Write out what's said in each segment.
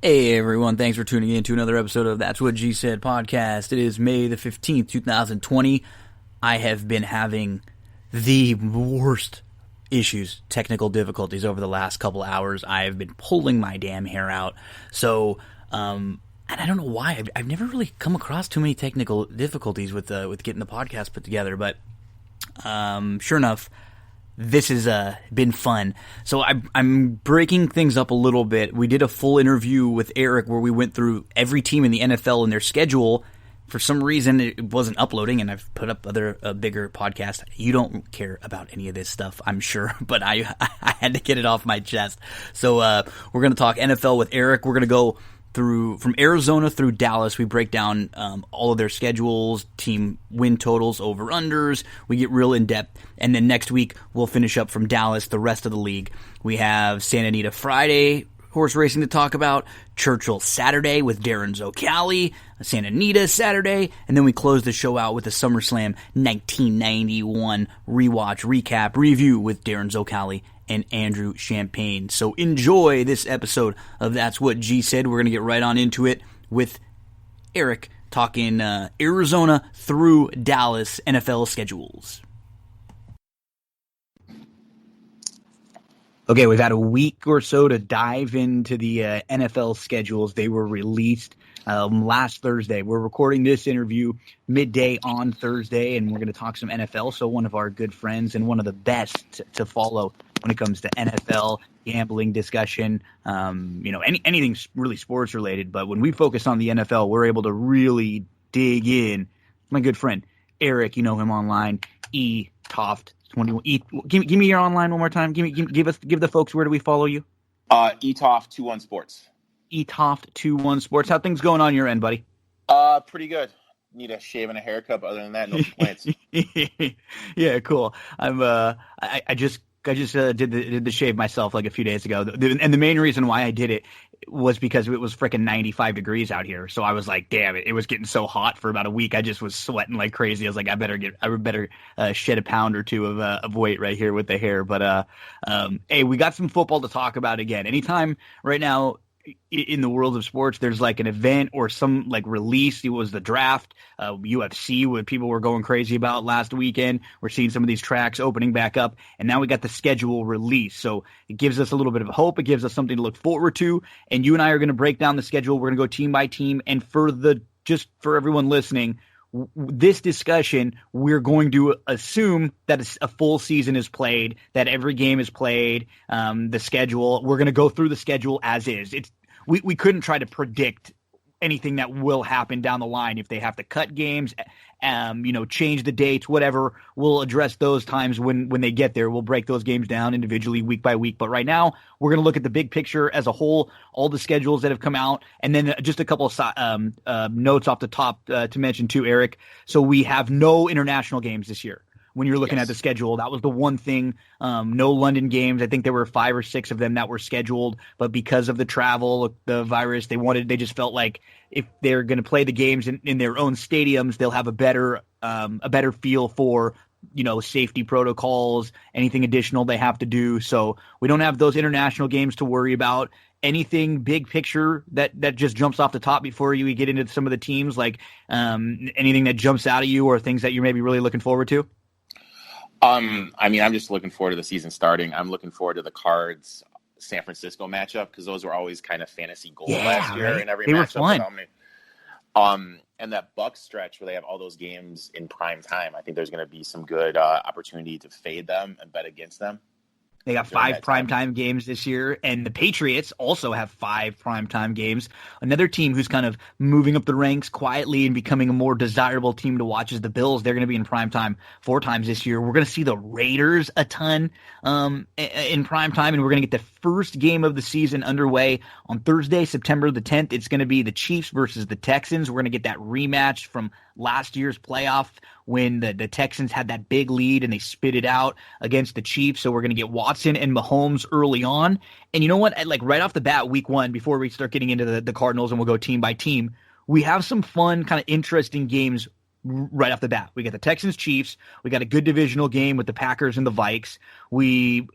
Hey everyone, thanks for tuning in to another episode of That's What G Said podcast. It is May the 15th, 2020. I have been having the worst issues, technical difficulties over the last couple hours. I have been pulling my damn hair out. So, and I don't know why. I've never really come across too many technical difficulties with getting the podcast put together, but sure enough, this has been fun. So I'm breaking things up a little bit. We did a full interview with Erik where we went through every team in the NFL and their schedule. For some reason, it wasn't uploading, and I've put up other bigger podcasts. You don't care about any of this stuff, I'm sure, but I had to get it off my chest. So we're going to talk NFL with Erik. We're going to go through from Arizona through Dallas. We break down all of their schedules, team win totals, over-unders. We get real in-depth. And then next week, we'll finish up from Dallas, the rest of the league. We have Anita Friday horse racing to talk about, Churchill Saturday with Darin Zoccali, Anita Saturday, and then we close the show out with a SummerSlam 1991 rewatch, recap, review with Darin Zoccali and Andrew Champagne. So enjoy this episode of That's What G Said. We're going to get right on into it with Erik talking Arizona through Dallas NFL schedules. Okay, we've had a week or so to dive into the NFL schedules. They were released last Thursday. We're recording this interview midday on Thursday, and we're going to talk some NFL. So one of our good friends and one of the best to follow when it comes to NFL gambling discussion, anything really sports related. But when we focus on the NFL, we're able to really dig in. My good friend Erik, you know him online, Toft. Give me your online one more time. Give the folks, where do we follow you? Etoft21 Sports. Etoft21 Sports. How things going on your end, buddy? Pretty good. Need a shave and a haircut, but other than that, no complaints. Yeah, cool. I just did the shave myself like a few days ago, and the main reason why I did it was because it was freaking 95 degrees out here. So I was like, damn it! It was getting so hot for about a week. I just was sweating like crazy. I was like, I better shed a pound or two of weight right here with the hair. But hey, we got some football to talk about again. Anytime right now in the world of sports, there's like an event or some like release. It was the draft, UFC, what people were going crazy about last weekend. We're seeing some of these tracks opening back up, and now we got the schedule release. So it gives us a little bit of hope. It gives us something to look forward to. And you and I are going to break down the schedule. We're going to go team by team. And just for everyone listening, this discussion, we're going to assume that a full season is played, that every game is played, the schedule. We're going to go through the schedule as is. We couldn't try to predict anything that will happen down the line. If they have to cut games, change the dates, whatever, we'll address those times when they get there. We'll break those games down individually week by week. But right now, we're going to look at the big picture as a whole, all the schedules that have come out, and then just a couple of notes off the top to mention too, Erik. So we have no international games this year. When you're looking at the schedule, that was the one thing. No London games. I think there were 5 or 6 of them that were scheduled, but because of the travel, the virus, they just felt like if they're going to play the games in their own stadiums, they'll have a better feel for, safety protocols, anything additional they have to do. So we don't have those international games to worry about. Anything big picture that just jumps off the top before we get into some of the teams, like anything that jumps out at you or things that you're maybe really looking forward to? I'm just looking forward to the season starting. I'm looking forward to the Cards San Francisco matchup because those were always kind of fantasy gold last year, and every matchup was on me. And that Bucs stretch where they have all those games in prime time, I think there's going to be some good opportunity to fade them and bet against them. They got 5 primetime games this year, and the Patriots also have 5 primetime games. Another team who's kind of moving up the ranks quietly and becoming a more desirable team to watch is the Bills. They're going to be in primetime 4 times this year. We're going to see the Raiders a ton in primetime, and we're going to get the first game of the season underway on Thursday, September the 10th. It's going to be the Chiefs versus the Texans. We're going to get that rematch from last year's playoff when the Texans had that big lead and they spit it out against the Chiefs. So we're going to get Watson and Mahomes early on. And you know what? Like right off the bat, week 1, before we start getting into the Cardinals and we'll go team by team, we have some fun, kind of interesting games right off the bat. We got the Texans Chiefs. We got a good divisional game with the Packers and the Vikes. We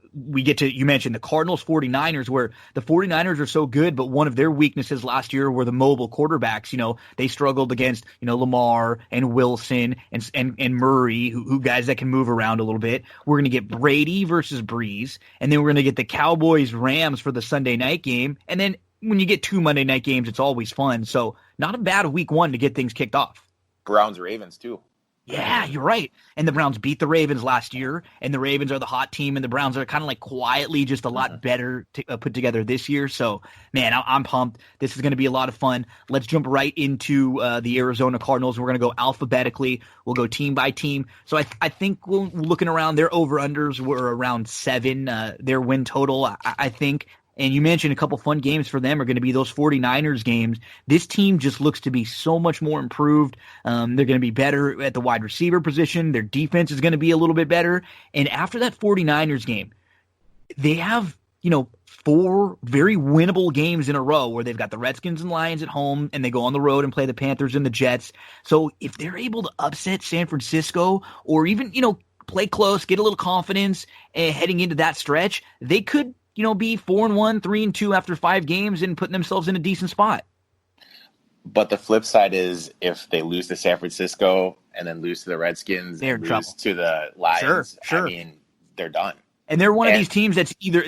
get to, you mentioned the Cardinals 49ers, where the 49ers are so good, but one of their weaknesses last year were the mobile quarterbacks. They struggled against, Lamar and Wilson and Murray, who guys that can move around a little bit. We're going to get Brady versus Breeze, and then we're going to get the Cowboys Rams for the Sunday night game. And then when you get 2 Monday night games, it's always fun. So not a bad week 1 to get things kicked off. Browns Ravens too. Yeah, you're right. And the Browns beat the Ravens last year, and the Ravens are the hot team, and the Browns are kind of like quietly just a lot better put together this year. So, man, I'm pumped. This is going to be a lot of fun. Let's jump right into the Arizona Cardinals. We're going to go alphabetically. We'll go team by team. So I think looking around, their over-unders were around 7, their win total, I think. And you mentioned a couple fun games for them are going to be those 49ers games. This team just looks to be so much more improved. They're going to be better at the wide receiver position. Their defense is going to be a little bit better. And after that 49ers game, they have, 4 very winnable games in a row where they've got the Redskins and Lions at home, and they go on the road and play the Panthers and the Jets. So if they're able to upset San Francisco, or even, play close, get a little confidence heading into that stretch, they could be 4-1, 3-2 after 5 games and putting themselves in a decent spot. But the flip side is, if they lose to San Francisco and then lose to the Redskins and lose to the Lions, sure. I mean, they're done. And they're one of these teams that's either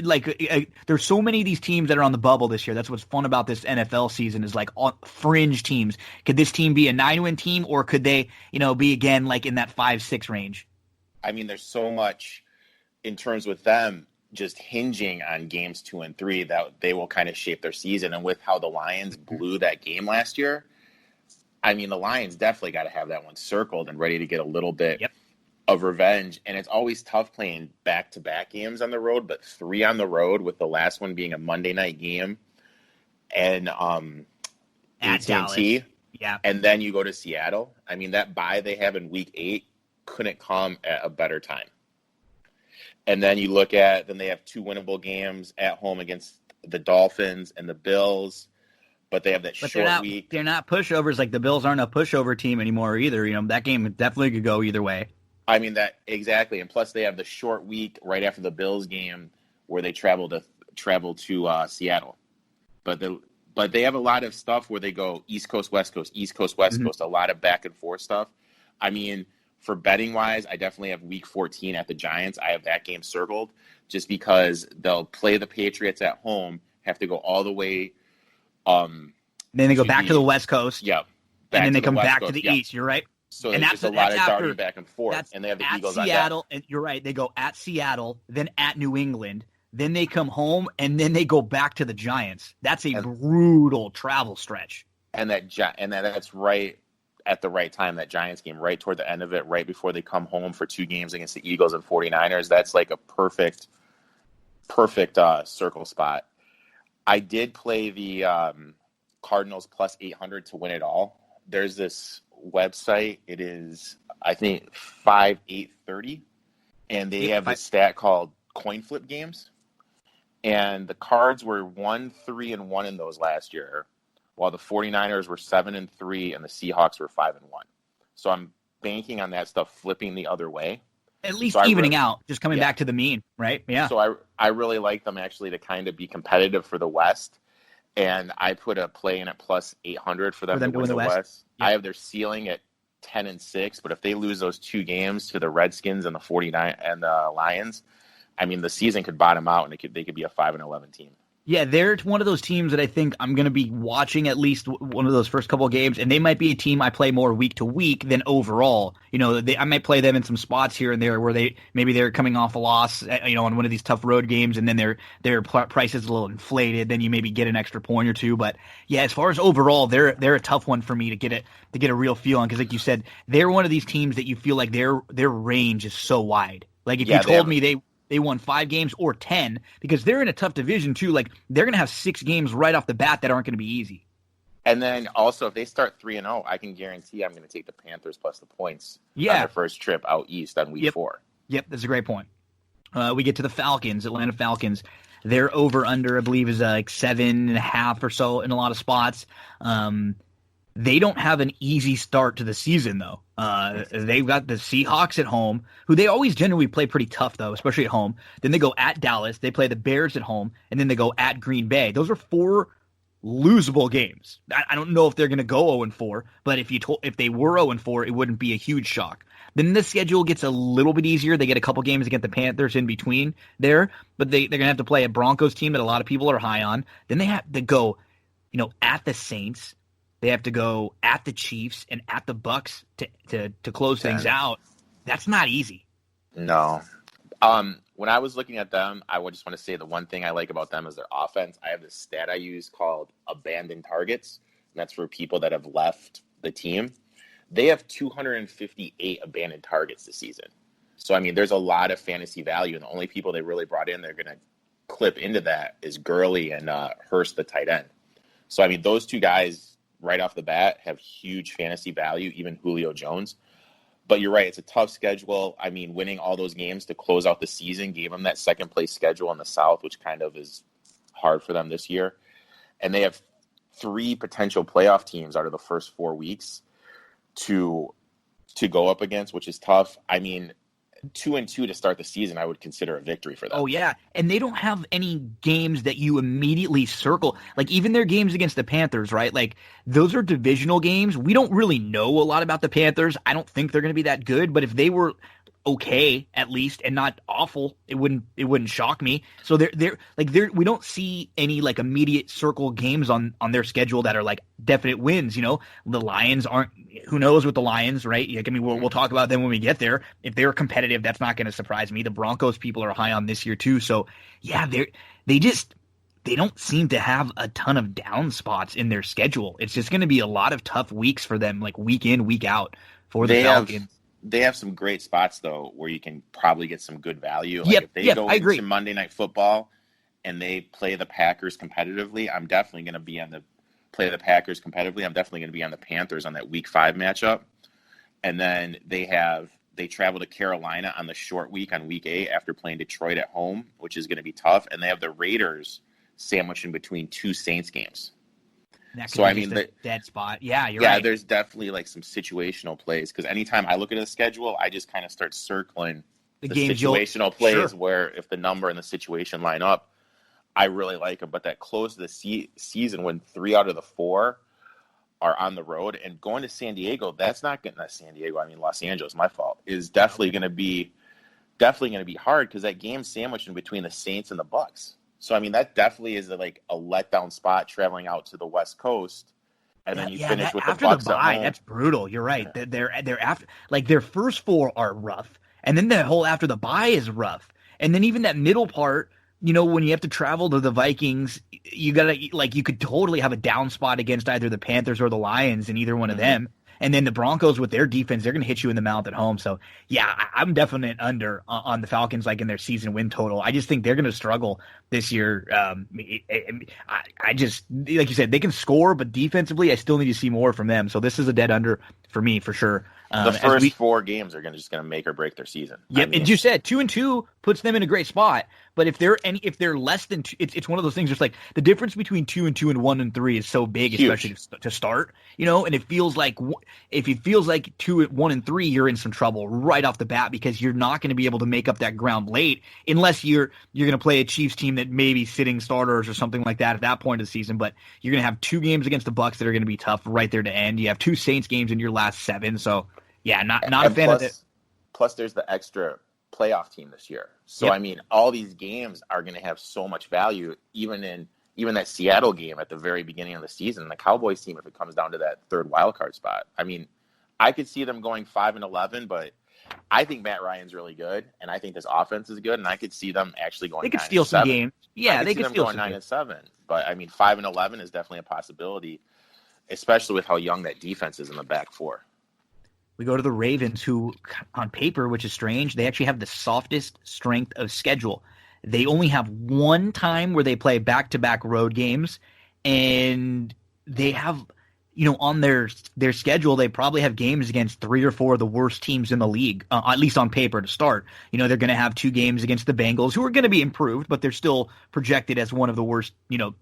there's so many of these teams that are on the bubble this year. That's what's fun about this NFL season, is like fringe teams. Could this team be a 9-win team, or could they, be again like in that 5-6 range? I mean, there's so much in terms with them just hinging on games 2 and 3 that they will kind of shape their season. And with how the Lions blew that game last year, I mean, the Lions definitely got to have that one circled and ready to get a little bit of revenge. And it's always tough playing back-to-back games on the road, but 3 on the road, with the last one being a Monday night game and at AT&T. Yeah. And then you go to Seattle. I mean, that bye they have in week 8 couldn't come at a better time. And then you look at, then they have 2 winnable games at home against the Dolphins and the Bills, but they have that short week. They're not pushovers. Like, the Bills aren't a pushover team anymore either. That game definitely could go either way. I mean, that exactly. And plus they have the short week right after the Bills game where they travel to Seattle. But they have a lot of stuff where they go East Coast, West Coast, East Coast, West Coast, a lot of back and forth stuff. I mean, for betting wise, I definitely have week 14 at the Giants. I have that game circled just because they'll play the Patriots at home, have to go all the way. Then they go back to the West Coast. Yeah. And then they come back to the East. You're right. So there's just a lot of darting back and forth. And they have the Eagles at Seattle. And you're right. They go at Seattle, then at New England. Then they come home, and then they go back to the Giants. That's a brutal travel stretch. And that's right at the right time, that Giants game, right toward the end of it, right before they come home for 2 games against the Eagles and 49ers. That's like a perfect circle spot. I did play the Cardinals plus 800 to win it all. There's this website. It is, I think, 5-8-30, and they have this stat called coin flip games. And the Cards were 1-3-1 in those last year, while the 49ers were 7-3 and the Seahawks were 5-1. So I'm banking on that stuff flipping the other way. At least evening out, just coming back to the mean, right? Yeah. So I really like them actually to kind of be competitive for the West. And I put a play in at plus 800 for them to win the West. Yep. I have their ceiling at 10-6, but if they lose those 2 games to the Redskins and the 49 and the Lions, I mean, the season could bottom out and they could be a 5-11 team. Yeah, they're one of those teams that I think I'm going to be watching at least one of those first couple of games, and they might be a team I play more week to week than overall. I might play them in some spots here and there where they're coming off a loss, on one of these tough road games, and then their price is a little inflated. Then you maybe get an extra point or 2. But yeah, as far as overall, they're a tough one for me to get a real feel on, because like you said, they're one of these teams that you feel like their range is so wide. Like if you told me they won 5 games or 10, because they're in a tough division too. Like, they're going to have 6 games right off the bat that aren't going to be easy. And then also, if they start 3-0, I can guarantee I'm going to take the Panthers plus the points on their first trip out east on week 4. Yep, that's a great point. We get to the Falcons, Atlanta Falcons. Their over-under, I believe, is like 7.5 or so in a lot of spots. They don't have an easy start to the season, though. They've got the Seahawks at home, who they always generally play pretty tough, though, especially at home. Then they go at Dallas. They play the Bears at home, and then they go at Green Bay. Those are 4 losable games. I don't know if they're going to go 0-4, but if they were 0-4, it wouldn't be a huge shock. Then the schedule gets a little bit easier. They get a couple games against the Panthers in between there, but they're going to have to play a Broncos team that a lot of people are high on. Then they have to go, at the Saints. They have to go at the Chiefs and at the Bucks to close things out. That's not easy. No. When I was looking at them, I would just want to say the one thing I like about them is their offense. I have this stat I use called abandoned targets, and that's for people that have left the team. They have 258 abandoned targets this season. So, I mean, there's a lot of fantasy value, and the only people they really brought in they're going to clip into that is Gurley and Hurst, the tight end. So, I mean, those two guys right off the bat have huge fantasy value, even Julio Jones. But you're right, it's a tough schedule. I mean, winning all those games to close out the season gave them that second-place schedule in the South, which kind of is hard for them this year. And they have 3 potential playoff teams out of the first 4 weeks to go up against, which is tough. I mean, 2-2 to start the season, I would consider a victory for them. Oh, yeah. And they don't have any games that you immediately circle. Like, even their games against the Panthers, right? Like, those are divisional games. We don't really know a lot about the Panthers. I don't think they're going to be that good. But if they were okay, at least, and not awful, it wouldn't shock me. So we don't see any, like, immediate circle games on their schedule that are, like, definite wins, The Lions aren't – who knows with the Lions, right? I mean, we'll talk about them when we get there. If they're competitive, that's not going to surprise me. The Broncos people are high on this year too. So, yeah, they don't seem to have a ton of down spots in their schedule. It's just going to be a lot of tough weeks for them, like week in, week out for the Falcons. They have some great spots, though, where you can probably get some good value. Like if they go into Monday Night Football and they play the Packers competitively, I'm definitely going to be on the Panthers on that Week 5 matchup. And then they travel to Carolina on the short week on Week 8 after playing Detroit at home, which is going to be tough. And they have the Raiders sandwiched in between 2 Saints games. So, I mean, the dead spot. Yeah, you're right. Yeah, there's definitely like some situational plays because anytime I look at a schedule, I just kind of start circling the situational plays where if the number and the situation line up, I really like them. But that close of the season when 3 out of the 4 are on the road and going to San Diego, that's not getting us San Diego. I mean, Los Angeles, my fault, is definitely going to be hard because that game's sandwiched in between the Saints and the Bucks. So, I mean, that definitely is a letdown spot traveling out to the West Coast, and then you finish with the Bucks after the bye. at home. That's brutal. You're right. Yeah. They're after their first 4 are rough, and then the whole after the bye is rough, and then even that middle part. When you have to travel to the Vikings, you gotta you could totally have a down spot against either the Panthers or the Lions in either one of them. And then the Broncos with their defense, they're going to hit you in the mouth at home. So, yeah, I'm definite under on the Falcons, in their season win total. I just think they're going to struggle this year. I just, like you said, they can score, but defensively, I still need to see more from them. So this is a dead under for me, for sure. The first 4 games are just going to make or break their season. Yep, and you said 2-2 puts them in a great spot. But if they're less than 2, it's one of those things. Just like the difference between 2-2 and 1-3 is so big, especially to start. And it feels like if it feels like 1-3, you're in some trouble right off the bat because you're not going to be able to make up that ground late unless you're going to play a Chiefs team that may be sitting starters or something like that at that point of the season. But you're going to have 2 games against the Bucks that are going to be tough right there to end. You have 2 Saints games in your last 7, so. Yeah, not a fan of it. Plus, there's the extra playoff team this year. So, I mean, all these games are going to have so much value, even that Seattle game at the very beginning of the season. The Cowboys team, if it comes down to that 3rd wild card spot. I mean, I could see them going 5-11, but I think Matt Ryan's really good, and I think this offense is good, and I could see them actually going 9-7. They could steal some games. Yeah, they could steal some games. 9-7. But, I mean, 5-11 is definitely a possibility, especially with how young that defense is in the back 4. We go to the Ravens, who, on paper, which is strange, they actually have the softest strength of schedule. They only have 1 time where they play back-to-back road games, and they have on their schedule, they probably have games against 3 or 4 of the worst teams in the league, at least on paper to start. They're going to have 2 games against the Bengals, who are going to be improved, but they're still projected as one of the worst,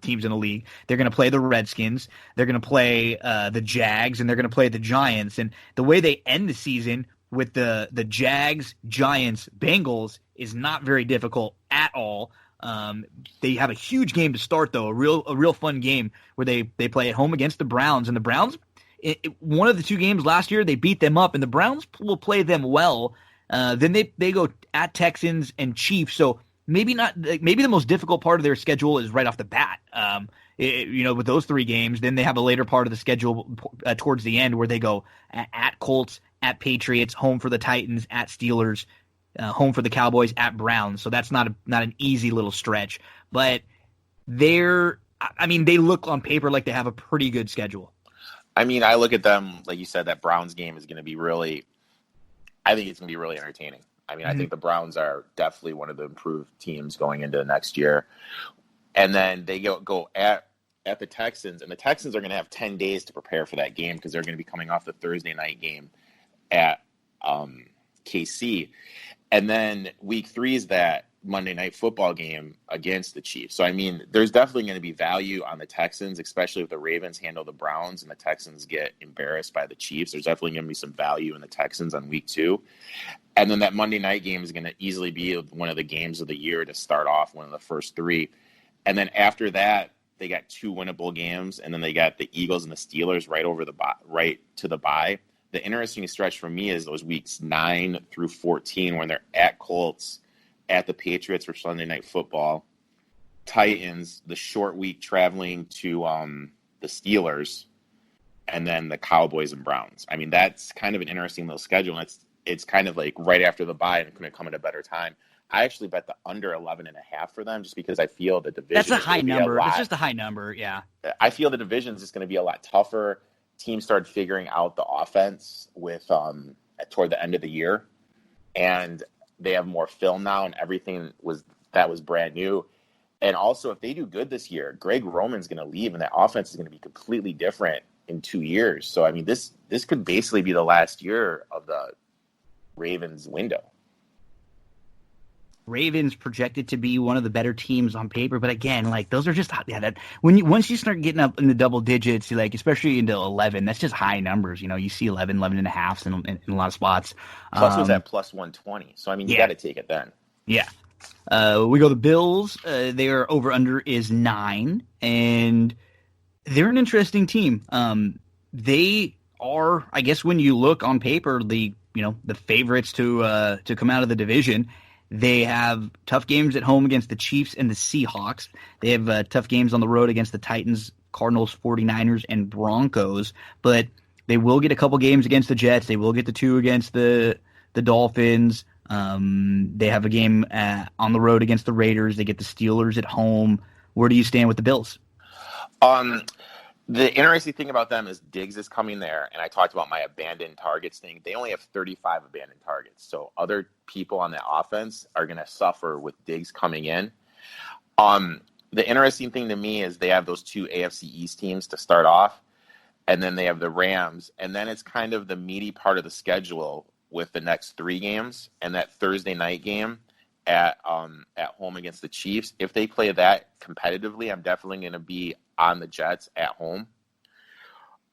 teams in the league. They're going to play the Redskins. They're going to play the Jags, and they're going to play the Giants. And the way they end the season with the Jags, Giants, Bengals is not very difficult at all. They have a huge game to start, though, a real fun game where they play at home against the Browns. And the Browns, one of the 2 games last year, they beat them up, and the Browns will play them well. Then they go at Texans and Chiefs. So maybe the most difficult part of their schedule is right off the bat. With those 3 games, then they have a later part of the schedule towards the end where they go at Colts, at Patriots, home for the Titans, at Steelers, home for the Cowboys, at Browns. So that's not an easy little stretch. But they look on paper like they have a pretty good schedule. I look at them, like you said, that Browns game is going to be I think it's going to be really entertaining. I think the Browns are definitely one of the improved teams going into the next year. And then they go at the Texans, and the Texans are going to have 10 days to prepare for that game because they're going to be coming off the Thursday night game at KC. And then week 3 is that Monday Night Football game against the Chiefs. So, there's definitely going to be value on the Texans, especially if the Ravens handle the Browns and the Texans get embarrassed by the Chiefs. There's definitely going to be some value in the Texans on week 2. And then that Monday night game is going to easily be one of the games of the year to start off, one of the first 3. And then after that, they got 2 winnable games, and then they got the Eagles and the Steelers right to the bye. The interesting stretch for me is those weeks 9 through 14 when they're at Colts, at the Patriots for Sunday Night Football, Titans, the short week traveling to the Steelers, and then the Cowboys and Browns. That's kind of an interesting little schedule, and it's kind of like right after the bye, and it's going to come at a better time. I actually bet the under 11.5 for them just because I feel the division. That's a high number. It's just a high number, yeah. I feel the division is just going to be a lot tougher. Teams started figuring out the offense with toward the end of the year, and they have more film now, and everything was brand new. And also, if they do good this year, Greg Roman's going to leave, and that offense is going to be completely different in 2 years. So, this could basically be the last year of the Ravens window. Ravens projected to be one of the better teams on paper, but again, those are just once you start getting up in the double digits, especially into 11, that's just high numbers. You see 11 and a half in a lot of spots. Plus it was at plus 120, so you got to take it then. Yeah. We go the Bills. Their over under is 9, and they're an interesting team. They are, I guess, when you look on paper, the favorites to come out of the division. They have tough games at home against the Chiefs and the Seahawks. They have tough games on the road against the Titans, Cardinals, 49ers, and Broncos. But they will get a couple games against the Jets. They will get the 2 against the Dolphins. They have a game on the road against the Raiders. They get the Steelers at home. Where do you stand with the Bills? The interesting thing about them is Diggs is coming there, and I talked about my abandoned targets thing. They only have 35 abandoned targets, so other people on that offense are going to suffer with Diggs coming in. The interesting thing to me is they have those 2 AFC East teams to start off, and then they have the Rams, and then it's kind of the meaty part of the schedule with the next 3 games, and that Thursday night game at home against the Chiefs. If they play that competitively, I'm definitely going to be on the Jets at home.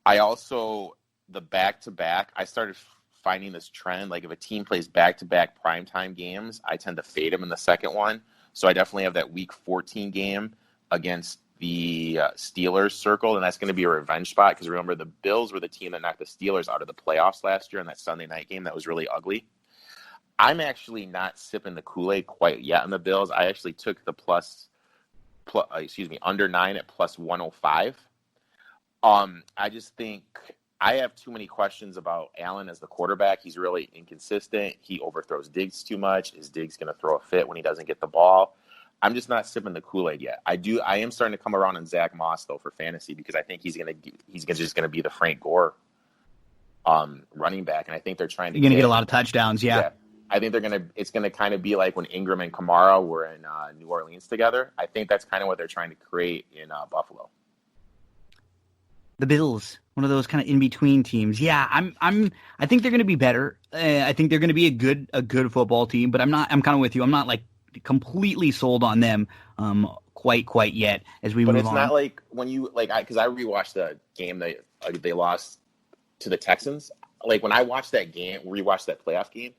The back-to-back, I started finding this trend. If a team plays back-to-back primetime games, I tend to fade them in the second one. So I definitely have that week 14 game against the Steelers circled, and that's going to be a revenge spot because remember, the Bills were the team that knocked the Steelers out of the playoffs last year in that Sunday night game that was really ugly. I'm actually not sipping the Kool-Aid quite yet on the Bills. I actually took the under 9 at plus 105. I just think I have too many questions about Allen as the quarterback. He's really inconsistent. He overthrows Diggs too much. Is Diggs going to throw a fit when he doesn't get the ball? I'm just not sipping the Kool-Aid yet. I am starting to come around on Zach Moss though for fantasy because I think he's just going to be the Frank Gore running back, and I think they're trying to. You're going to get a lot of touchdowns, yeah. I think it's going to kind of be like when Ingram and Kamara were in New Orleans together. I think that's kind of what they're trying to create in Buffalo. The Bills, one of those kind of in between teams. Yeah, I think they're going to be better. I think they're going to be a good football team, but I'm not. I'm kind of with you. I'm not like completely sold on them quite yet as we but move it's on. not like when you like because I rewatched the game they lost to the Texans. Like when I watched that game, rewatched that playoff game,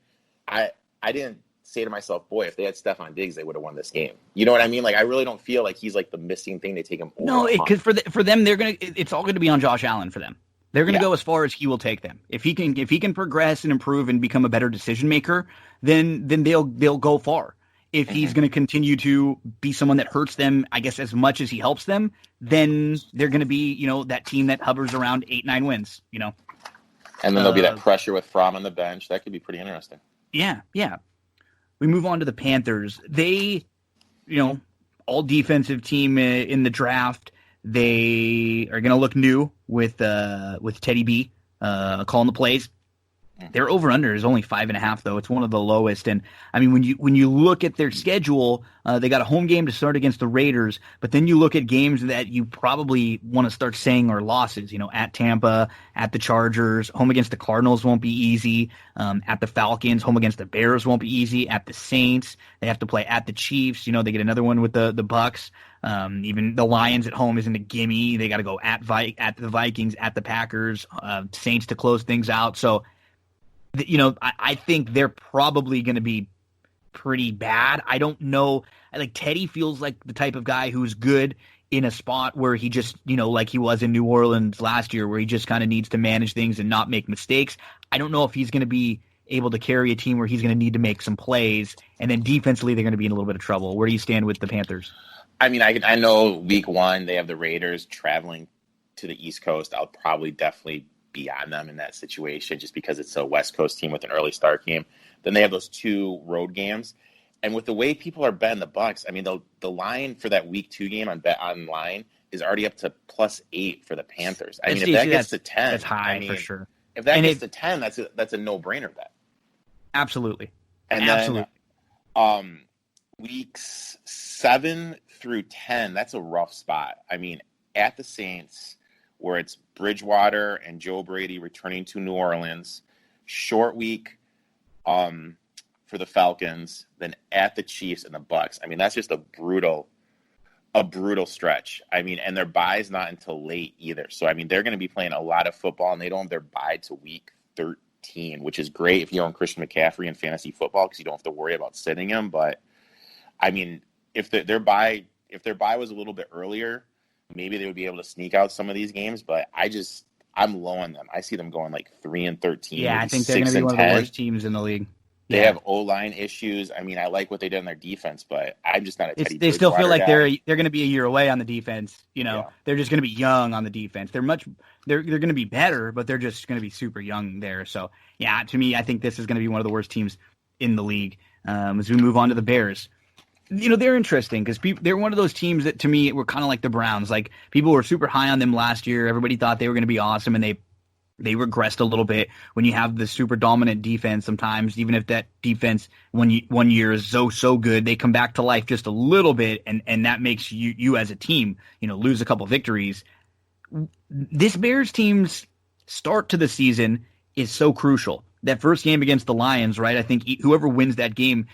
I didn't say to myself, boy, if they had Stephon Diggs, they would have won this game. You know what I mean? Like I really don't feel like he's like the missing thing to take him over. No, because for them, it's all gonna be on Josh Allen for them. They're gonna go as far as he will take them. If he can progress and improve and become a better decision maker, then they'll go far. If he's going to continue to be someone that hurts them, I guess, as much as he helps them, then they're going to be, that team that hovers around 8-9 wins, And then there'll be that pressure with Fromm on the bench. That could be pretty interesting. Yeah. We move on to the Panthers. They, all defensive team in the draft. They are going to look new with Teddy B calling the plays. Their over-under is only 5.5, though. It's one of the lowest. And, I mean, when you look at their schedule, they got a home game to start against the Raiders, but then you look at games that you probably want to start saying are losses, at Tampa, at the Chargers, home against the Cardinals won't be easy, at the Falcons, home against the Bears won't be easy, at the Saints, they have to play at the Chiefs, they get another one with the Bucks. Even the Lions at home isn't a gimme. They got to go at the Vikings, at the Packers, Saints to close things out. So, I think they're probably going to be pretty bad. I don't know. Like Teddy feels like the type of guy who's good in a spot where he just, like he was in New Orleans last year, where he just kind of needs to manage things and not make mistakes. I don't know if he's going to be able to carry a team where he's going to need to make some plays, and then defensively they're going to be in a little bit of trouble. Where do you stand with the Panthers? I mean, I know week 1 they have the Raiders traveling to the East Coast. I'll probably definitely be on them in that situation just because it's a West Coast team with an early start game. Then they have those 2 road games. And with the way people are betting the Bucks, I mean, the line for that week 2 game on Bet Online is already up to +8 for the Panthers. I mean, if that gets to 10, that's high for sure. If that gets to 10, that's a no-brainer bet. Absolutely. And then weeks 7 through 10, that's a rough spot. I mean, at the Saints, where it's Bridgewater and Joe Brady returning to New Orleans, short week for the Falcons, then at the Chiefs and the Bucks. I mean, that's just a brutal stretch. I mean, and their bye's not until late either. So, I mean, they're going to be playing a lot of football, and they don't have their bye to week 13, which is great if you own Christian McCaffrey in fantasy football because you don't have to worry about sitting him. But, I mean, if their bye was a little bit earlier, maybe they would be able to sneak out some of these games, but I'm low on them. I see them going like 3-13. Yeah, I think they're going to be one of the worst teams in the league. They have O-line issues. I mean, I like what they did in their defense, but I'm just not a Teddy They still feel like guy. they're going to be a year away on the defense. They're just going to be young on the defense. They're going to be better, but they're just going to be super young there. So yeah, to me, I think this is going to be one of the worst teams in the league. As we move on to the Bears. They're interesting because they're one of those teams that, to me, were kind of like the Browns. Like, people were super high on them last year. Everybody thought they were going to be awesome, and they regressed a little bit. When you have the super dominant defense, sometimes, even if that defense one year is so good, they come back to life just a little bit, and that makes you as a team, lose a couple victories. This Bears team's start to the season is so crucial. That first game against the Lions, right? I think whoever wins that game,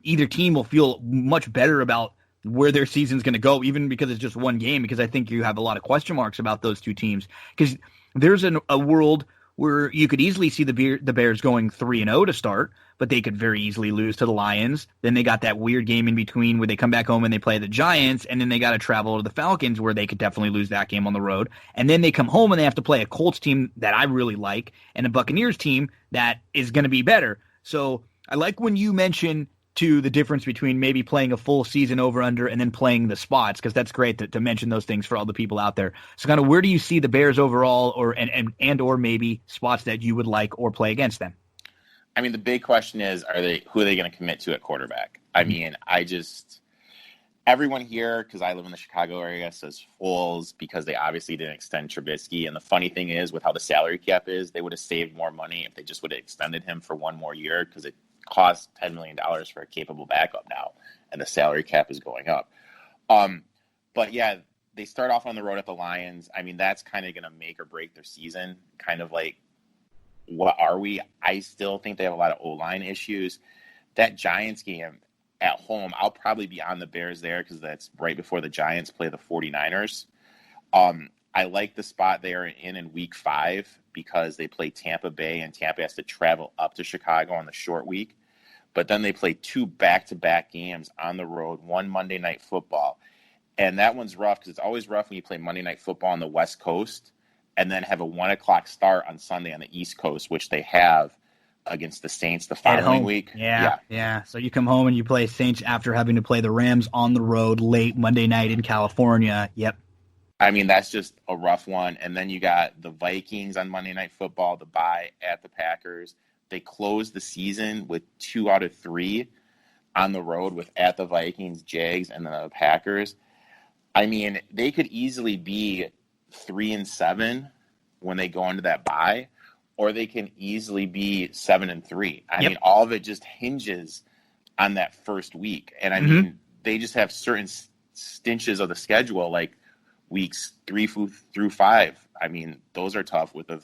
either team will feel much better about where their season's going to go, even because it's just one game, because I think you have a lot of question marks about those two teams. Because there's a world where you could easily see the Bears going 3-0 to start, but they could very easily lose to the Lions. Then they got that weird game in between where they come back home and they play the Giants, and then they got to travel to the Falcons where they could definitely lose that game on the road. And then they come home and they have to play a Colts team that I really like and a Buccaneers team that is going to be better. So I like when you mention the difference between maybe playing a full season over under and then playing the spots, because that's great to mention those things for all the people out there. So kind of where do you see the Bears overall, or maybe spots that you would like or play against them? I mean, the big question is, who are they going to commit to at quarterback? I mean, everyone here, because I live in the Chicago area, says Foles because they obviously didn't extend Trubisky. And the funny thing is, with how the salary cap is, they would have saved more money if they just would have extended him for one more year, because it costs $10 million for a capable backup now, and the salary cap is going up. But yeah, they start off on the road at the Lions. I mean, that's kind of going to make or break their season. Kind of like, what are we? I still think they have a lot of O-line issues. That Giants game at home, I'll probably be on the Bears there because that's right before the Giants play the 49ers. I like the spot they're in week 5 because they play Tampa Bay, and Tampa has to travel up to Chicago on the short week. But then they play 2 back-to-back games on the road, one Monday Night Football. And that one's rough because it's always rough when you play Monday Night Football on the West Coast and then have a 1 o'clock start on Sunday on the East Coast, which they have against the Saints the following week. Yeah. So you come home and you play Saints after having to play the Rams on the road late Monday night in California. Yep. I mean, that's just a rough one. And then you got the Vikings on Monday Night Football, the bye at the Packers. They closed the season with 2 out of 3 on the road with at the Vikings, Jags, and the Packers. I mean, they could easily be 3-7 when they go into that bye, or they can easily be 7-3. I mean, all of it just hinges on that first week. And I mean, they just have certain stinches of the schedule, like weeks 3 through 5. I mean, those are tough with the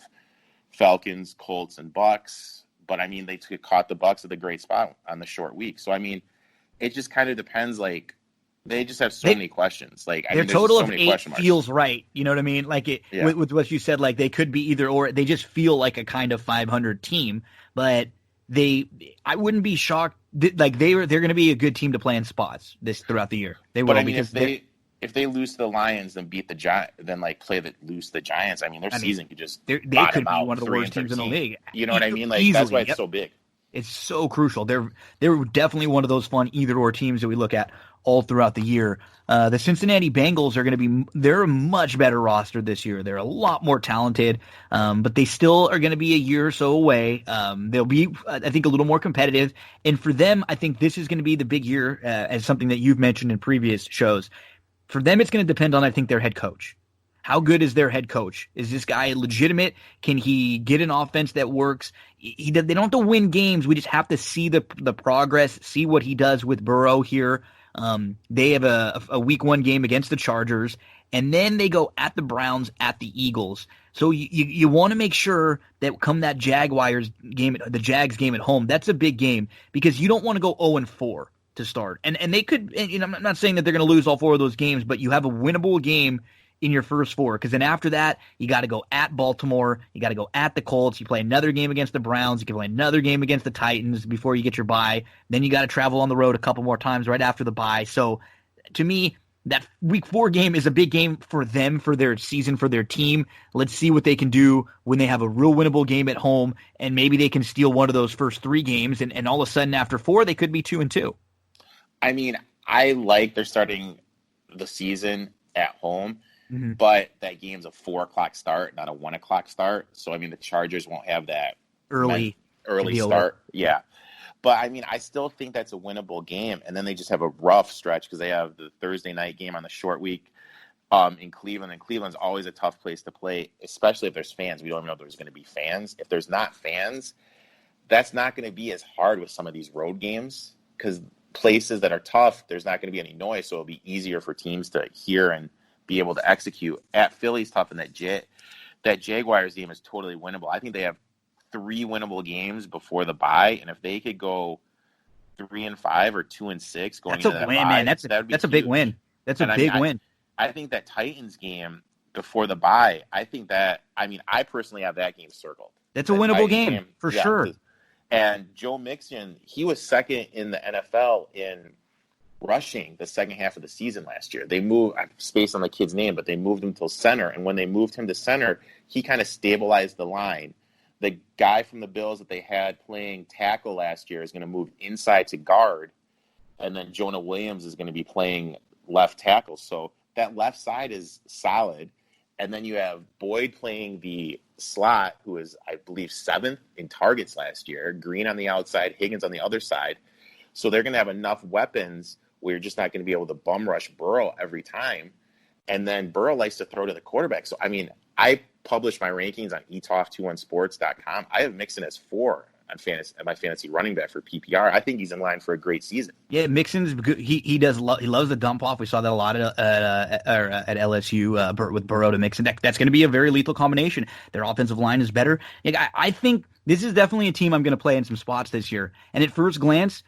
Falcons, Colts, and Bucks. But I mean, they caught the Bucks at the great spot on the short week. So I mean, it just kind of depends. Like, they just have so many questions. Like, their total of 8 feels right. You know what I mean? Like with what you said, like they could be either or. They just feel like a kind of 500 team. But I wouldn't be shocked. Like they're going to be a good team to play in spots throughout the year. They will. But I mean, if they lose to the Lions and beat the Giants, then like lose the Giants, I mean, their season could just they could be one of the worst teams in the league. You know what I mean? Like easily, that's why it's so big. It's so crucial. They're definitely one of those fun either or teams that we look at all throughout the year. The Cincinnati Bengals are going to they're a much better roster this year. They're a lot more talented, but they still are going to be a year or so away. They'll be, I think, a little more competitive. And for them, I think this is going to be the big year, as something that you've mentioned in previous shows. For them, it's going to depend on, I think, their head coach. How good is their head coach? Is this guy legitimate? Can he get an offense that works? They don't have to win games. We just have to see the progress, see what he does with Burrow here. They have a week 1 game against the Chargers, and then they go at the Browns, at the Eagles. So you want to make sure that come that Jaguars game, the Jags game at home, that's a big game because you don't want to go 0-4 to start. And they could, and I'm not saying that they're going to lose all 4 of those games, but you have a winnable game in your first 4, because then after that, you got to go at Baltimore, you got to go at the Colts, you play another game against the Browns, you can play another game against the Titans before you get your bye, then you got to travel on the road a couple more times right after the bye. So to me, that week 4 game is a big game for them, for their season, for their team. Let's see what they can do when they have a real winnable game at home, and maybe they can steal one of those first 3 games, and all of a sudden after 4, they could be 2-2. I mean, I like they're starting the season at home. But that game's a 4 o'clock start, not a 1 o'clock start. So, I mean, the Chargers won't have that early start. Yeah. But, I mean, I still think that's a winnable game. And then they just have a rough stretch because they have the Thursday night game on the short week in Cleveland. And Cleveland's always a tough place to play, especially if there's fans. We don't even know if there's going to be fans. If there's not fans, that's not going to be as hard with some of these road games because places that are tough, there's not going to be any noise. So it'll be easier for teams to hear and be able to execute. At Philly's tough, and that Jaguars game is totally winnable. I think they have 3 winnable games before the bye, and if they could go 3-5 or 2-6 going into that win, bye, man. That's a big win. That's a big win. I think that Titans game before the bye, I personally have that game circled. That's a winnable game for sure. And Joe Mixon, he was second in the NFL in rushing the second half of the season last year. They moved, I'm spaced on the kid's name, but they moved him to center. And when they moved him to center, he kind of stabilized the line. The guy from the Bills that they had playing tackle last year is going to move inside to guard. And then Jonah Williams is going to be playing left tackle. So that left side is solid. And then you have Boyd playing the slot, who is, I believe, 7th in targets last year. Green on the outside, Higgins on the other side. So they're going to have enough weapons where you're just not going to be able to bum rush Burrow every time. And then Burrow likes to throw to the quarterback. So, I mean, I publish my rankings on etoff21sports.com. I have Mixon as 4 my fantasy running back for PPR. I think he's in line for a great season. Yeah, Mixon's good. He loves the dump off. We saw that a lot at LSU with Burrow to Mixon. That's going to be a very lethal combination. Their offensive line is better. I think this is definitely a team I'm going to play in some spots this year. And at first glance,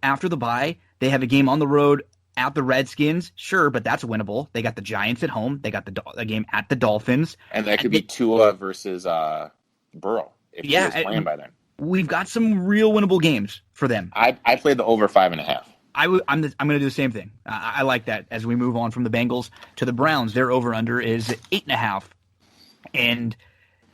after the bye, they have a game on the road at the Redskins, sure, but that's winnable. They got the Giants at home. They got a game at the Dolphins. And that could be Tua versus Burrow if he was playing by then. We've got some real winnable games for them. I played the over 5.5. I'm going to do the same thing. I like that as we move on from the Bengals to the Browns. Their over-under is 8.5. And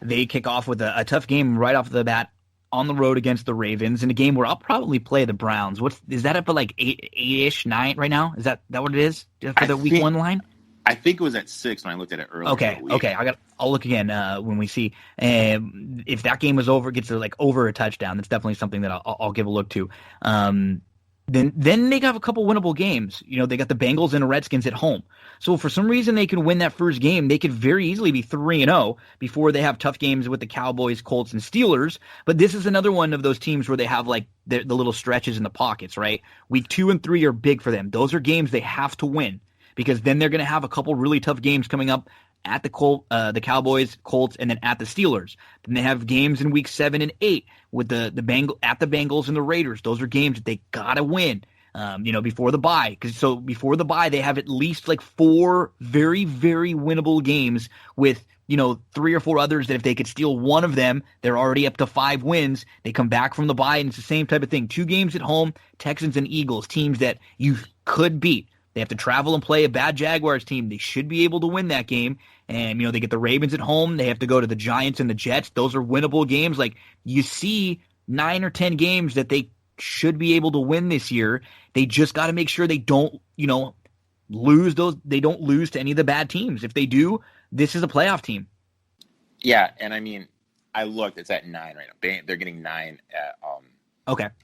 they kick off with a tough game right off the bat on the road against the Ravens in a game where I'll probably play the Browns. Is that up at like 8-ish, 9 right now? Is that what it is for the week 1 line? I think it was at 6 when I looked at it earlier. Okay. I'll look again when we see. If that game is over, gets over a touchdown, that's definitely something that I'll give a look to. Then they have a couple winnable games. They got the Bengals and the Redskins at home. So if for some reason they can win that first game, they could very easily be 3-0 before they have tough games with the Cowboys, Colts, and Steelers. But this is another one of those teams where they have the little stretches in the pockets, right? Week 2 and 3 are big for them. Those are games they have to win because then they're going to have a couple really tough games coming up at the Cowboys, Colts, and then at the Steelers. Then they have games in week 7 and 8 with the Bengals and the Raiders. Those are games that they gotta win. Before the bye. So before the bye, they have at least 4 very, very winnable games with 3 or 4 others that if they could steal one of them, they're already up to 5 wins. They come back from the bye, and it's the same type of thing. 2 games at home, Texans and Eagles, teams that you could beat. They have to travel and play a bad Jaguars team. They should be able to win that game. And, they get the Ravens at home. They have to go to the Giants and the Jets. Those are winnable games. You see 9 or 10 games that they should be able to win this year. They just got to make sure they don't, lose those. They don't lose to any of the bad teams. If they do, this is a playoff team. Yeah, and I looked. It's at 9 right now. They're getting 9 at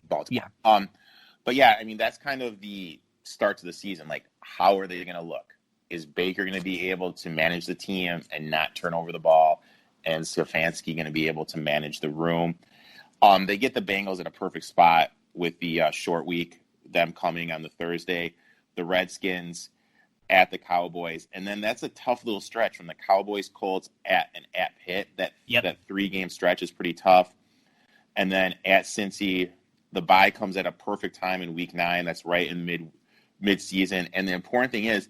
Baltimore. Yeah. But yeah, that's kind of the start to the season. How are they going to look? Is Baker going to be able to manage the team and not turn over the ball? And Stefanski going to be able to manage the room? They get the Bengals in a perfect spot with the short week, them coming on the Thursday, the Redskins at the Cowboys. And then that's a tough little stretch from the Cowboys, Colts at Pitt. That 3-game stretch is pretty tough. And then at Cincy, the bye comes at a perfect time in week 9. That's right in mid-season. And the important thing is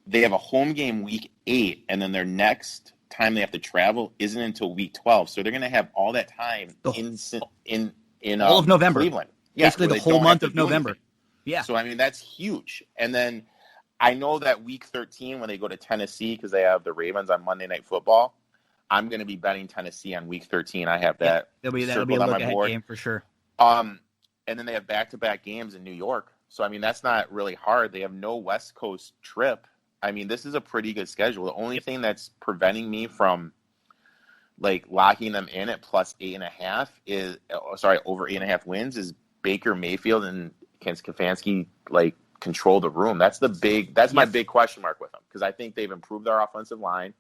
they have a home game week 8, and then their next time they have to travel isn't until week 12. So they're going to have all that time in all of November. Cleveland. Yeah, basically the whole month of November. Anything. Yeah. So that's huge. And then I know that week 13 when they go to Tennessee because they have the Ravens on Monday Night Football, I'm going to be betting Tennessee on week 13. I have that. That'll be a look-ahead game for sure. And then they have back-to-back games in New York. So, that's not really hard. They have no West Coast trip. This is a pretty good schedule. The only thing that's preventing me from, locking them in at plus 8.5 is, over 8.5 wins is Baker Mayfield and can Stefanski, control the room. That's my big question mark with them because I think they've improved their offensive line.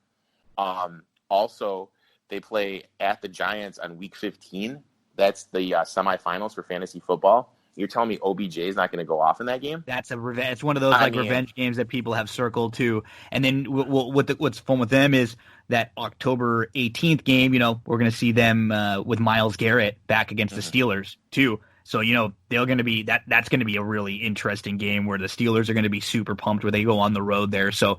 Also, they play at the Giants on week 15. That's the semifinals for fantasy football. You're telling me OBJ is not going to go off in that game? That's it's one of those revenge games that people have circled too. And then what's fun with them is that October 18th game. We're going to see them with Myles Garrett back against the Steelers too. So they're going to be that's going to be a really interesting game where the Steelers are going to be super pumped where they go on the road there. So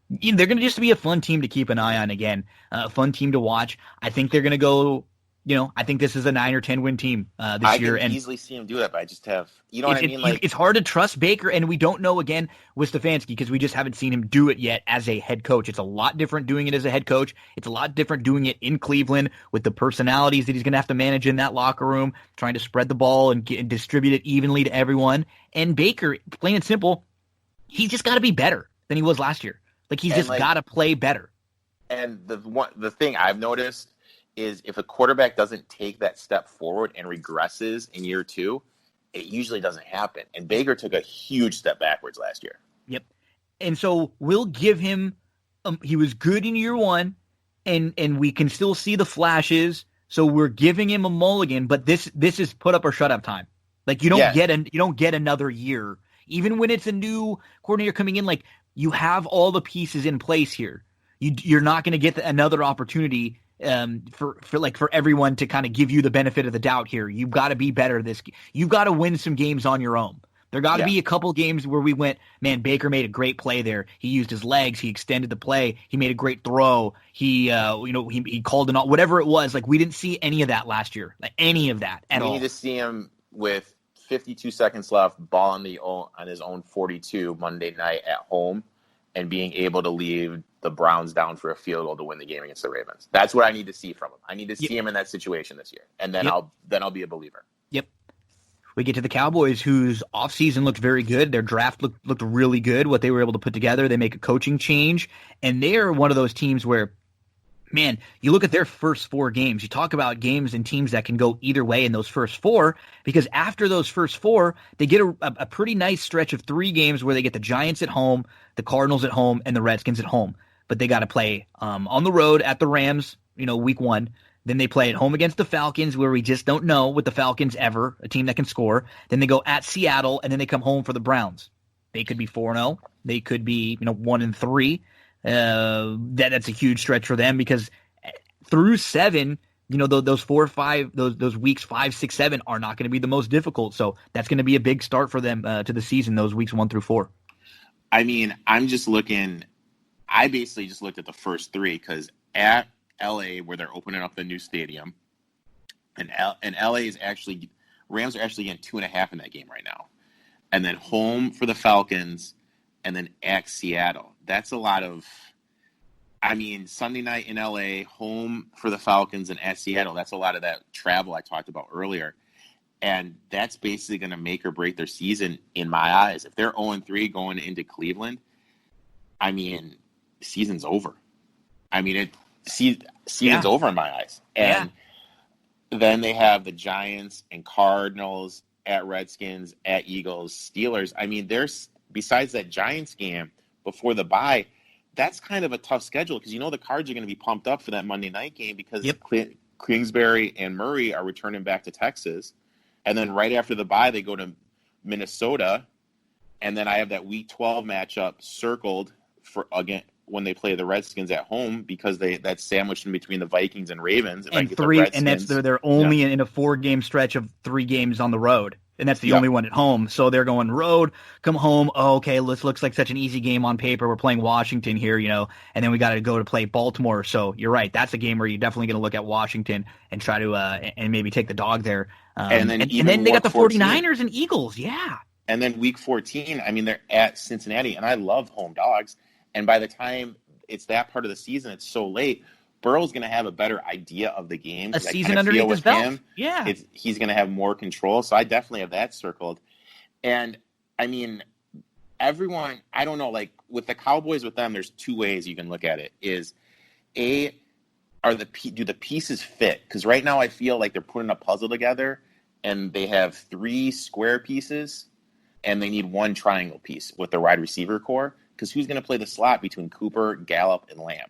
they're going to just be a fun team to keep an eye on again. A fun team to watch. I think they're going to go. I think this is a 9 or 10 win team this year. I can easily see him do that, but I just have, what I mean? It's hard to trust Baker, and we don't know again with Stefanski because we just haven't seen him do it yet as a head coach. It's a lot different doing it as a head coach. It's a lot different doing it in Cleveland with the personalities that he's going to have to manage in that locker room, trying to spread the ball and distribute it evenly to everyone. And Baker, plain and simple, he's just got to be better than he was last year. He's just got to play better. And the thing I've noticed is if a quarterback doesn't take that step forward and regresses in year 2, it usually doesn't happen. And Baker took a huge step backwards last year. Yep. And so we'll give him he was good in year 1, and we can still see the flashes So we're giving him a mulligan, but this is put up or shut up time. Like you don't get another year, even when it's a new coordinator coming in. Like you have all the pieces in place here. You're not going to get another opportunity for everyone to kind of give you the benefit of the doubt here. You've got to be better. You've got to win some games on your own. There got to be a couple games where we went, man, Baker made a great play there. He used his legs. He extended the play. He made a great throw. He called an all, whatever it was. Like we didn't see any of that last year. Like any of that at all. We need to see him with 52 seconds left, ball on his own 42 Monday night at home, and being able to leave the Browns down for a field goal to win the game against the Ravens. That's what I need to see from him. I need to see him in that situation this year, and then I'll be a believer. Yep. We get to the Cowboys, whose offseason looked very good. Their draft looked really good, what they were able to put together. They make a coaching change, and they're one of those teams where, man, you look at their first 4 games. You talk about games and teams that can go either way in those first 4, because after those first 4, they get a pretty nice stretch of 3 games where they get the Giants at home, the Cardinals at home, and the Redskins at home. But they got to play on the road at the Rams, week 1. Then they play at home against the Falcons, where we just don't know with the Falcons ever, a team that can score. Then they go at Seattle, and then they come home for the Browns. They could be 4-0. They could be 1-3. That's a huge stretch for them, because through 7, those 4 or 5, those weeks 5, 6, 7 are not going to be the most difficult. So that's going to be a big start for them to the season, those weeks 1 through 4. I mean, I basically just looked at the first 3, because at LA, where they're opening up the new stadium, and LA is actually, Rams are actually getting 2.5 in that game right now, and then home for the Falcons, and then at Seattle. That's a lot of, Sunday night in LA, home for the Falcons, and at Seattle. That's a lot of that travel I talked about earlier, and that's basically going to make or break their season in my eyes. If they're 0-3 going into Cleveland, season's over. Season's over in my eyes. And then they have the Giants and Cardinals, at Redskins, at Eagles, Steelers. There's, besides that Giants game before the bye, that's kind of a tough schedule, because the Cards are going to be pumped up for that Monday night game, because Kingsbury and Murray are returning back to Texas. And then right after the bye, they go to Minnesota. And then I have that Week 12 matchup circled for, again, when they play the Redskins at home, because that's sandwiched in between the Vikings and Ravens. And they're only in a 4-game stretch of 3 games on the road, and that's the only one at home. So they're going road, come home. Oh, okay, this looks like such an easy game on paper. We're playing Washington here, and then we got to go to play Baltimore. So you're right, that's a game where you're definitely going to look at Washington and try to and maybe take the dog there. And then they got the 49ers and Eagles, And then Week 14, they're at Cincinnati, and I love home dogs. And by the time it's that part of the season, it's so late, Burrow's going to have a better idea of the game. A season underneath his belt. He's going to have more control. So I definitely have that circled. And, everyone, I don't know, like with the Cowboys, with them, there's 2 ways you can look at it. Is, do the pieces fit? Because right now I feel like they're putting a puzzle together, and they have 3 square pieces, and they need 1 triangle piece with the wide receiver core. Because who's going to play the slot between Cooper, Gallup, and Lamb?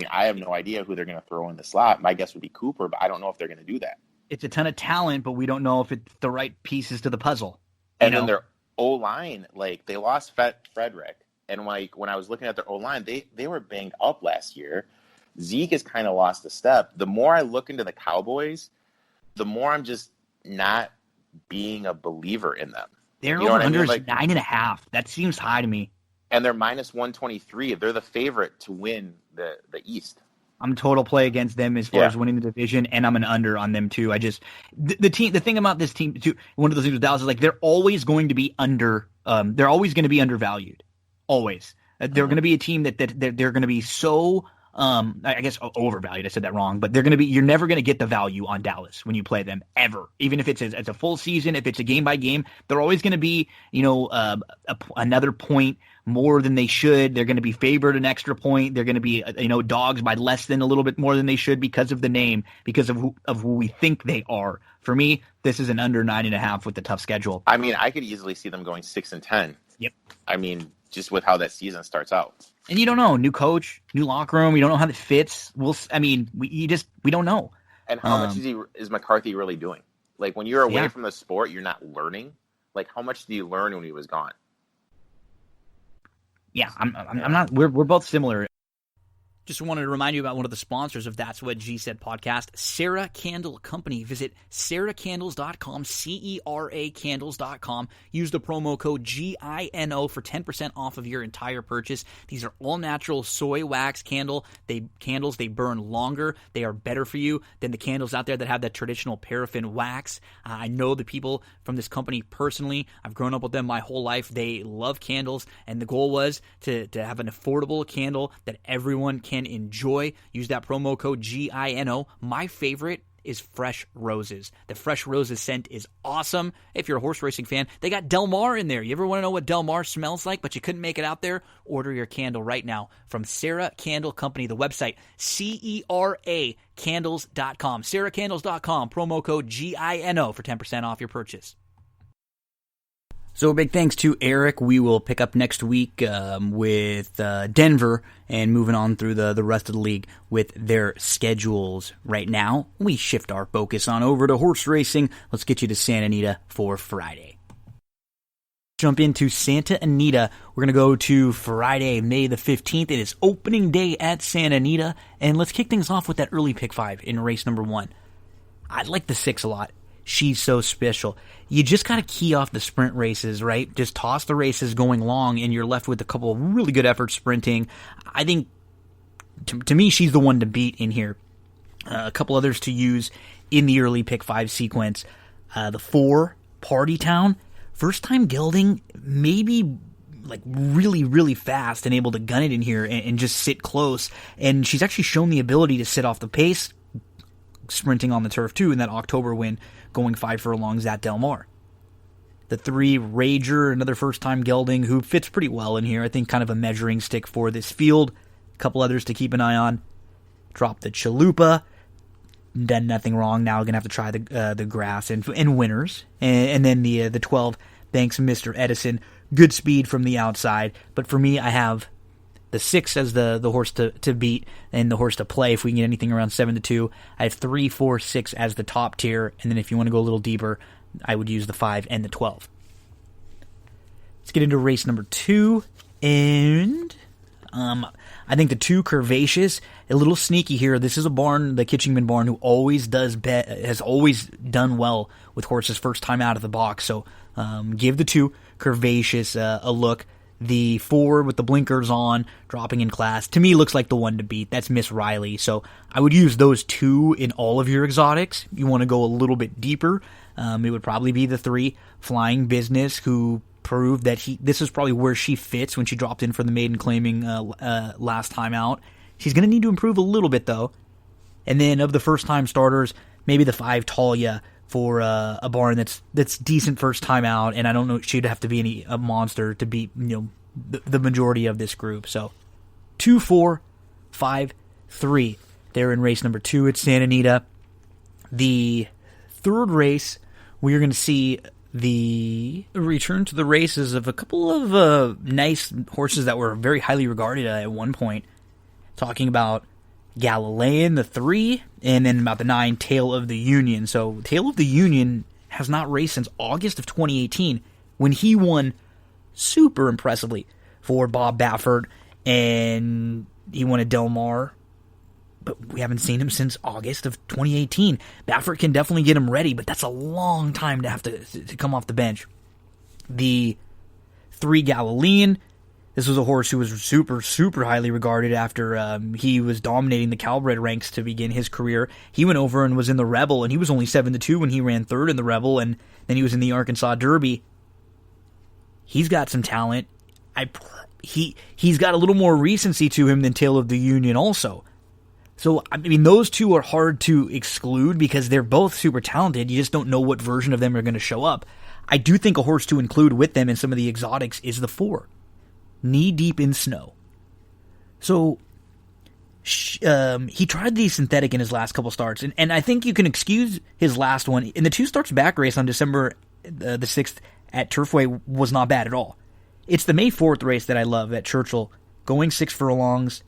I have no idea who they're going to throw in the slot. My guess would be Cooper, but I don't know if they're going to do that. It's a ton of talent, but we don't know if it's the right pieces to the puzzle. And then their O-line, they lost Frederick. And, when I was looking at their O-line, they were banged up last year. Zeke has kind of lost a step. The more I look into the Cowboys, the more I'm just not being a believer in them. Their over-under is 9.5. That seems high to me. And they're minus 123. They're the favorite to win the East. I'm total play against them as far as winning the division, and I'm an under on them too. The thing about this team too, one of those things with Dallas is they're always going to be they're always going to be undervalued. Always. They're going to be a team that they're going to be so I guess overvalued. I said that wrong, but you're never going to get the value on Dallas when you play them ever. Even if it's a full season, if it's a game by game, they're always going to be, another point more than they should. They're going to be favored an extra point. They're going to be, dogs by less than a little bit more than they should because of the name, because of who we think they are. For me, this is an under 9.5 with the tough schedule. I could easily see them going 6-10. Yep. Just with how that season starts out. And you don't know, new coach, new locker room. We don't know how that fits. We don't know. And how much is McCarthy really doing? Like, when you're away from the sport, you're not learning. Like, how much do you learn when he was gone? Yeah, I'm not. We're both similar. Just wanted to remind you about one of the sponsors of That's What G Said podcast, Sarah Candle Company. Visit sarahcandles.com, CERA candles.com. Use the promo code GINO for 10% off of your entire purchase. These are all natural soy wax candles. They burn longer. They are better for you than the candles out there that have that traditional paraffin wax. I know the people from this company personally. I've grown up with them my whole life. They love candles, and the goal was to have an affordable candle that everyone can enjoy. Use that promo code GINO. My favorite is Fresh Roses. The Fresh Roses scent is awesome. If you're a horse racing fan, they got Del Mar in there. You ever want to know what Del Mar smells like, but you couldn't make it out there? Order your candle right now from Sarah Candle Company. The website, CERA candles.com. sarahcandles.com, promo code GINO for 10% off your purchase. So big thanks to Erik. We will pick up next week with Denver and moving on through the rest of the league with their schedules. Right now, we shift our focus on over to horse racing. Let's get you to Santa Anita for Friday. Jump into Santa Anita. We're going to go to Friday, May the 15th. It is opening day at Santa Anita. And let's kick things off with that early pick 5 in race number 1. I like the 6 a lot. She's so special. You just got to key off the sprint races, right? Just toss the races going long, and you're left with a couple of really good efforts sprinting. I think, to me, she's the one to beat in here. A couple others to use in the early pick 5 sequence. The 4, Party Town. First time gelding, maybe like really, really fast and able to gun it in here and just sit close. And she's actually shown the ability to sit off the pace, sprinting on the turf too in that October win, going 5 furlongs at Del Mar. The 3, Rager, another first-time gelding who fits pretty well in here. I think kind of a measuring stick for this field. A couple others to keep an eye on. Drop the Chalupa. Done nothing wrong. Now going to have to try the grass and winners. And then the 12, Banks Mr. Edison. Good speed from the outside. But for me, I have the 6 as the horse to beat and the horse to play if we can get anything around 7-2. I have 3, 4, 6 as the top tier, and then if you want to go a little deeper, I would use the 5 and the 12. Let's get into race number 2, and I think the 2, Curvaceous, a little sneaky here. This is a barn, the Kitchingman barn, who always has always done well with horses first time out of the box. So give the 2, Curvaceous, a look. The 4 with the blinkers on, dropping in class, to me looks like the one to beat. That's Miss Riley. So I would use those 2 in all of your exotics. You want to go a little bit deeper. It would probably be the 3, Flying Business, who proved that this is probably where she fits when she dropped in for the maiden claiming last time out. She's going to need to improve a little bit, though. And then of the first-time starters, maybe the 5, Talia, for a barn that's decent first time out, and I don't know she'd have to be a monster to beat the majority of this group. So 2, 4, 5, 3. They're in race number 2 at Santa Anita. The 3rd race, we're going to see the return to the races of a couple of nice horses that were very highly regarded at one point. Talking about Galilean, the 3, and then about the 9, Tale of the Union. So Tale of the Union has not raced since August of 2018 when he won super impressively for Bob Baffert, and he won at Del Mar, but we haven't seen him since August of 2018. Baffert can definitely get him ready, but that's a long time to have to come off the bench. The 3, Galilean. This was a horse who was super, super highly regarded after he was dominating the Calbred ranks to begin his career. He went over and was in the Rebel, and he was only 7-2 when he ran 3rd in the Rebel, and then he was in the Arkansas Derby. He's got some talent. He's got a little more recency to him than Tale of the Union also. So, I mean, those 2 are hard to exclude because they're both super talented. You just don't know what version of them are going to show up. I do think a horse to include with them in some of the exotics is the 4. Knee Deep in Snow. So, he tried the synthetic in his last couple starts, and I think you can excuse his last one. In the 2 starts back race on December the 6th at Turfway was not bad at all. It's the May 4th race that I love at Churchill, going 6 furlongs,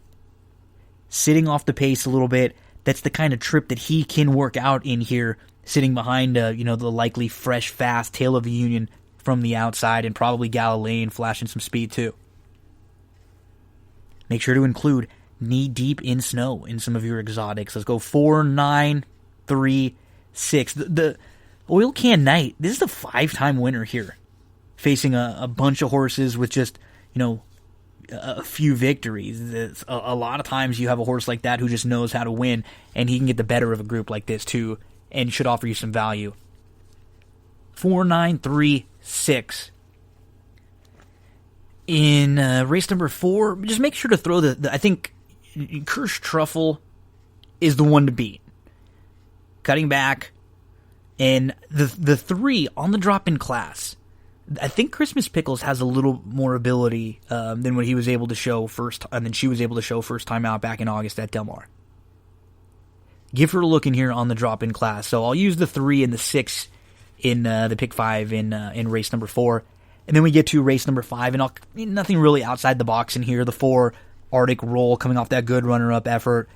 sitting off the pace a little bit. that's the kind of trip that he can work out in here, sitting behind, the likely fresh, fast Tail of the Union from the outside, and probably Galilean flashing some speed too. Make sure to include Knee Deep in Snow in some of your exotics. Let's go 4, 9, 3, 6. The Oil Can Knight, this is the 5-time winner here, facing a bunch of horses with just, a few victories. A lot of times you have a horse like that who just knows how to win, and he can get the better of a group like this too, and should offer you some value. 4, 9, 3, 6. In race number 4, just make sure to throw I think Kirsch Truffle is the one to beat. Cutting back, and the 3 on the drop-in class. I think Christmas Pickles has a little more ability than what he was able to show than she was able to show first time out back in August at Del Mar. Give her a look in here on the drop-in class. So I'll use the 3 and the 6 in the pick 5 in race number 4. And then we get to race number 5, and nothing really outside the box in here. The 4, Arctic Roll, coming off that good runner-up effort.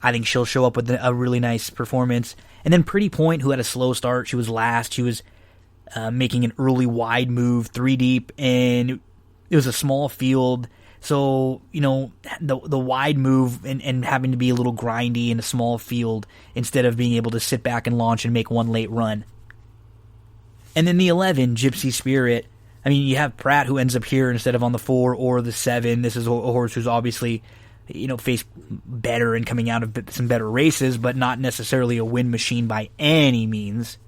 I think she'll show up with a really nice performance. And then Pretty Point, who had a slow start. She was last. She was making an early wide move, 3 deep, and it was a small field. So, the wide move and having to be a little grindy in a small field instead of being able to sit back and launch and make one late run. And then the 11, Gypsy Spirit. I mean, you have Pratt who ends up here instead of on the 4 or the 7. This is a horse who's obviously, faced better and coming out of some better races, but not necessarily a win machine by any means.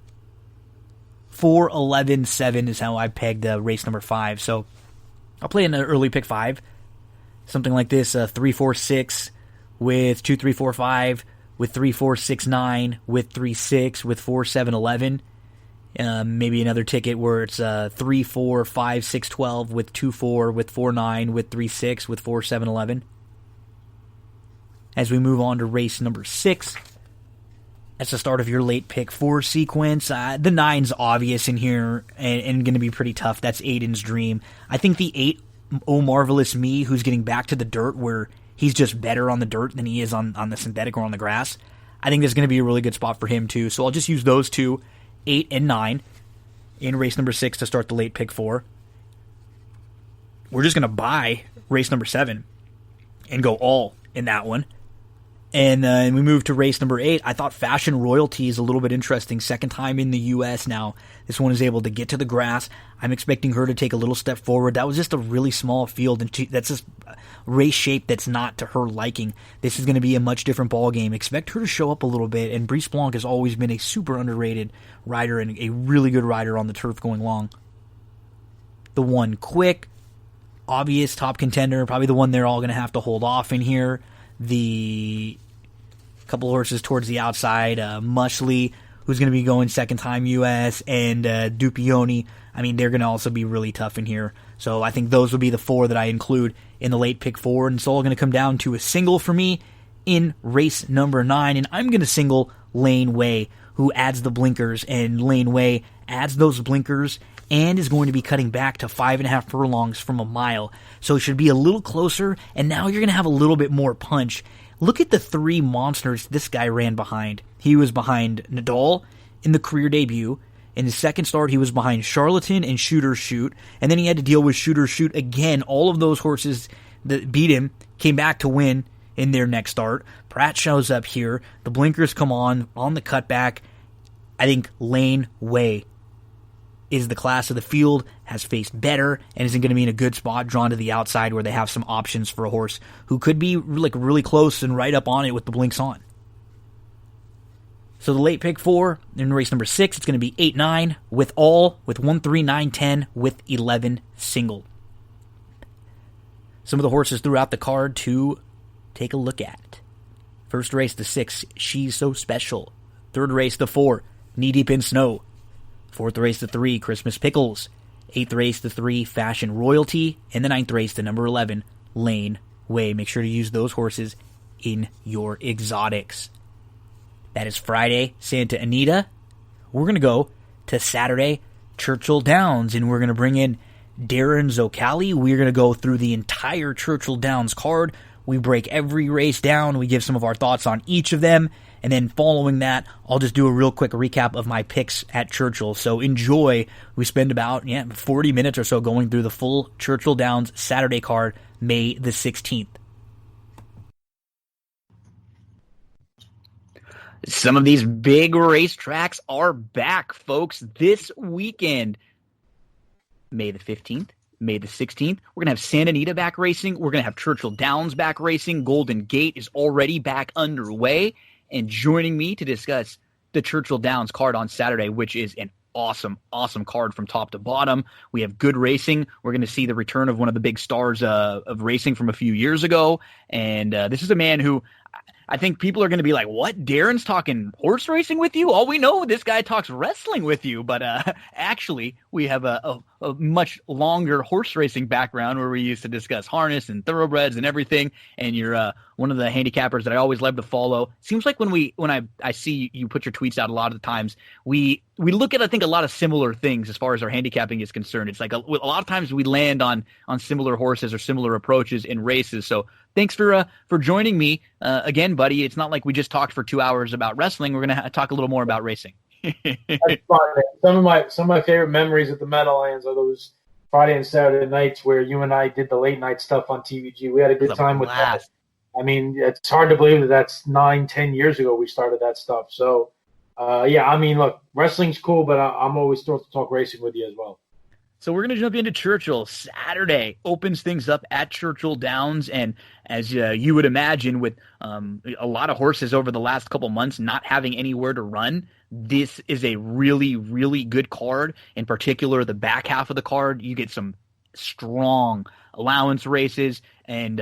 4, 11, 7 is how I pegged race number 5. So I'll play an early pick 5. Something like this, 3, 4, 6 with 2, 3, 4, 5 with 3, 4, 6, 9 with 3, 6 with 4, 7, 11. Maybe another ticket where it's 3, 4, 5, 6, 12 with 2, 4 with 4, 9 with 3, 6 with 4, 7, 11. As we move on to race number 6, that's the start of your late pick 4 sequence. The 9's obvious in here and going to be pretty tough. That's Aiden's Dream. I think the 8, Oh Marvelous Me, who's getting back to the dirt where he's just better on the dirt than he is on the synthetic or on the grass. I think there's going to be a really good spot for him too. So I'll just use those 2, 8 and 9, in race number 6 to start the late pick 4. We're just going to buy race number 7 and go all in that one. And we move to race number 8. I thought Fashion Royalty is a little bit interesting. Second time in the U.S. now. This one is able to get to the grass. I'm expecting her to take a little step forward. That was just a really small field, and that's just race shape that's not to her liking. This is going to be a much different ball game. Expect her to show up a little bit, and Brice Blanc has always been a super underrated rider and a really good rider on the turf going long. The 1, Quick, obvious top contender, probably the one they're all going to have to hold off in here. The couple horses towards the outside, Mushley, who's going to be going second time U.S., and Dupioni. I mean, they're going to also be really tough in here. So I think those would be the 4 that I include in the late pick 4. And it's all going to come down to a single for me in race number 9. And I'm going to single Lane Way, who adds the blinkers. And Lane Way adds those blinkers and is going to be cutting back to 5.5 furlongs from a mile. So it should be a little closer, and now you're going to have a little bit more punch. Look at the 3 monsters this guy ran behind. He was behind Nadal in the career debut. In his second start, he was behind Charlatan and Shooter Shoot, and then he had to deal with Shooter Shoot again. All of those horses that beat him came back to win in their next start. Pratt shows up here. The blinkers come on the cutback. I think Lane Way is the class of the field, has faced better, and isn't going to be in a good spot drawn to the outside where they have some options for a horse who could be really close and right up on it with the blinks on. So the late pick 4 in race number 6, it's going to be 8, 9 with 1, 3, 9, 10 with 11 single. Some of the horses throughout the card to take a look at. First race, the 6, She's So Special. Third race, the 4, Knee Deep in Snow. Fourth race, the 3, Christmas Pickles. Eighth race, the 3, Fashion Royalty. And the 9th race, the number 11, Lane Way. Make sure to use those horses in your exotics. That is Friday, Santa Anita. We're going to go to Saturday, Churchill Downs, and we're going to bring in Darin Zoccali. We're going to go through the entire Churchill Downs card. We break every race down. We give some of our thoughts on each of them. And then following that, I'll just do a real quick recap of my picks at Churchill. So enjoy. We spend about 40 minutes or so going through the full Churchill Downs Saturday card, May the 16th. Some of these big racetracks are back, folks, this weekend. May the 15th, May the 16th. We're going to have Santa Anita back racing. We're going to have Churchill Downs back racing. Golden Gate is already back underway. And joining me to discuss the Churchill Downs card on Saturday, which is an awesome, awesome card from top to bottom. We have good racing. We're going to see the return of one of the big stars of racing from a few years ago. And this is a man who I think people are going to be like, what? Darin's talking horse racing with you? All we know, this guy talks wrestling with you. But actually, we have a much longer horse racing background where we used to discuss harness and thoroughbreds and everything. And you're one of the handicappers that I always love to follow. Seems like when I see you put your tweets out a lot of the times, we look at, I think, a lot of similar things as far as our handicapping is concerned. It's like a lot of times we land on similar horses or similar approaches in races. So thanks for joining me again, buddy. It's not like we just talked for 2 hours about wrestling. We're going to talk a little more about racing. That's fun, man. Some of my favorite memories at the Meadowlands are those Friday and Saturday nights where you and I did the late night stuff on TVG. We had a good time with that. I mean, it's hard to believe that that's 9-10 years ago we started that stuff. So, I mean, look, wrestling's cool, but I'm always thrilled to talk racing with you as well. So we're going to jump into Churchill. Saturday opens things up at Churchill Downs, and as you would imagine, with a lot of horses over the last couple months not having anywhere to run, this is a really, really good card. In particular, the back half of the card, you get some strong allowance races, and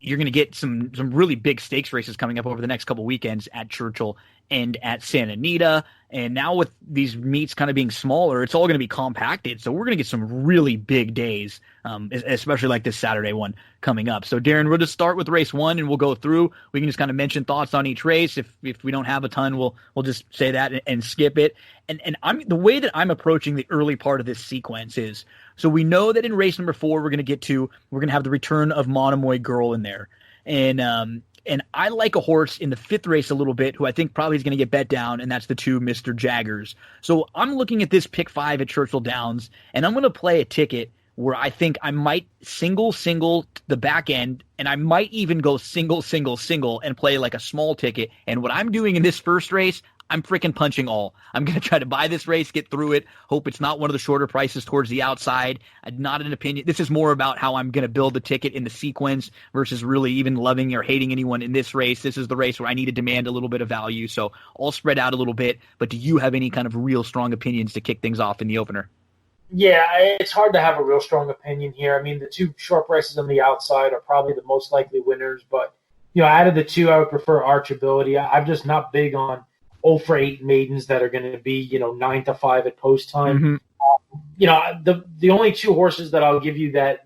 you're going to get some really big stakes races coming up over the next couple weekends at Churchill and at Santa Anita. And now with these meets kind of being smaller, it's all going to be compacted. So we're going to get some really big days, especially like this Saturday one coming up. So Darin, we'll just start with race one and we'll go through. We can just kind of mention thoughts on each race. If we don't have a ton, we'll just say that and skip it. And the way that I'm approaching the early part of this sequence is, so we know that in race number 4, we're going to have the return of Monomoy Girl in there. And I like a horse in the 5th race a little bit who I think probably is going to get bet down, and that's the 2 Mr. Jaggers. So I'm looking at this pick 5 at Churchill Downs, and I'm going to play a ticket where I think I might single the back end, and I might even go single and play like a small ticket. And what I'm doing in this first race, I'm freaking punching all. I'm going to try to buy this race, get through it, hope it's not one of the shorter prices towards the outside. Not an opinion. This is more about how I'm going to build the ticket in the sequence versus really even loving or hating anyone in this race. This is the race where I need to demand a little bit of value. So I'll spread out a little bit. But do you have any kind of real strong opinions to kick things off in the opener? Yeah, it's hard to have a real strong opinion here. I mean, the 2 short prices on the outside are probably the most likely winners. But, out of the 2, I would prefer Archability. I'm just not big on 0-for-8 maidens that are going to be, 9-5 at post time. Mm-hmm. The only 2 horses that I'll give you that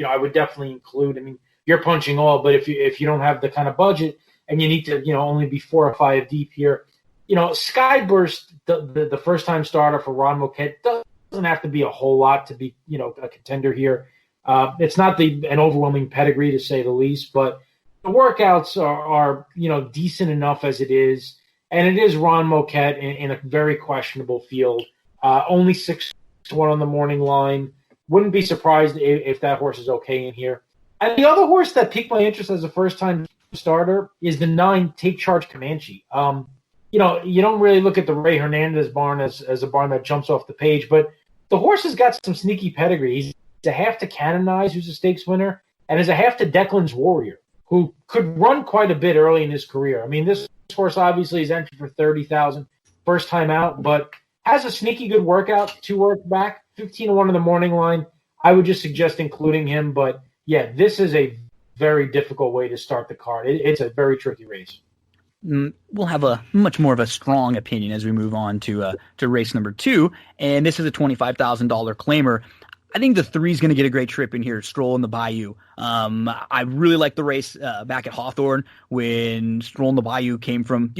I would definitely include. I mean, you're punching all, but if you don't have the kind of budget and you need to, only be 4 or 5 deep here, Skyburst, the first time starter for Ron Moquette, doesn't have to be a whole lot to be, a contender here. It's not an overwhelming pedigree to say the least, but the workouts are decent enough as it is. And it is Ron Moquette in a very questionable field. Only 6-1 on the morning line. Wouldn't be surprised if that horse is okay in here. And the other horse that piqued my interest as a first-time starter is the 9 Take Charge Comanche. You don't really look at the Ray Hernandez barn as a barn that jumps off the page, but the horse has got some sneaky pedigree. He's a half to Canonize, who's a stakes winner, and is a half to Declan's Warrior, who could run quite a bit early in his career. I mean, this horse obviously is entered for $30,000 first time out, but has a sneaky good workout, 2 work back, 15-1 in the morning line. I would just suggest including him, but yeah, this is a very difficult way to start the card. It's a very tricky race. We'll have a much more of a strong opinion as we move on to race number 2, and this is a $25,000 claimer. I think the 3 is going to get a great trip in here, Stroll in the Bayou. I really like the race back at Hawthorne when Stroll in the Bayou came from,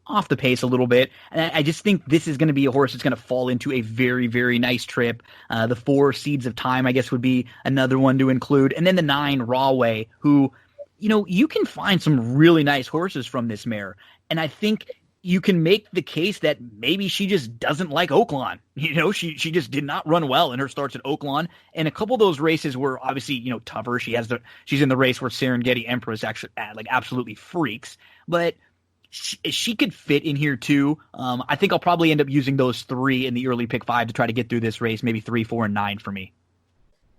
off the pace a little bit. And I just think this is going to be a horse that's going to fall into a very, very nice trip. The 4 Seeds of Time, I guess, would be another one to include. And then the 9 Rawway, who you can find some really nice horses from this mare. And I think you can make the case that maybe she just doesn't like Oaklawn. She just did not run well in her starts at Oaklawn. And a couple of those races were obviously, tougher. She's in the race where Serengeti Empress actually absolutely freaks. But she could fit in here too. I think I'll probably end up using those 3 in the early pick 5 to try to get through this race, maybe 3, 4, and 9 for me.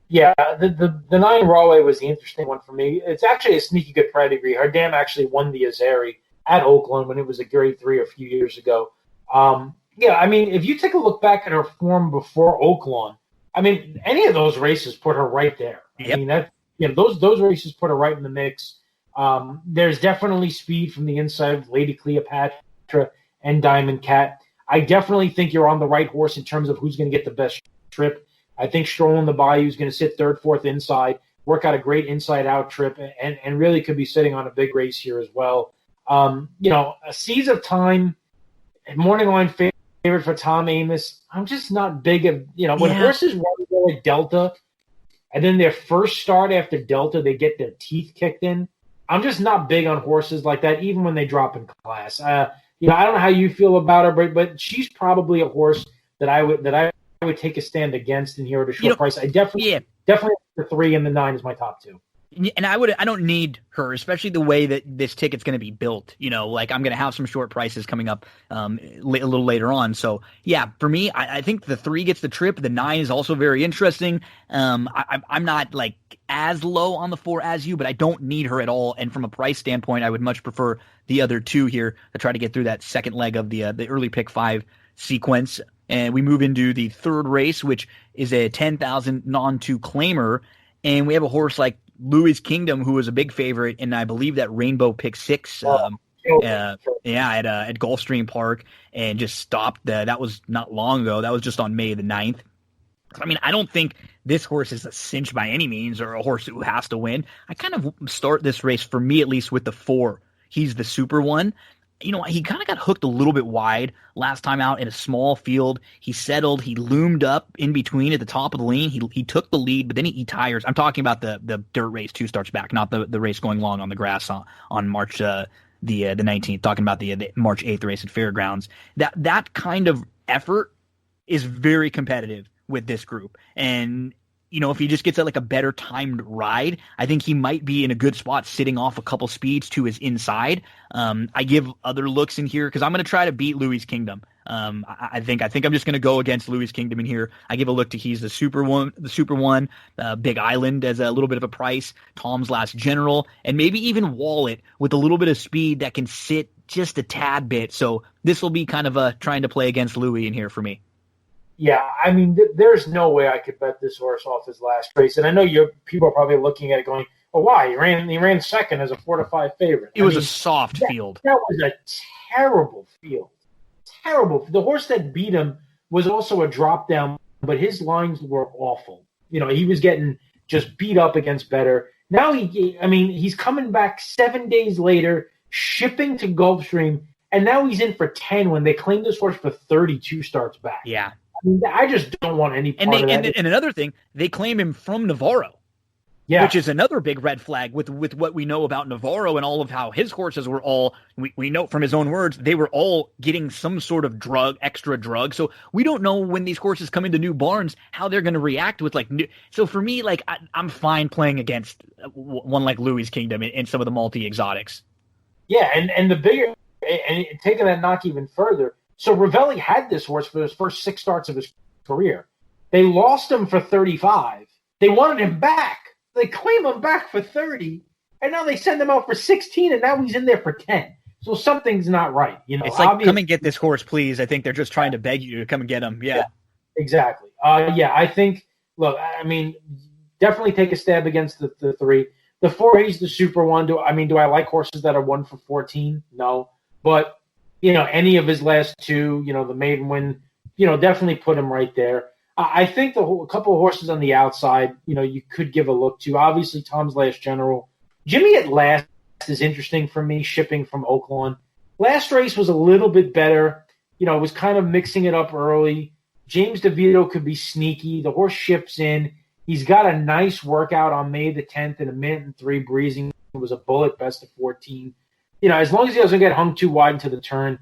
Yeah, the 9 Rawway was the interesting one for me. It's actually a sneaky good pedigree. Her dam actually won the Azeri at Oakland when it was a grade 3 a few years ago. If you take a look back at her form before Oakland, any of those races put her right there. Yep. Those races put her right in the mix. There's definitely speed from the inside of Lady Cleopatra and Diamond Cat. I definitely think you're on the right horse in terms of who's going to get the best trip. I think Strolling the Bayou is going to sit 3rd, 4th inside, work out a great inside-out trip, and really could be sitting on a big race here as well. A Seas of Time, morning line favorite for Tom Amoss. I'm just not big of, when horses want to go at Delta, and then their first start after Delta, they get their teeth kicked in. I'm just not big on horses like that, even when they drop in class. I don't know how you feel about her, but she's probably a horse that I would take a stand against in here at a short price. I definitely the 3 and the 9 is my top 2. And I don't need her, especially the way that this ticket's going to be built. I'm going to have some short prices coming up a little later on. So yeah, for me, I think the 3 gets the trip. The 9 is also very interesting. I'm not like as low on the 4 as you, but I don't need her at all. And from a price standpoint, I would much prefer the other 2 here to try to get through that second leg of the early pick 5 sequence. And we move into the 3rd race, which is a 10,000 non-2 claimer. And we have a horse like Louis Kingdom, who was a big favorite, and I believe that Rainbow pick 6 at Gulfstream Park, and just stopped. That was not long ago. That was just on May the 9th. I don't think this horse is a cinch by any means, or a horse who has to win. I kind of start this race, for me at least, with the 4. He's the super one. He kind of got hooked a little bit wide last time out in a small field. He settled. He loomed up in between at the top of the lane. He took the lead, but then he tires. I'm talking about the dirt race 2 starts back, not the race going long on the grass on March the 19th. Talking about the March 8th race at Fairgrounds. That kind of effort is very competitive with this group. And if he just gets a better timed ride, I think he might be in a good spot sitting off a couple speeds to his inside. I give other looks in here because I'm going to try to beat Louis Kingdom. I think I'm just going to go against Louis Kingdom in here. I give a look to he's the super one, Big Island as a little bit of a price, Tom's Last General, and maybe even Wallet with a little bit of speed that can sit just a tad bit. So this will be kind of trying to play against Louis in here for me. Yeah, there's no way I could bet this horse off his last race. And I know people are probably looking at it going, well, why? He ran second as a 4-5 favorite. It was a soft field. That was a terrible field. Terrible. The horse that beat him was also a drop down, but his lines were awful. He was getting just beat up against better. Now he's coming back 7 days later, shipping to Gulfstream, and now he's in for 10 when they claimed this horse for 32 starts back. Yeah. I just don't want any part of that. And another thing, they claim him from Navarro, which is another big red flag with what we know about Navarro and all of how his horses were all, we know from his own words, they were all getting some sort of extra drug. So we don't know when these horses come into new barns, how they're going to react with new. So for me, I'm fine playing against one like Louis Kingdom and some of the multi-exotics. Yeah, and the bigger, and taking that knock even further, so Ravelli had this horse for his first 6 starts of his career. They lost him for 35. They wanted him back. They claim him back for 30, and now they send him out for 16, and now he's in there for 10. So something's not right. It's like, come and get this horse, please. I think they're just trying to beg you to come and get him. Yeah, exactly. I think, look, definitely take a stab against the 3. The 4, he's the super one. Do I like horses that are 1 for 14? No. But any of his last 2, the maiden win, definitely put him right there. I think a couple of horses on the outside, you could give a look to. Obviously, Tom's Last General. Jimmy at Last is interesting for me, shipping from Oaklawn. Last race was a little bit better. Was kind of mixing it up early. James DeVito could be sneaky. The horse ships in. He's got a nice workout on May the 10th in a 1:03 breezing was a bullet, best of 14. As long as he doesn't get hung too wide into the turn,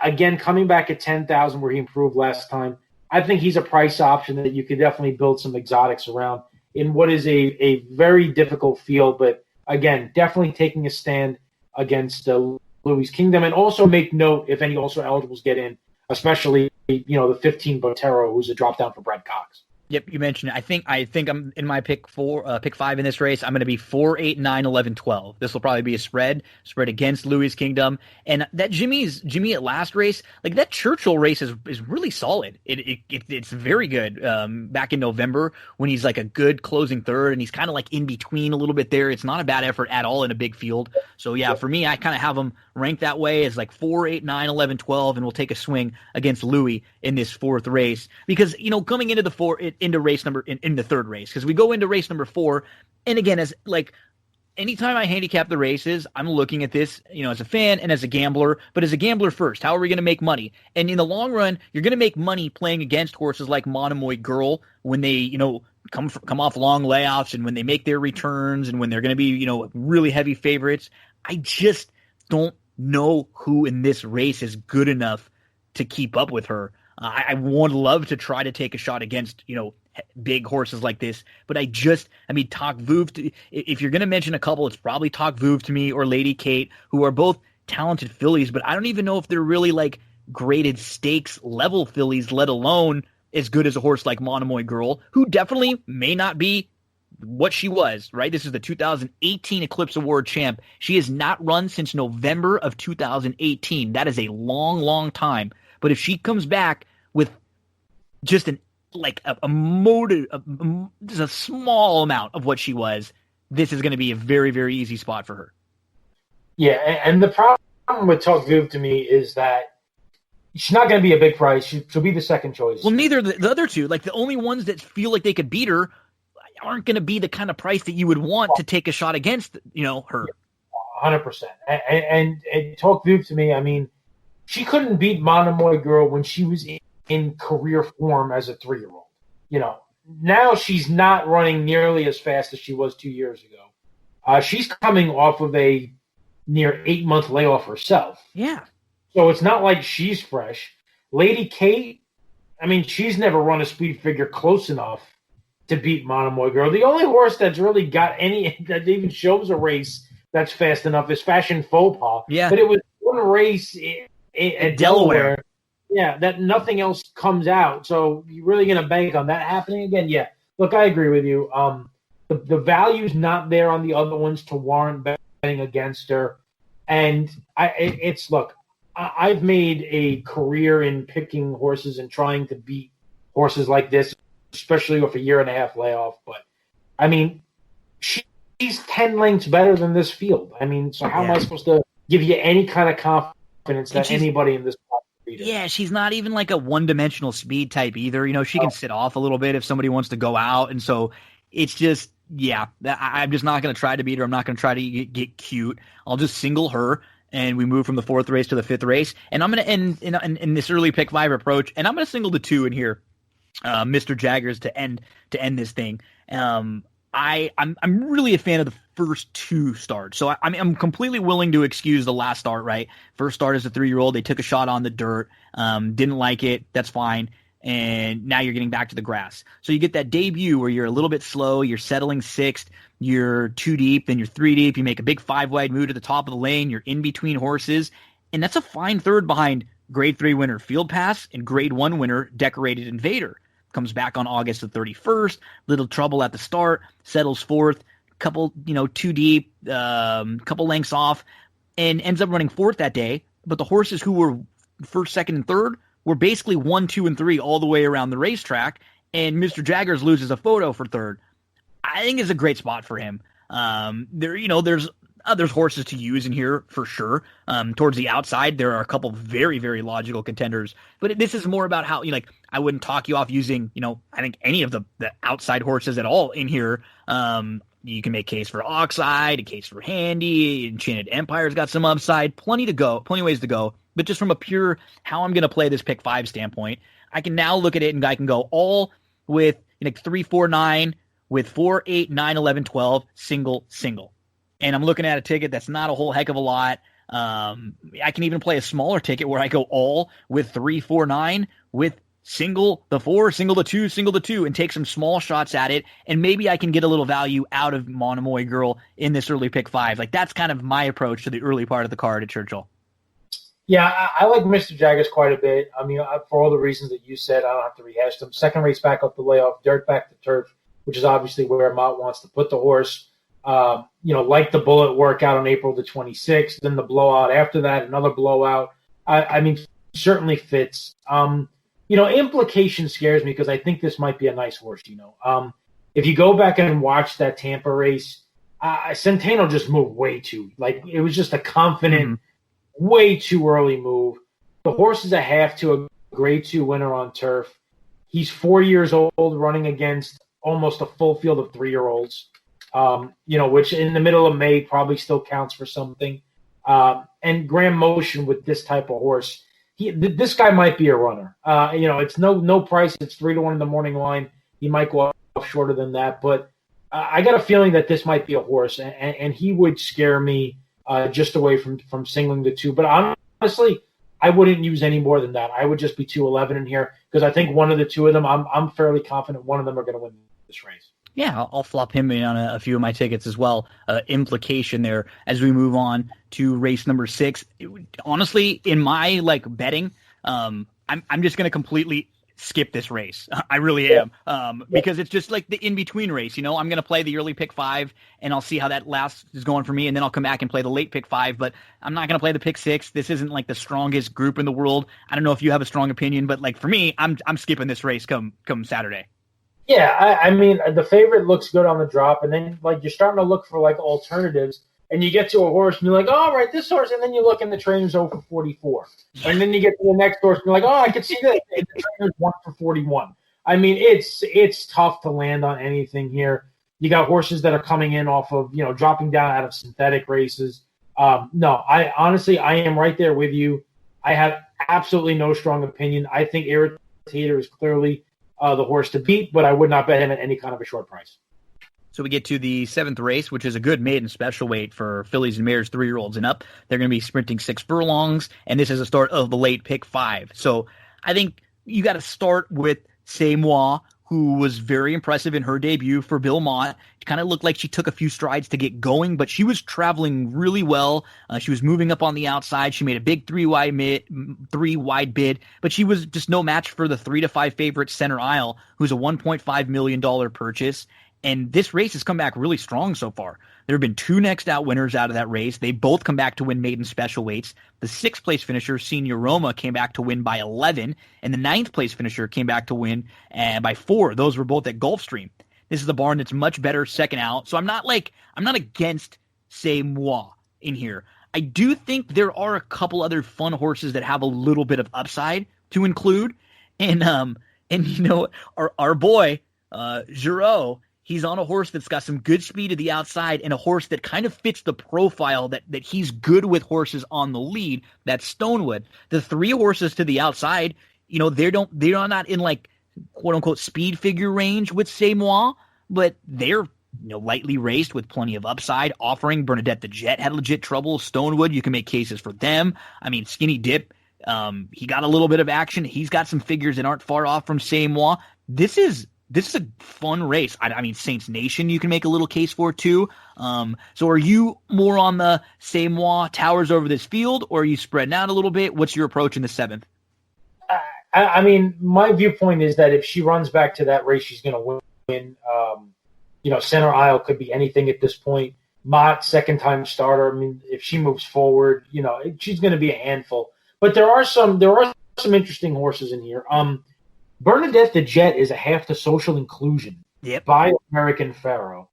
again, coming back at 10,000 where he improved last time, I think he's a price option that you could definitely build some exotics around in what is a very difficult field. But again, definitely taking a stand against Louis Kingdom, and also make note if any also eligibles get in, especially the 15 Botero, who's a drop down for Brad Cox. Yep, you mentioned it. I think I'm in my pick 5 in this race. I'm going to be 4, 8, 9, 11, 12. This will probably be a spread against Louis Kingdom. And that Jimmy at last race, like that Churchill race is really solid. It's very good. Back in November when he's like a good closing third and he's kind of like in between a little bit there. It's not a bad effort at all in a big field. So yeah, for me, I kind of have him ranked that way as like 4, 8, 9, 11, 12, and we'll take a swing against Louis in this fourth race because coming into the third race, because we go into race number 4, and again, as like anytime I handicap the races, I'm looking at this as a fan and as a gambler, but as a gambler first, how are we going to make money? And in the long run, you're going to make money playing against horses like Monomoy Girl when they come off long layoffs and when they make their returns and when they're going to be really heavy favorites. I just don't know who in this race is good enough to keep up with her. I would love to try to take a shot against, big horses like this, but Talk Vuv, if you're going to mention a couple, it's probably Talk Vuv to me or Lady Kate, who are both talented fillies, but I don't even know if they're really like graded stakes level fillies, let alone as good as a horse like Monomoy Girl, who definitely may not be what she was, right? This is the 2018 Eclipse Award champ. She has not run since November of 2018. That is a long, long time. But if she comes back with just just a small amount of what she was, this is going to be a very, very easy spot for her. Yeah, and the problem with Talk Vuv to me is that she's not going to be a big price. She'll be the second choice. Well, neither the other two. Like the only ones that feel like they could beat her aren't going to be the kind of price that you would want to take a shot against, her. 100%. And Talk Vuv to me, she couldn't beat Monomoy Girl when she was in career form as a 3-year-old. Now she's not running nearly as fast as she was 2 years ago. She's coming off of a near 8-month layoff herself. Yeah. So it's not like she's fresh. Lady Kate, she's never run a speed figure close enough to beat Monomoy Girl. The only horse that's really got that even shows a race that's fast enough is Fashion Faux Pas. Yeah. But it was one race at Delaware. Yeah, that nothing else comes out. So you're really going to bank on that happening again? Yeah. Look, I agree with you. The value's not there on the other ones to warrant betting against her. And I've made a career in picking horses and trying to beat horses like this, especially with a 1.5-year layoff. But, she's 10 lengths better than this field. So how am I supposed to give you any kind of confidence that anybody in this Yeah, she's not even like a one-dimensional speed type either. She can sit off a little bit if somebody wants to go out. And so it's just, I'm just not going to try to beat her. I'm not going to try to get cute. I'll just single her, and we move from the 4th race to the 5th race. And I'm going to end in this early pick 5 approach, and I'm going to single the 2 in here, Mr. Jaggers, to end this thing. I'm really a fan of the first 2 starts. So I'm completely willing to excuse the last start, right? First start as a 3-year-old, they took a shot on the dirt, didn't like it, that's fine. And now you're getting back to the grass. So you get that debut where you're a little bit slow, you're settling 6th, you're 2 deep, then you're 3 deep, you make a big 5-wide move to the top of the lane, you're in between horses, and that's a fine third behind Grade 3 winner Field Pass and Grade 1 winner Decorated Invader. Comes back on August the 31st, little trouble at the start, settles 4th, couple, 2 deep, couple lengths off, and ends up running 4th that day. But the horses who were 1st, 2nd, and 3rd were basically 1, 2, and 3 all the way around the racetrack, and Mr. Jaggers loses a photo for 3rd. I think it's a great spot for him. There's horses to use in here for sure. Towards the outside, there are a couple very, very logical contenders, but this is more about how, I wouldn't talk you off using, I think any of the outside horses at all in here. You can make case for Oxide, a case for Handy, Enchanted Empire's got some upside, plenty ways to go. But just from a pure how I'm going to play this pick 5 standpoint, I can now look at it and I can go all with 3, 4, 9 with 4, 8, 9, 11, 12, single. and I'm looking at a ticket that's not a whole heck of a lot. I can even play a smaller ticket where I go all with 3, 4, 9 with single the 4, single the 2, single the 2, and take some small shots at it. And maybe I can get a little value out of Monomoy Girl in this early pick 5. Like, that's kind of my approach to the early part of the card at Churchill. Yeah, I like Mr. Jaggers quite a bit. I mean, for all the reasons that you said, I don't have to rehash them. Second race back up the layoff, dirt back to turf, which is obviously where Mott wants to put the horse. Like the Bullet workout on April the 26th, then the blowout after that, another blowout. I mean, certainly fits. Implication scares me because I think this might be a nice horse, If you go back and watch that Tampa race, Centeno just moved way too. Like, it was just a confident, way too early move. The horse is a half to a grade 2 winner on turf. He's 4 years old, running against almost a full field of 3-year-olds. Which in the middle of May probably still counts for something. And Graham Motion with this type of horse, this guy might be a runner. It's no price. It's 3-1 in the morning line. He might go up shorter than that, but I got a feeling that this might be a horse, and he would scare me just away from singling the 2. But honestly, I wouldn't use any more than that. I would just be 211 in here because I think one of the two of them, I'm fairly confident one of them are going to win this race. Yeah, I'll flop him in on a few of my tickets as well. Implication there as we move on to race number 6. Honestly, in my betting, I'm just going to completely skip this race. I really am, because it's just like the in between race. I'm going to play the early pick 5, and I'll see how that last is going for me, and then I'll come back and play the late pick 5. But I'm not going to play the pick 6. This isn't like the strongest group in the world. I don't know if you have a strong opinion, but for me, I'm skipping this race come Saturday. Yeah, I mean, the favorite looks good on the drop, and then you're starting to look for alternatives, and you get to a horse, and you're like, oh, all right, this horse, and then you look and the trainer's 0 for 44. And then you get to the next horse, and you're like, oh, I can see that, and the trainer's 1 for 41. I mean, it's tough to land on anything here. You got horses that are coming in off of, dropping down out of synthetic races. No, I am right there with you. I have absolutely no strong opinion. I think Irritator is clearly the horse to beat, but I would not bet him at any kind of a short price. So we get to the 7th race, which is a good maiden special weight for fillies and mares 3-year-olds and up. They're going to be sprinting 6 furlongs, and this is a start of the late pick 5. So I think you got to start with C'est Moi, who was very impressive in her debut for Bill Mott. It kind of looked like she took a few strides to get going, but she was traveling really well. She was moving up on the outside. She made a big 3-wide bid, but she was just no match for the 3-5 favorite Center Isle, who's a $1.5 million purchase. And this race has come back really strong so far. There have been 2 next out winners out of that race. They both come back to win maiden special weights. The 6th place finisher, Senior Roma, came back to win by 11, and the 9th place finisher came back to win by 4. Those were both at Gulfstream. This is a barn that's much better second out. So I'm not against C'est Moi in here. I do think there are a couple other fun horses that have a little bit of upside to include. And our boy, Giraud, he's on a horse that's got some good speed to the outside and a horse that kind of fits the profile that he's good with horses on the lead. That's Stonewood. The 3 horses to the outside, they're not in quote unquote speed figure range with C'est Moi, but they're lightly raced with plenty of upside. Offering Bernadette the Jet had legit trouble. Stonewood, you can make cases for them. I mean, Skinny Dip, he got a little bit of action. He's got some figures that aren't far off from C'est Moi. This is a fun race. I mean, Saints Nation you can make a little case for too. So are you more on the C'est Moi towers over this field, or are you spreading out a little bit? What's your approach in the 7th? I mean, my viewpoint is that if she runs back to that race, she's going to win. Center Isle could be anything at this point. Mott, second-time starter. I mean, if she moves forward, she's going to be a handful. But there are some interesting horses in here. Bernadette the Jet is a half to social inclusion by American Pharaoh.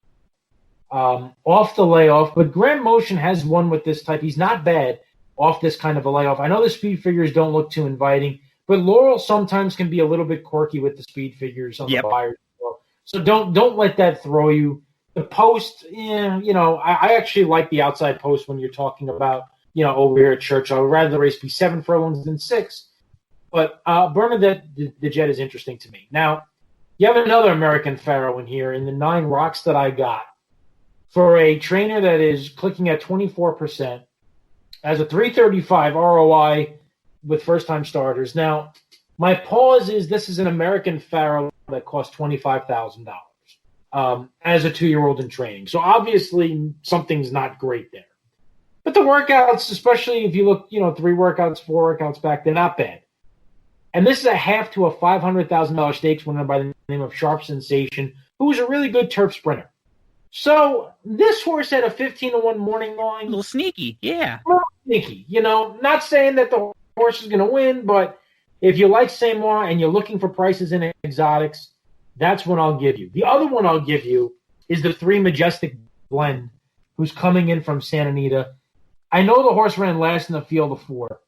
Off the layoff, but Graham Motion has won with this type. He's not bad off this kind of a layoff. I know the speed figures don't look too inviting, but Laurel sometimes can be a little bit quirky with the speed figures on the buyers. So don't let that throw you. The post, I actually like the outside post when you're talking about, over here at Churchill. I would rather the race be 7 furlongs than 6. But Bernadette the Jet is interesting to me. Now, you have another American Pharaoh in here in the 9 rocks that I got. for a trainer that is clicking at 24%, has a 335 ROI with first-time starters. Now, my pause is this is an American Pharaoh that costs $25,000 as a 2-year-old in training. So obviously something's not great there. But the workouts, especially if you look, 3 workouts, 4 workouts back, they're not bad. And this is a half to a $500,000 stakes winner by the name of Sharp Sensation, who is a really good turf sprinter. So this horse had a 15-1 morning line. A little sneaky, yeah. A little sneaky. Not saying that the horse is going to win, but if you like Saint Moi and you're looking for prices in exotics, that's one I'll give you. The other one I'll give you is the 3 Majestic Blend, who's coming in from Santa Anita. I know the horse ran last in the field of 4,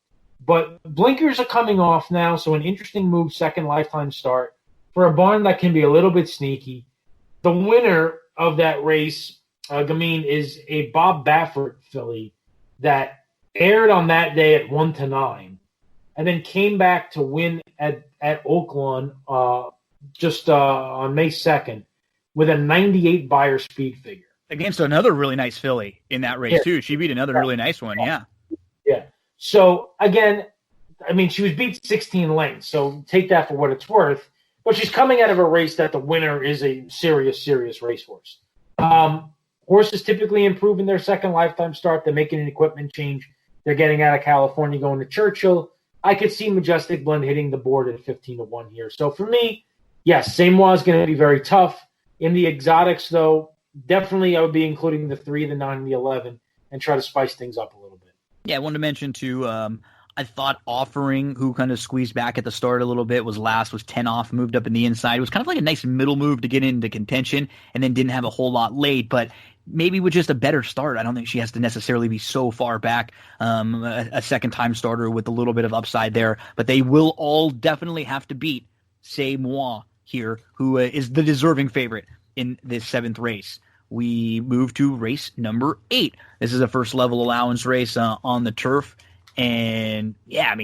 but blinkers are coming off now, so an interesting move, second lifetime start for a barn that can be a little bit sneaky. The winner of that race, Gamine, is a Bob Baffert filly that aired on that day at 1-9, and then came back to win at Oaklawn just on May 2nd with a 98 buyer speed figure. Against another really nice filly in that race, too. She beat another really nice one, yeah. Yeah. So, again, she was beat 16 lengths, so take that for what it's worth. But she's coming out of a race that the winner is a serious, serious racehorse. Horses typically improve in their second lifetime start. They're making an equipment change. They're getting out of California, going to Churchill. I could see Majestic Blend hitting the board at 15-1 here. So for me, yes, Saint Moi is going to be very tough. In the exotics, though, definitely I would be including the 3, the 9, and the 11 and try to spice things up a little bit. Yeah, I wanted to mention, too, I thought Offering, who kind of squeezed back at the start a little bit, was 10 off, moved up in the inside. It was kind of like a nice middle move to get into contention and then didn't have a whole lot late, but maybe with just a better start. I don't think she has to necessarily be so far back, a second-time starter with a little bit of upside there, but they will all definitely have to beat Saint Moi here, who is the deserving favorite in this 7th race. We move to race number 8. This is a first-level allowance race on the turf. And, yeah,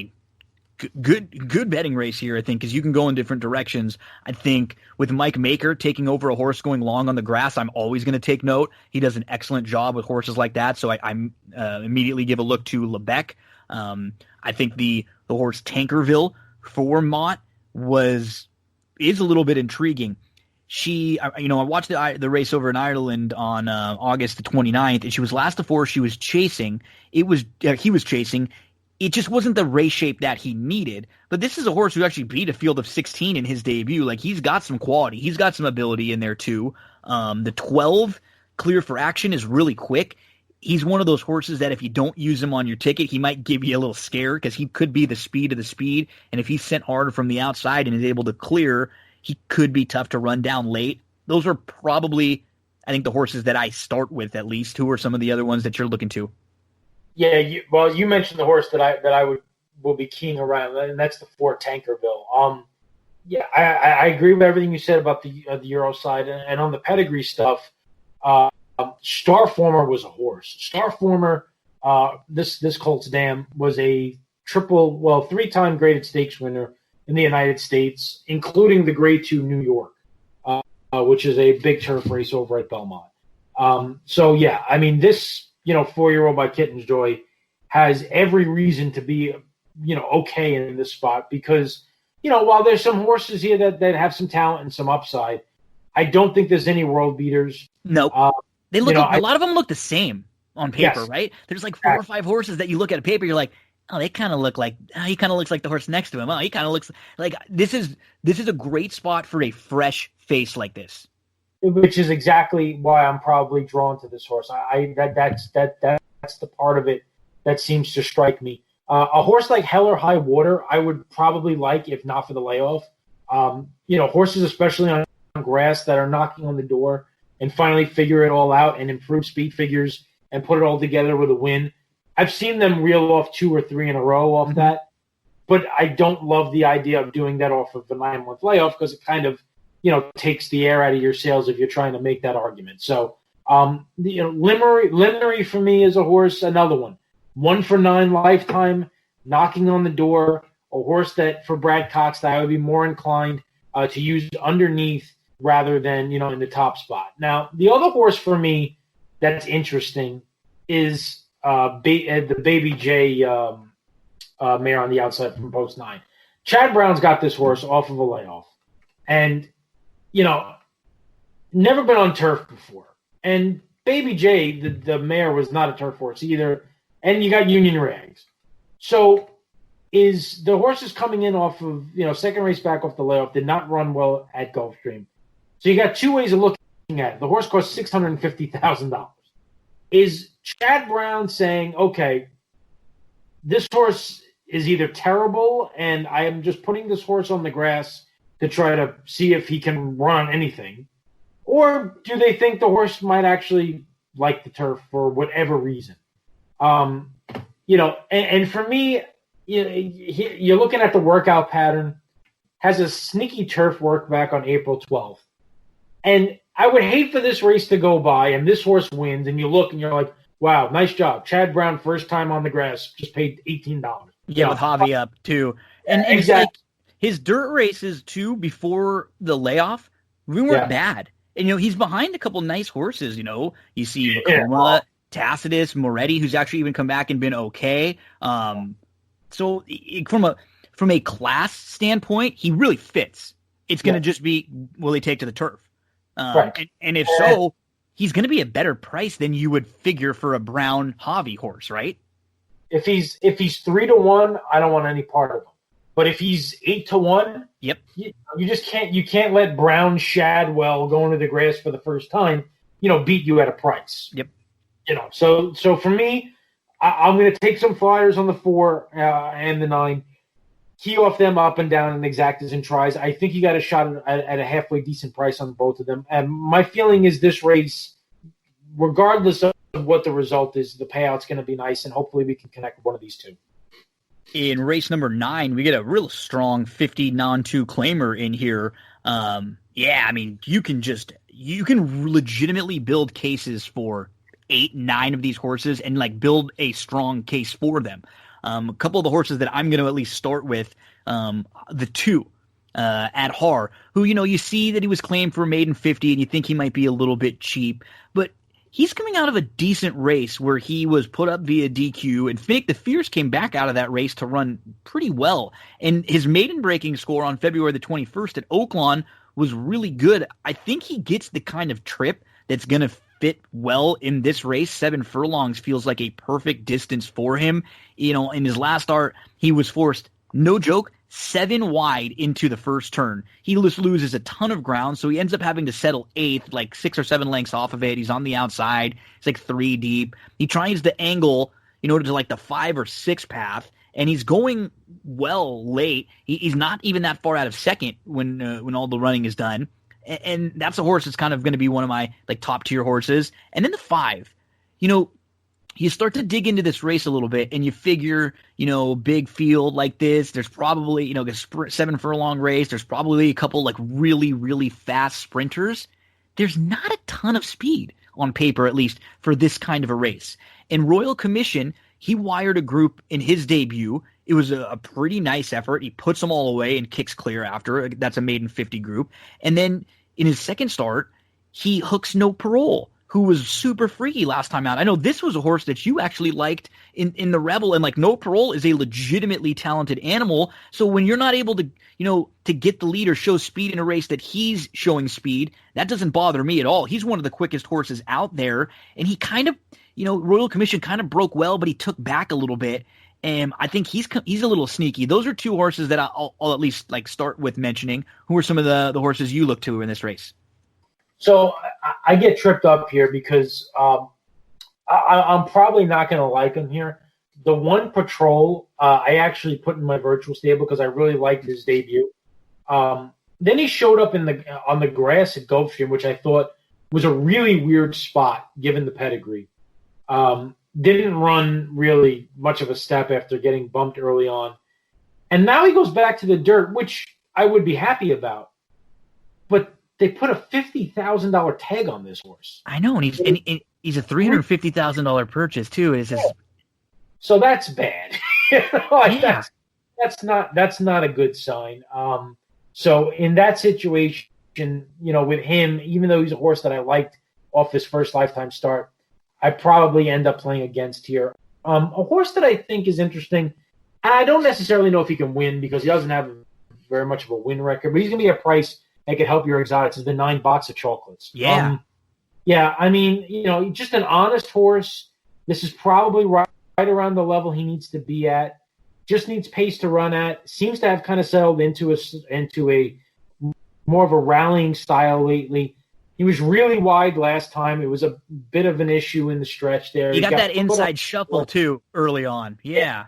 good betting race here, I think, because you can go in different directions. I think with Mike Maker taking over a horse going long on the grass, I'm always going to take note. He does an excellent job with horses like that, so I immediately give a look to Lebec. I think the horse Tankerville for Mott is a little bit intriguing. I watched the race over in Ireland on August the 29th, and she was last to 4. She was chasing. He was chasing. It just wasn't the race shape that he needed. But this is a horse who actually beat a field of 16 in his debut. Like, he's got some quality. He's got some ability in there, too. The 12, Clear for Action, is really quick. He's one of those horses that if you don't use him on your ticket, he might give you a little scare because he could be the speed of the speed. And if he's sent hard from the outside and is able to clear, he could be tough to run down late. Those are probably, I think, the horses that I start with at least. Who are some of the other ones that you're looking to? Yeah, you mentioned the horse that I will be keying around, and that's the 4 Tankerville. Yeah, I agree with everything you said about the Euro side, and on the pedigree stuff. Starformer was a horse. Starformer, this Colts Dam was a 3-time graded stakes winner in the United States, including the Grade 2 New York, which is a big turf race over at Belmont. So, yeah, this, 4-year-old by Kitten's Joy has every reason to be, okay in this spot because, while there's some horses here that have some talent and some upside, I don't think there's any world beaters. No. They look a lot of them look the same on paper, right? There's like 4 or 5 horses that you look at a paper, you're like, oh, they kind of look like he kind of looks like the horse next to him. Oh, he kind of looks like this is a great spot for a fresh face like this. Which is exactly why I'm probably drawn to this horse. That's the part of it that seems to strike me. A horse like Hell or High Water, I would probably like if not for the layoff. Horses, especially on grass, that are knocking on the door and finally figure it all out and improve speed figures and put it all together with a win. I've seen them reel off 2 or 3 in a row off that, but I don't love the idea of doing that off of the 9-month layoff because it kind of, takes the air out of your sails if you're trying to make that argument. So, Limery for me is a horse, another one. 1 for 9 lifetime, knocking on the door, a horse that for Brad Cox that I would be more inclined to use underneath rather than, in the top spot. Now, the other horse for me that's interesting is the Baby J mare on the outside from post 9. Chad Brown's got this horse off of a layoff. And, never been on turf before. And Baby J, the mare, was not a turf horse either. And you got Union Rags. So is the horse is coming in off of, second race back off the layoff, did not run well at Gulfstream. So you got two ways of looking at it. The horse cost $650,000. Is Chad Brown saying, okay, this horse is either terrible and I am just putting this horse on the grass to try to see if he can run anything? Or do they think the horse might actually like the turf for whatever reason? And for me, you're looking at the workout pattern, has a sneaky turf work back on April 12th. And I would hate for this race to go by and this horse wins and you look and you're like, wow, nice job. Chad Brown, first time on the grass, just paid $18. Yeah, with Javi up too. And exactly. Like his dirt races too before the layoff, we weren't bad. And, he's behind a couple nice horses, You see Macoma, Tacitus, Moretti, who's actually even come back and been okay. So from a class standpoint, he really fits. It's going to just be, will he take to the turf? Right. And if so, he's going to be a better price than you would figure for a Brown Javi horse, right? If he's 3-1, I don't want any part of him. But if he's 8-1, yep, you just can't let Brown Shadwell go into the grass for the first time, beat you at a price. Yep. So for me, I'm going to take some flyers on the 4 and the 9, key off them up and down and exactas and tries. I think you got a shot at a halfway decent price on both of them. And my feeling is this race, regardless of what the result is, the payout's going to be nice, and hopefully we can connect with one of these two. In race number 9, we get a real strong 50 non-2 claimer in here. You can legitimately build cases for 8, 9 of these horses and build a strong case for them. A couple of the horses that I'm going to at least start with, the 2 at Har, who, you see that he was claimed for a maiden 50 and you think he might be a little bit cheap, but he's coming out of a decent race where he was put up via DQ, and Finnick the Fierce came back out of that race to run pretty well. And his maiden breaking score on February the 21st at Oaklawn was really good. I think he gets the kind of trip that's going to fit well in this race. 7 furlongs feels like a perfect distance for him. In his last start, he was forced, no joke, 7 wide into the first turn. He just loses a ton of ground, so he ends up having to settle 8th, 6 or 7 lengths off of it. He's on the outside. It's 3 deep. He tries to angle, to the 5 or 6 path, and he's going well late. He's not even that far out of second when all the running is done. And that's a horse that's kind of going to be one of my top tier horses. And then the 5, you start to dig into this race a little bit and you figure, big field like this, there's probably, this 7 furlong race, there's probably a couple really, really fast sprinters. There's not a ton of speed on paper, at least for this kind of a race. And Royal Commission, he wired a group in his debut. It was a pretty nice effort. He puts them all away and kicks clear after. That's a maiden 50 group. And then in his second start, he hooks No Parole, who was super freaky last time out. I know this was a horse that you actually liked in the Rebel, and No Parole is a legitimately talented animal. So when you're not able to, to get the lead or show speed in a race that he's showing speed, that doesn't bother me at all. He's one of the quickest horses out there, and he kind of, Royal Commission kind of broke well, but he took back a little bit. And I think he's a little sneaky. Those are 2 horses that I'll at least start with mentioning. Who are some of the horses you look to in this race? So I get tripped up here because I'm probably not going to like him here. The 1 Patrol, I actually put in my virtual stable because I really liked his debut. Then he showed up on the grass at Gulfstream, which I thought was a really weird spot given the pedigree. Didn't run really much of a step after getting bumped early on. And now he goes back to the dirt, which I would be happy about. But they put a $50,000 tag on this horse. I know, and he's a $350,000 purchase too. So that's bad. That's not a good sign. So in that situation, with him, even though he's a horse that I liked off his first lifetime start, I probably end up playing against here. A horse that I think is interesting, and I don't necessarily know if he can win because he doesn't have very much of a win record, but he's going to be a price that could help your exotics, is the 9 Box of Chocolates. Yeah. Yeah, I mean, just an honest horse. This is probably right around the level he needs to be at. Just needs pace to run at. Seems to have kind of settled into a more of a rallying style lately. He was really wide last time. It was a bit of an issue in the stretch there. He got that inside shuffle too early on. Yeah.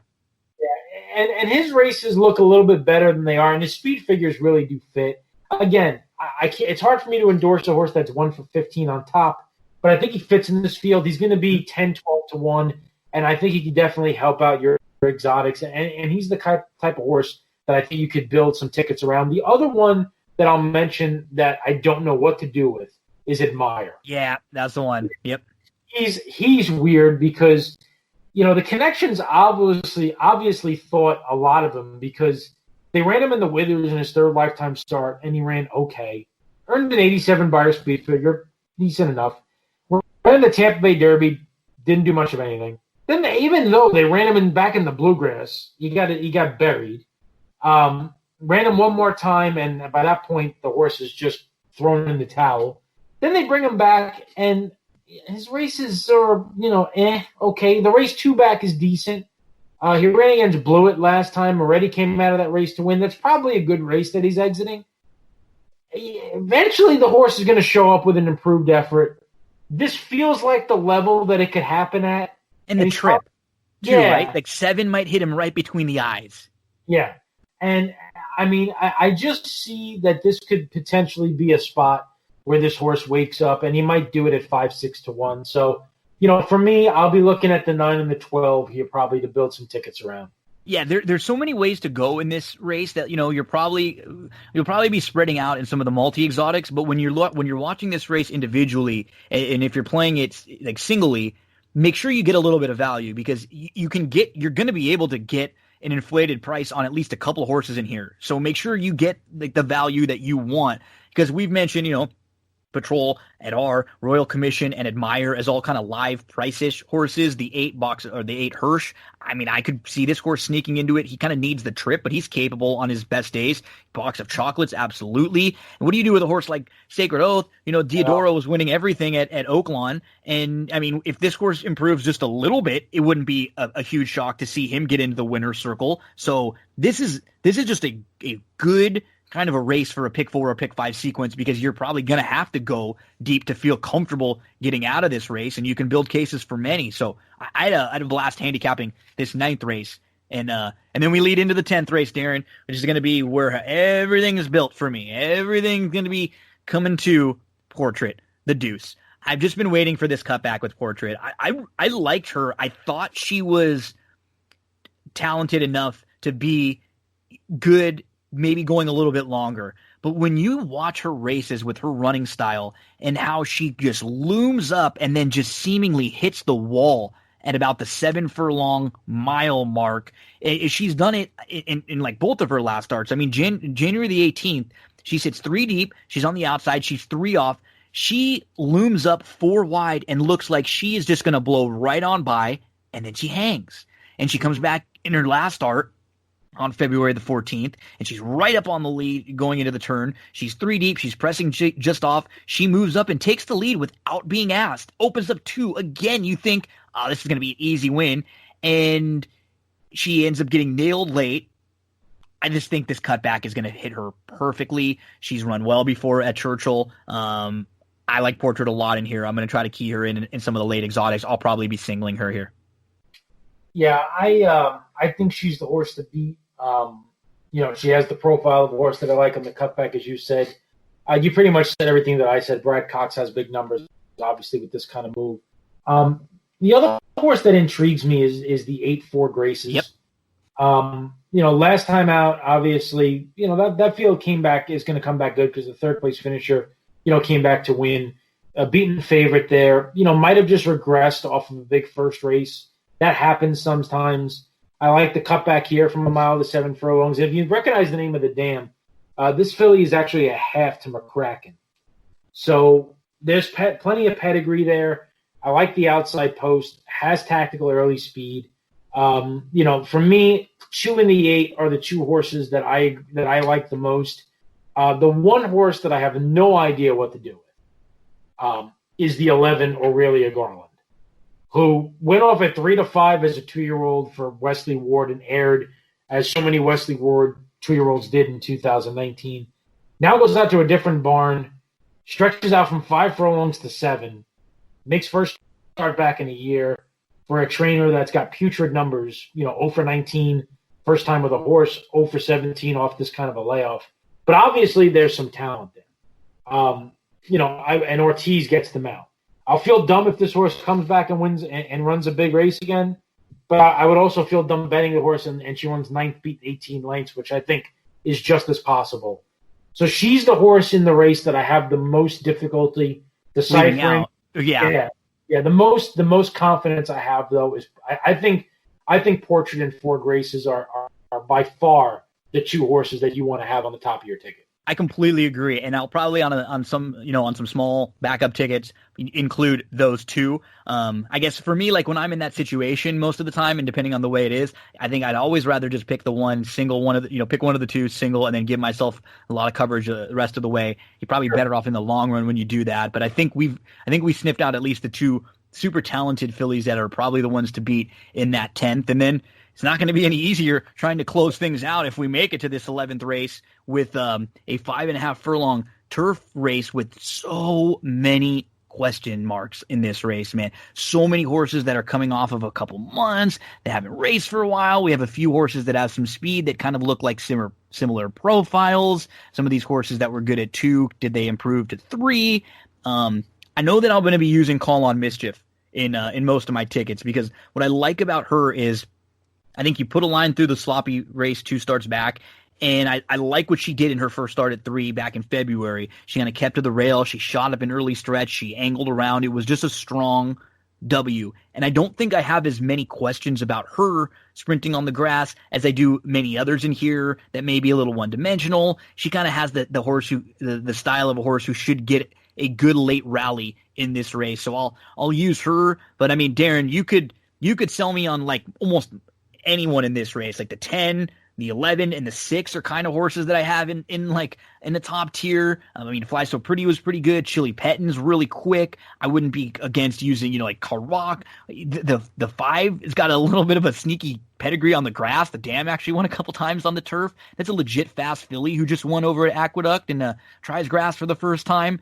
And his races look a little bit better than they are, and his speed figures really do fit. Again, I can't, it's hard for me to endorse a horse that's 1 for 15 on top, but I think he fits in this field. He's going to be 10, 12 to 1, and I think he can definitely help out your exotics. And he's the type of horse that I think you could build some tickets around. The other one that I'll mention that I don't know what to do with is Admire. Yeah, that's the one. Yep. He's weird because, the connections obviously thought a lot of him because they ran him in the Withers in his third lifetime start, and he ran okay. Earned an 87 buyer speed figure, decent enough. Ran the Tampa Bay Derby, didn't do much of anything. Then even though they ran him back in the Bluegrass, he got buried. Ran him one more time, and by that point, the horse is just thrown in the towel. Then they bring him back, and his races are, okay. The race 2 back is decent. He ran against Blewett last time, already came out of that race to win. That's probably a good race that he's exiting. Eventually, the horse is going to show up with an improved effort. This feels like the level that it could happen at. And the trip, too, right? Like 7 might hit him right between the eyes. Yeah. And, I mean, I just see that this could potentially be a spot where this horse wakes up, and he might do it at 5, 6 to 1. So, for me, I'll be looking at the 9 and the 12 here probably to build some tickets around. Yeah, there's so many ways to go in this race that you'll probably be spreading out in some of the multi-exotics. But when you're watching this race individually, and if you're playing it like singly, make sure you get a little bit of value because you're going to be able to get an inflated price on at least a couple of horses in here. So make sure you get like the value that you want because we've mentioned Patrol, Adar, Royal Commission, and Admire as all kind of live price-ish horses. The 8 Box or the 8 Hirsch. I mean, I could see this horse sneaking into it. He kind of needs the trip, but he's capable on his best days. Box of Chocolates, absolutely. And what do you do with a horse like Sacred Oath? Diodoro was winning everything at Oaklawn. And I mean, if this horse improves just a little bit, it wouldn't be a huge shock to see him get into the winner's circle. So this is just a good kind of a race for a pick 4 or pick 5 sequence because you're probably going to have to go deep to feel comfortable getting out of this race, and you can build cases for many. So I had a blast handicapping this 9th race, and then we lead into the 10th race, Darin, which is going to be where everything is built for me. Everything's going to be coming to Portrait, the Deuce. I've just been waiting for this cutback with Portrait. I liked her. I thought she was talented enough to be good, maybe going a little bit longer. But when you watch her races with her running style and how she just looms up and then just seemingly hits the wall at about the 7 furlong mile mark, she's done it in like both of her last starts. I mean, January the 18th, she sits 3 deep. She's on the outside. She's 3 off. She looms up 4 wide and looks like she is just going to blow right on by, and then she hangs. And she comes back in her last start on February the 14th, and she's right up on the lead going into the turn. She's 3 deep. She's pressing just off. She moves up and takes the lead without being asked. Opens up 2. Again, you think, oh, this is going to be an easy win, and she ends up getting nailed late. I just think this cutback is going to hit her perfectly. She's run well before at Churchill. I like Portrait a lot in here. I'm going to try to key her in some of the late exotics. I'll probably be singling her here. Yeah, I think she's the horse to beat. She has the profile of a horse that I like on the cutback, as you said. You pretty much said everything that I said. Brad Cox has big numbers, obviously, with this kind of move. The other horse that intrigues me is the 8-4 Graces. Yep. Last time out, obviously, that field is going to come back good because the 3rd place finisher, came back to win. A beaten favorite there, might have just regressed off of a big first race. That happens sometimes. I like the cutback here from a mile to 7 furlongs. If you recognize the name of the dam, this filly is actually a half to McCracken. So there's plenty of pedigree there. I like the outside post, has tactical early speed. For me, 2 and the 8 are the 2 horses that I like the most. The one horse that I have no idea what to do with is the 11 Aurelia Garland, who went off at 3-5 as a 2-year-old for Wesley Ward and aired as so many Wesley Ward 2-year-olds did in 2019. Now goes out to a different barn, stretches out from 5 furlongs to 7, makes first start back in a year for a trainer that's got putrid numbers, 0 for 19, first time with a horse, 0 for 17 off this kind of a layoff. But obviously there's some talent there. And Ortiz gets them out. I'll feel dumb if this horse comes back and wins and runs a big race again, but I would also feel dumb betting the horse and she runs 9th, beat 18 lengths, which I think is just as possible. So she's the horse in the race that I have the most difficulty deciphering. Yeah. The most confidence I have though is I think Portrait and Four Graces are by far the 2 horses that you want to have on the top of your ticket. I completely agree, and I'll probably on some small backup tickets include those 2. I guess for me, like when I'm in that situation most of the time, and depending on the way it is, I think I'd always rather just pick pick one of the 2 single, and then give myself a lot of coverage the rest of the way. You're probably better off in the long run when you do that. But I think we sniffed out at least the 2 super talented fillies that are probably the ones to beat in that 10th, and then it's not going to be any easier trying to close things out if we make it to this 11th race with a 5.5 furlong turf race with so many question marks in this race, man. So many horses that are coming off of a couple months. They haven't raced for a while. We have a few horses that have some speed that kind of look like similar profiles. Some of these horses that were good at 2, did they improve to 3? I know that I'm going to be using Call on Mischief in most of my tickets, because what I like about her is I think you put a line through the sloppy race 2 starts back, and I like what she did in her first start at 3 back in February. She kind of kept to the rail. She shot up an early stretch. She angled around. It was just a strong W. And I don't think I have as many questions about her sprinting on the grass as I do many others in here that may be a little one-dimensional. She kind of has the horse the style of a horse who should get a good late rally in this race. So I'll use her. But I mean, Darin, you could sell me on like almost anyone in this race. Like the 10, the 11, and the 6 are kind of horses that I have in the top tier. I mean, Fly So Pretty was pretty good. Chili Pettin's really quick. I wouldn't be against using, like Karak. The 5 has got a little bit of a sneaky pedigree on the grass. The Dam actually won a couple times on the turf. That's a legit fast filly who just won over at Aqueduct and tries grass for the first time.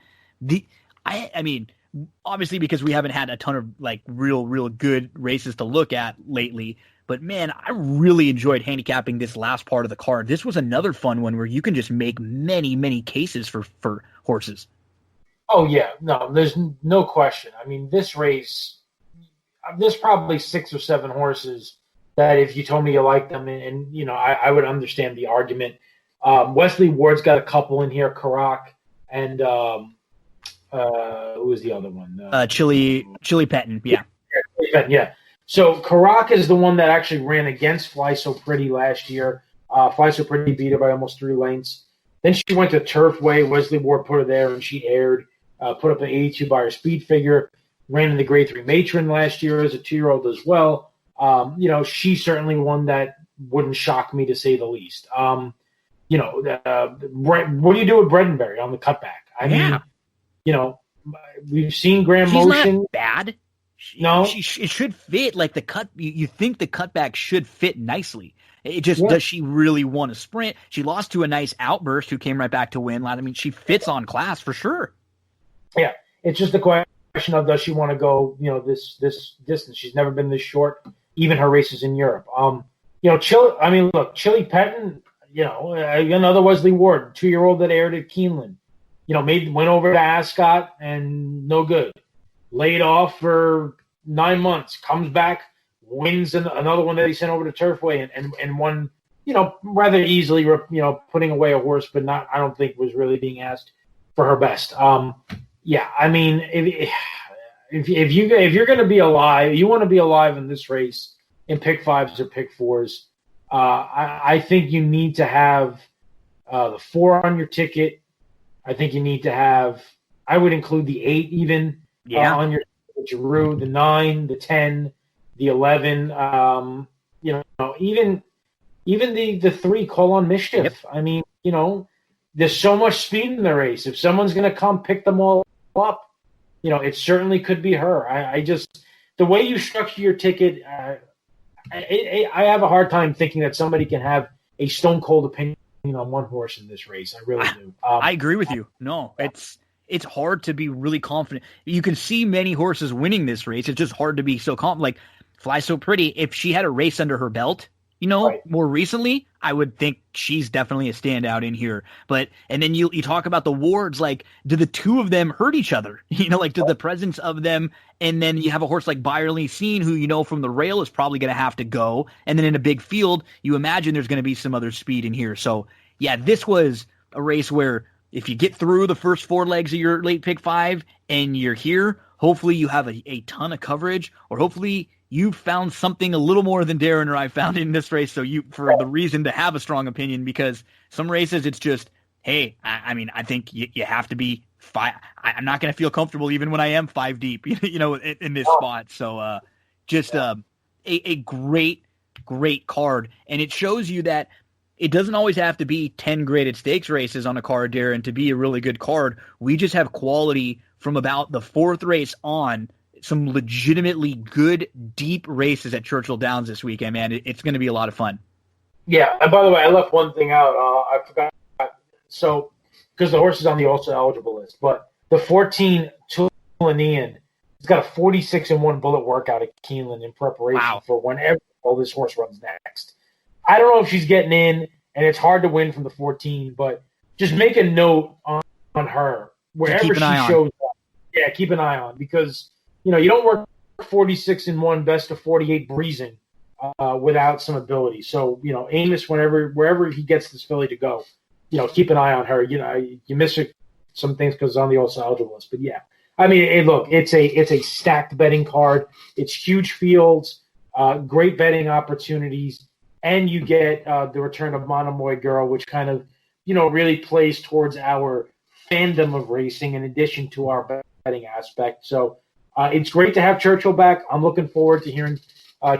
I mean, obviously because we haven't had a ton of like real good races to look at lately. But, man, I really enjoyed handicapping this last part of the card. This was another fun one where you can just make many, many cases for horses. Oh, yeah. No, there's no question. I mean, this race, there's probably 6 or 7 horses that if you told me you like them, and I would understand the argument. Wesley Ward's got a couple in here, Karak, and who was the other one? Chili Pettin, yeah. Chili Pettin, yeah. So Karak is the one that actually ran against Fly So Pretty last year. Fly So Pretty beat her by almost 3 lengths. Then she went to Turfway. Wesley Ward put her there, and she aired. Put up an 82 by her speed figure. Ran in the Grade 3 Matron last year as a 2-year-old as well. She's certainly one that wouldn't shock me to say the least. What do you do with Bredenberry on the cutback? I mean, we've seen Grand Motion. She's not bad. No, it should fit like the cut. You think the cutback should fit nicely. It just does she really want to sprint? She lost to a nice Outburst who came right back to win. I mean, she fits on class for sure. Yeah, it's just a question of does she want to go this distance? She's never been this short. Even her races in Europe. Chili Pettin. Another Wesley Ward, 2-year-old that aired at Keeneland. Went over to Ascot and no good. Laid off for 9 months, comes back, wins another one that he sent over to Turfway and won, rather easily, putting away a horse, but not, I don't think was really being asked for her best. I mean, if you're going to be alive, you want to be alive in this race in pick 5s or pick 4s. I think you need to have the 4 on your ticket. I think you need to have, I would include the 8 even. On your Giroux, the 9, the 10, the 11. Even the 3 call on Mischief. Yep. I mean, there's so much speed in the race. If someone's going to come pick them all up, it certainly could be her. I just, the way you structure your ticket, I have a hard time thinking that somebody can have a stone cold opinion on one horse in this race. I really do. I agree with you. No, it's hard to be really confident. You can see many horses winning this race. It's just hard to be so confident. Like Fly So Pretty, if she had a race under her belt, right, more recently, I would think she's definitely a standout in here. And then you talk about the wards, like, do the two of them hurt each other? Like, do the presence of them, and then you have a horse like Byerly Scene, who from the rail is probably going to have to go, and then in a big field, you imagine there's going to be some other speed in here. So, yeah, this was a race where if you get through the first 4 legs of your late pick 5 and you're here, hopefully you have a ton of coverage, or hopefully you found something a little more than Darin or I found in this race, so for the reason to have a strong opinion, because some races it's just, hey, I think you have to be 5. I'm not going to feel comfortable even when I am 5 deep, in this spot. So a great card, and it shows you that it doesn't always have to be 10 graded stakes races on a card, Darin, to be a really good card. We just have quality from about the 4th race on. Some legitimately good, deep races at Churchill Downs this weekend, man. It's going to be a lot of fun. Yeah, and by the way, I left one thing out. I forgot. So, because the horse is on the also eligible list, but the 14 Tulanian has got a 46-1 bullet workout at Keeneland in preparation for whenever this horse runs next. I don't know if she's getting in, and it's hard to win from the 14, but just make a note on her wherever she shows up. Yeah, keep an eye on, because you don't work 46-1 best of 48 breezing without some ability. So, Amos, wherever he gets this filly to go, keep an eye on her. You miss some things because it's on the also eligible list. But yeah, I mean, look, it's a stacked betting card. It's huge fields, great betting opportunities, and you get the return of Monomoy Girl, which kind of, really plays towards our fandom of racing in addition to our betting aspect. So, it's great to have Churchill back. I'm looking forward to hearing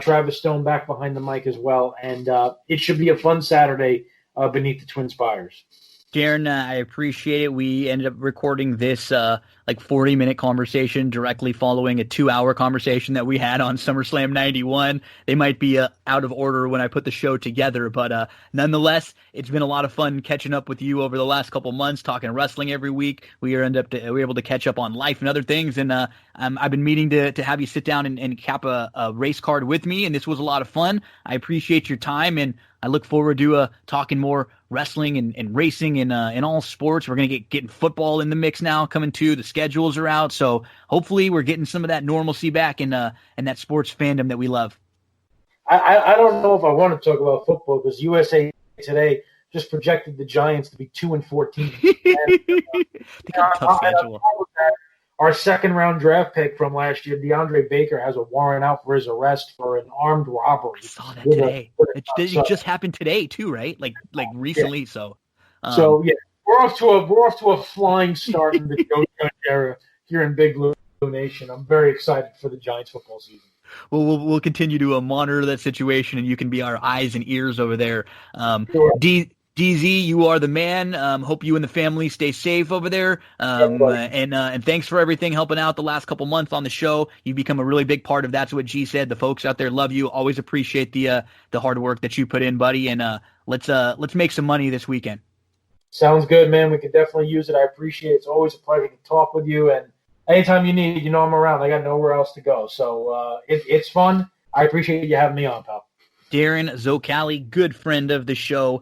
Travis Stone back behind the mic as well. And it should be a fun Saturday beneath the Twin Spires. Darin, I appreciate it. We ended up recording this 40-minute conversation directly following a 2-hour conversation that we had on SummerSlam 91. They might be out of order when I put the show together, but nonetheless, it's been a lot of fun catching up with you over the last couple months, talking wrestling every week. We were able to catch up on life and other things, and I've been meaning to have you sit down and cap a race card with me, and this was a lot of fun. I appreciate your time, and I look forward to talking more wrestling and racing and in all sports. We're going to getting football in the mix now coming too. The schedules are out, so hopefully we're getting some of that normalcy back in that sports fandom that we love. I don't know if I want to talk about football because USA Today just projected the Giants to be 2-14. Tough schedule. Our second-round draft pick from last year, DeAndre Baker, has a warrant out for his arrest for an armed robbery. I saw that today. It just happened today too, right? Like recently. Yeah. So yeah, we're off to a flying start in the Joe era here in Big Blue Nation. I'm very excited for the Giants football season. Well, we'll continue to monitor that situation, and you can be our eyes and ears over there. Sure. DZ, you are the man. Hope you and the family stay safe over there. And thanks for everything, helping out the last couple months on the show. You've become a really big part of That's What G Said. The folks out there love you. Always appreciate the hard work that you put in, buddy. And let's make some money this weekend. Sounds good, man. We can definitely use it. I appreciate it. It's always a pleasure to talk with you. And anytime you need, I'm around. I got nowhere else to go. So it's fun. I appreciate you having me on, pal. Darin Zoccali, good friend of the show.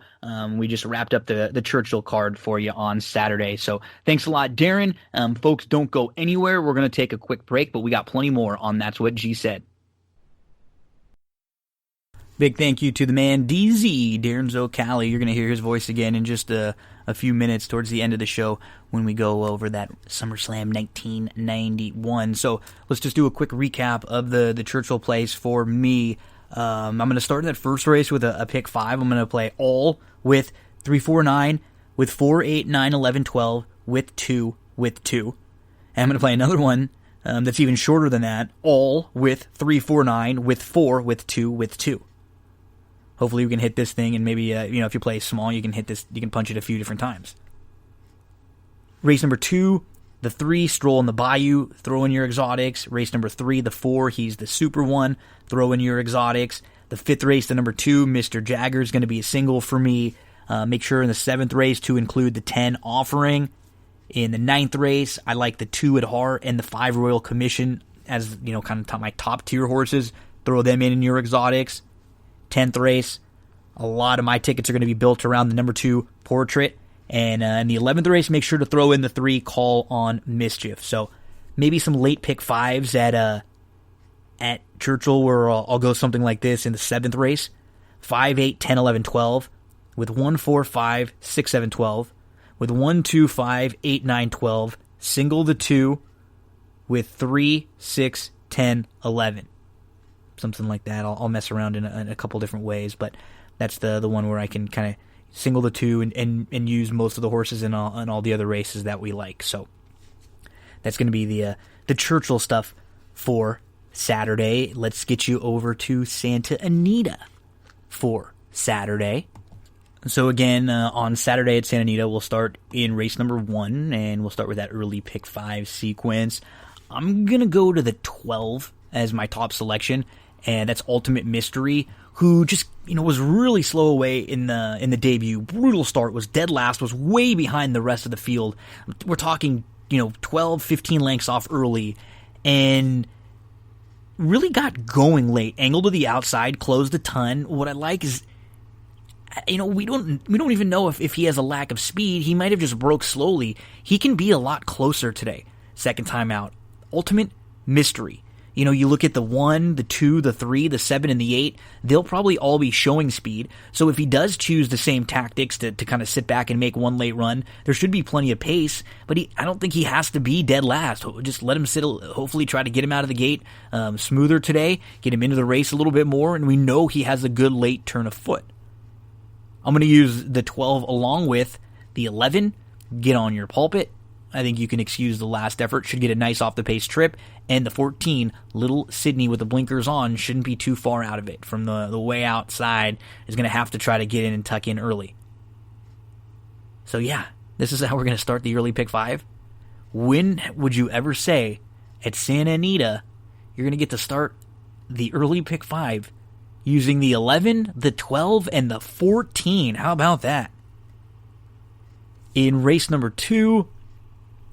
We just wrapped up the Churchill card for you on Saturday. So thanks a lot, Darin. Folks, don't go anywhere. We're going to take a quick break, but we got plenty more on That's What G Said. Big thank you to the man, DZ, Darin Zoccali. You're going to hear his voice again in just a few minutes towards the end of the show when we go over that SummerSlam 1991. So let's just do a quick recap of the Churchill plays for me. I'm going to start that first race with a pick 5. I'm going to play all with 3, 4, 9, with 4, 8, 9, 11, 12, with 2. And I'm going to play another one that's even shorter than that, all with 349, with 4, with 2, with 2. Hopefully we can hit this thing, and maybe, if you play small, you can hit this, you can punch it a few different times. Race number 2, the 3, Stroll in the Bayou, throw in your exotics. Race number 3, the 4, he's the super one, throw in your exotics. The 5th race, the number 2, Mr. Jagger, is going to be a single for me. Make sure in the 7th race to include the 10 Offering. In the 9th race, I like the 2 at Heart and the 5 Royal Commission as, kind of my top tier horses. Throw them in your exotics. 10th race, a lot of my tickets are going to be built around the number 2 Portrait. And in the 11th race, make sure to throw in the 3 Call on Mischief. So maybe some late pick 5s at Churchill, where I'll go something like this in the 7th race. 5, 8, 10, 11, 12. With 1, 4, 5, 6, 7, 12. With 1, 2, 5, 8, 9, 12. Single the 2. With 3, 6, 10, 11. Something like that. I'll mess around in a couple different ways, but that's the one where I can kind of single the 2 and use most of the horses in all the other races that we like. So that's going to be the Churchill stuff for Saturday. Let's get you over to Santa Anita for Saturday. So again, on Saturday at Santa Anita, we'll start in race number 1, and we'll start with that early pick 5 sequence. I'm going to go to the 12 as my top selection, and that's Ultimate Mystery, who just, was really slow away in the debut. Brutal start, was dead last, was way behind the rest of the field. We're talking, 12, 15 lengths off early, and really got going late. Angled to the outside, closed a ton. What I like is, we don't even know if he has a lack of speed. He might have just broke slowly. He can be a lot closer today. Second time out. Ultimate Mystery. You look at the 1, the 2, the 3, the 7, and the 8, they'll probably all be showing speed. So if he does choose the same tactics to kind of sit back and make one late run, there should be plenty of pace, but I don't think he has to be dead last. Just let him sit, hopefully try to get him out of the gate smoother today, get him into the race a little bit more, and we know he has a good late turn of foot. I'm going to use the 12 along with the 11, Get On Your Pulpit. I think you can excuse the last effort, should get a nice off-the-pace trip. And the 14, Little Sydney with the blinkers on, shouldn't be too far out of it. From the way outside, is going to have to try to get in and tuck in early. So yeah, this is how we're going to start the early pick 5. When would you ever say at Santa Anita you're going to get to start the early pick 5 using the 11, the 12, and the 14? How about that? In race number 2,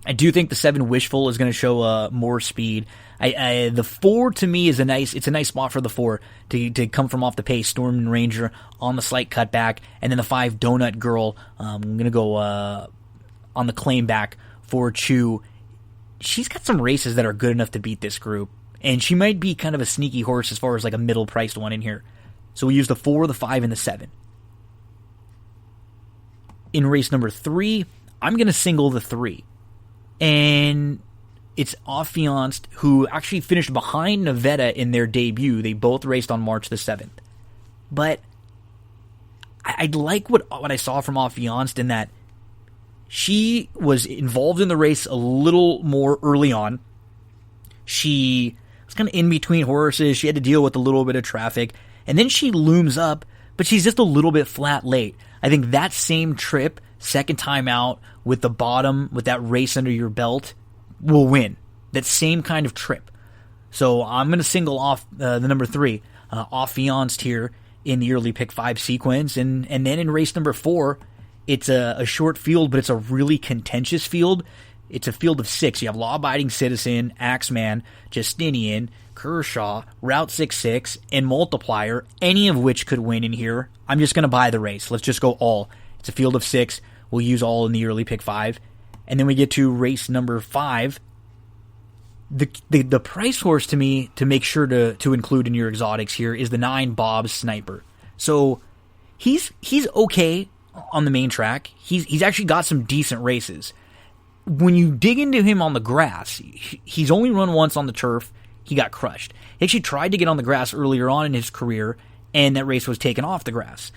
I do think the 7 Wishful is going to show more speed. The 4 to me is a nice spot for the 4 to come from off the pace. Storm and Ranger on the slight cutback, and then the 5 Donut Girl. I'm going to go on the claim back for Chew. She's got some races that are good enough to beat this group, and she might be kind of a sneaky horse as far as like a middle priced one in here. So we use the 4, the 5, and the 7. In race number 3, I'm going to single the 3. And it's Affianced, who actually finished behind Nevada in their debut. They both raced on March the 7th. But I like what I saw from Affianced in that she was involved in the race a little more early on. She was kind of in between horses. She had to deal with a little bit of traffic. And then she looms up, but she's just a little bit flat late. I think that same trip, second time out, with the bottom, with that race under your belt, will win. That same kind of trip. So I'm going to single off the number 3, Affianced here in the early pick 5 sequence. And then in race number 4, it's a short field, but it's a really contentious field. It's a field of 6. You have Law Abiding Citizen, Axeman, Justinian, Kershaw, Route 66, and Multiplier, any of which could win in here. I'm just going to buy the race. Let's just go all. It's a field of 6. We'll use all in the early pick 5. And then we get to race number 5. The price horse to me to make sure to include in your exotics here is the 9 Bob Sniper. So he's okay on the main track. He's actually got some decent races. When you dig into him on the grass, he's only run once on the turf. He got crushed. He actually tried to get on the grass earlier on in his career, and that race was taken off the grass.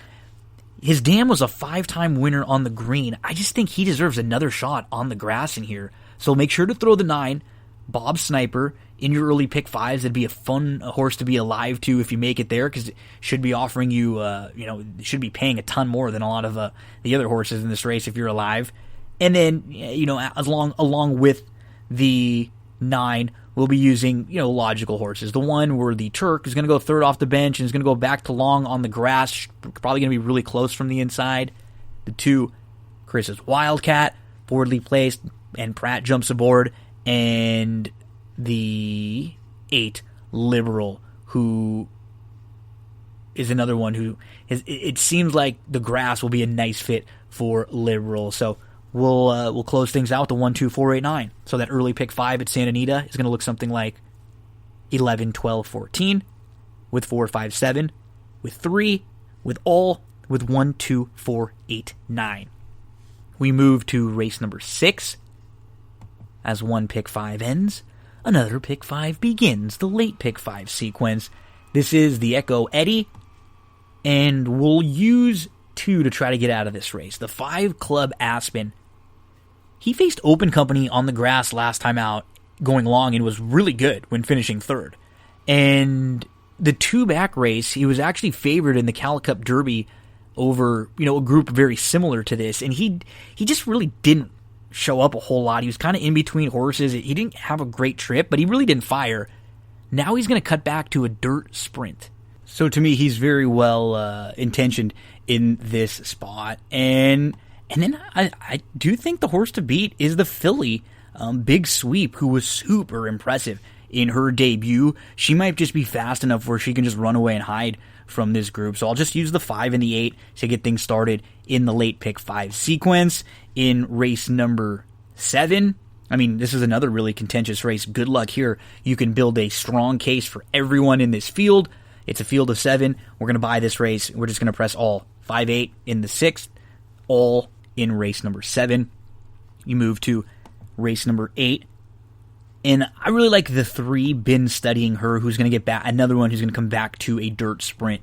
His dam was a 5-time winner on the green. I just think he deserves another shot on the grass in here. So make sure to throw the 9 Bob Sniper in your early pick fives. That'd be a fun horse to be alive to if you make it there, because it should be offering you, should be paying a ton more than a lot of the other horses in this race if you're alive. And then, along with the 9, we'll be using, logical horses. The 1 where the Turk is going to go third off the bench and is going to go back to long on the grass, probably going to be really close from the inside. The 2, Chris's Wildcat, forwardly placed, and Pratt jumps aboard. And the 8, Liberal, who is another one who it seems like the grass will be a nice fit for Liberal. So we'll close things out with the 1, 2, 4, 8, 9. So that early pick 5 at Santa Anita is going to look something like 11, 12, 14, with 4, 5, 7, with 3, with 1, 2, 4, 8, 9. We move to race number 6. As one pick 5 ends, another pick 5 begins, the late pick 5 sequence. This is the Echo Eddie, and we'll use 2 to try to get out of this race. The 5 Club Aspen. He faced Open Company on the grass last time out, going long, and was really good when finishing third. And the 2 back race, he was actually favored in the Cal Cup Derby over, a group very similar to this, and he just really didn't show up a whole lot. He was kind of in between horses. He didn't have a great trip, but he really didn't fire. Now he's going to cut back to a dirt sprint. So to me, he's very well intentioned in this spot. And then I do think the horse to beat is the filly, Big Sweep, who was super impressive in her debut. She might just be fast enough where she can just run away and hide from this group. So I'll just use the 5 and the 8 to get things started in the late pick 5 sequence. In race number 7, this is another really contentious race. Good luck here. You can build a strong case for everyone in this field. It's a field of 7. We're going to buy this race. We're just going to press all 5, 8 in the 6th, all in race number 7. You move to race number 8. And I really like the 3, Been Studying Her, who's going to get back, another one who's going to come back to a dirt sprint.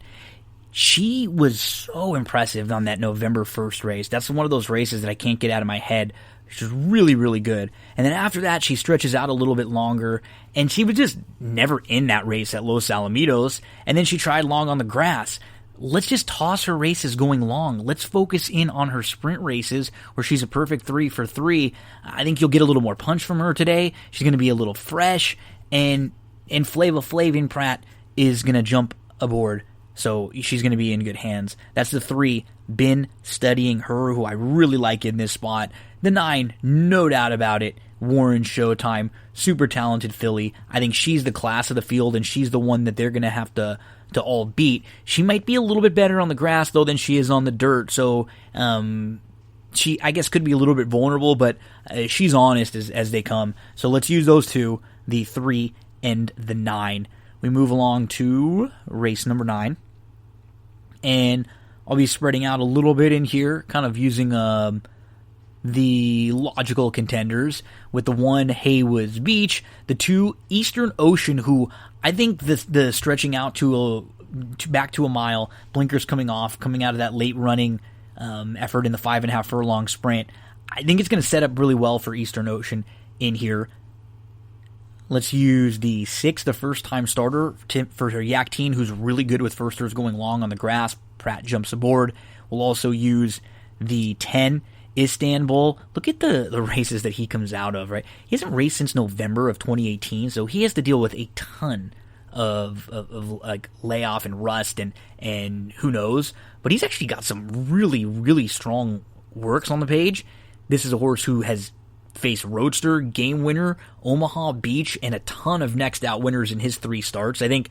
She was so impressive on that November 1st race. That's one of those races that I can't get out of my head. She's really, really good. And then after that, she stretches out a little bit longer, and she was just never in that race at Los Alamitos. And then she tried long on the grass. Let's just toss her races going long. Let's focus in on her sprint races where she's a perfect 3 for 3. I think you'll get a little more punch from her today. She's going to be a little fresh, and Flava Flav Pratt is going to jump aboard. So she's going to be in good hands. That's the 3, Been Studying Her, who I really like in this spot. The 9, no doubt about it, Warren Showtime, super talented filly. I think she's the class of the field, and she's the one that they're going to have to all beat. She might be a little bit better on the grass, though, than she is on the dirt. So she, I guess, could be a little bit vulnerable, but she's honest as they come. So let's use those 2, the 3 and the 9. We move along to race number 9, and I'll be spreading out a little bit in here, kind of using the logical contenders with the 1, Haywood's Beach, the 2, Eastern Ocean, who I think the stretching out back to a mile, blinkers coming out of that late running effort in the 5.5 furlong sprint, I think it's going to set up really well for Eastern Ocean in here. Let's use the 6, the first-time starter, for Yakteen, who's really good with firsters going long on the grass. Pratt jumps aboard. We'll also use the 10, Istanbul. Look at the races that he comes out of, right? He hasn't raced since November of 2018, so he has to deal with a ton of like layoff and rust and who knows. But he's actually got some really, really strong works on the page. This is a horse who has faced Roadster, Game Winner, Omaha Beach, and a ton of next out winners in his 3 starts. I think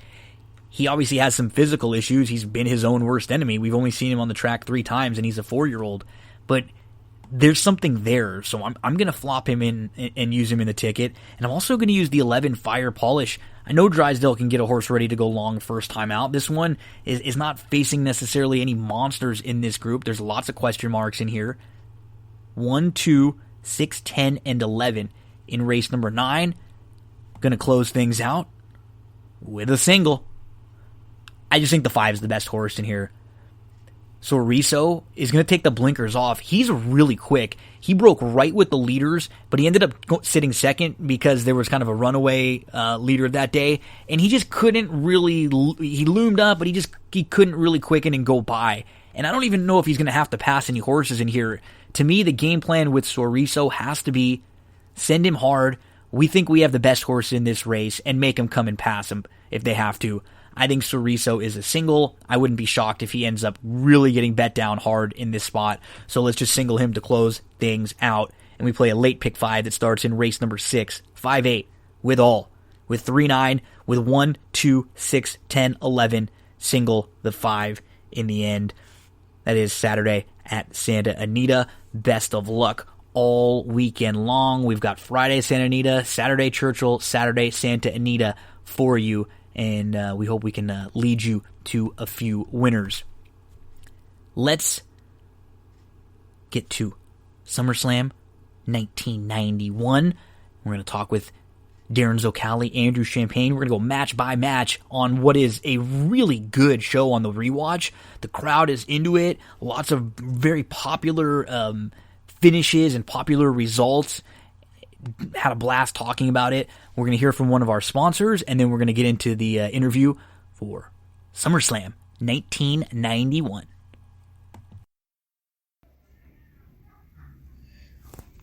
he obviously has some physical issues. He's been his own worst enemy. We've only seen him on the track 3 times, and he's a 4-year-old. But there's something there, so I'm going to flop him in and use him in the ticket. And I'm also going to use the 11, Fire Polish. I know Drysdale can get a horse ready to go long first time out. This one is not facing necessarily any monsters in this group. There's lots of question marks in here. 1, 2, 6, 10, and 11 in race number 9. Going to close things out with a single. I just think the 5 is the best horse in here. Soriso is going to take the blinkers off. He's really quick. He broke right with the leaders, but he ended up sitting second because there was kind of a runaway leader that day, and he just couldn't really. He loomed up, but he couldn't really quicken and go by. And I don't even know if he's going to have to pass any horses in here. To me, the game plan with Soriso has to be send him hard. We think we have the best horse in this race, and make him come and pass him if they have to. I think Soriso is a single. I wouldn't be shocked if he ends up really getting bet down hard in this spot. So let's just single him to close things out. And we play a late pick 5 that starts in race number 6, 5-8, with 3-9, with 1, 2, 6, 10, 11, single the 5 in the end. That is Saturday at Santa Anita. Best of luck all weekend long. We've got Friday Santa Anita, Saturday Churchill, Saturday Santa Anita for you. And we hope we can lead you to a few winners. Let's get to SummerSlam 1991. We're going to talk with Darin Zoccali, Andrew Champagne. We're going to go match by match on what is a really good show on the rewatch. The crowd is into it. Lots of very popular finishes and popular results. Had a blast talking about it. We're going to hear from one of our sponsors, and then we're going to get into the interview for SummerSlam 1991.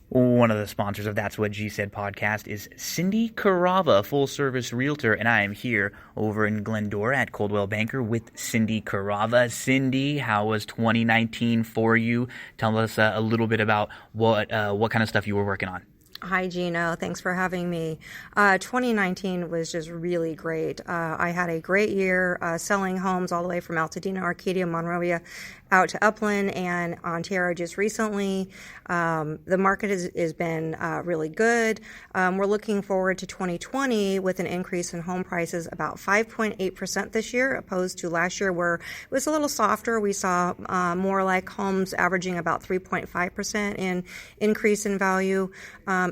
One of the sponsors of That's What G Said podcast is Cindy Carava, full-service realtor, and I am here over in Glendora at Coldwell Banker with Cindy Carava. Cindy, how was 2019 for you? Tell us a little bit about what kind of stuff you were working on. Hi, Gino. Thanks for having me. 2019 was just really great. I had a great year selling homes all the way from Altadena, Arcadia, Monrovia, out to Upland and Ontario just recently. The market has been really good. We're looking forward to 2020 with an increase in home prices about 5.8% this year, opposed to last year where it was a little softer. We saw more like homes averaging about 3.5% in increase in value.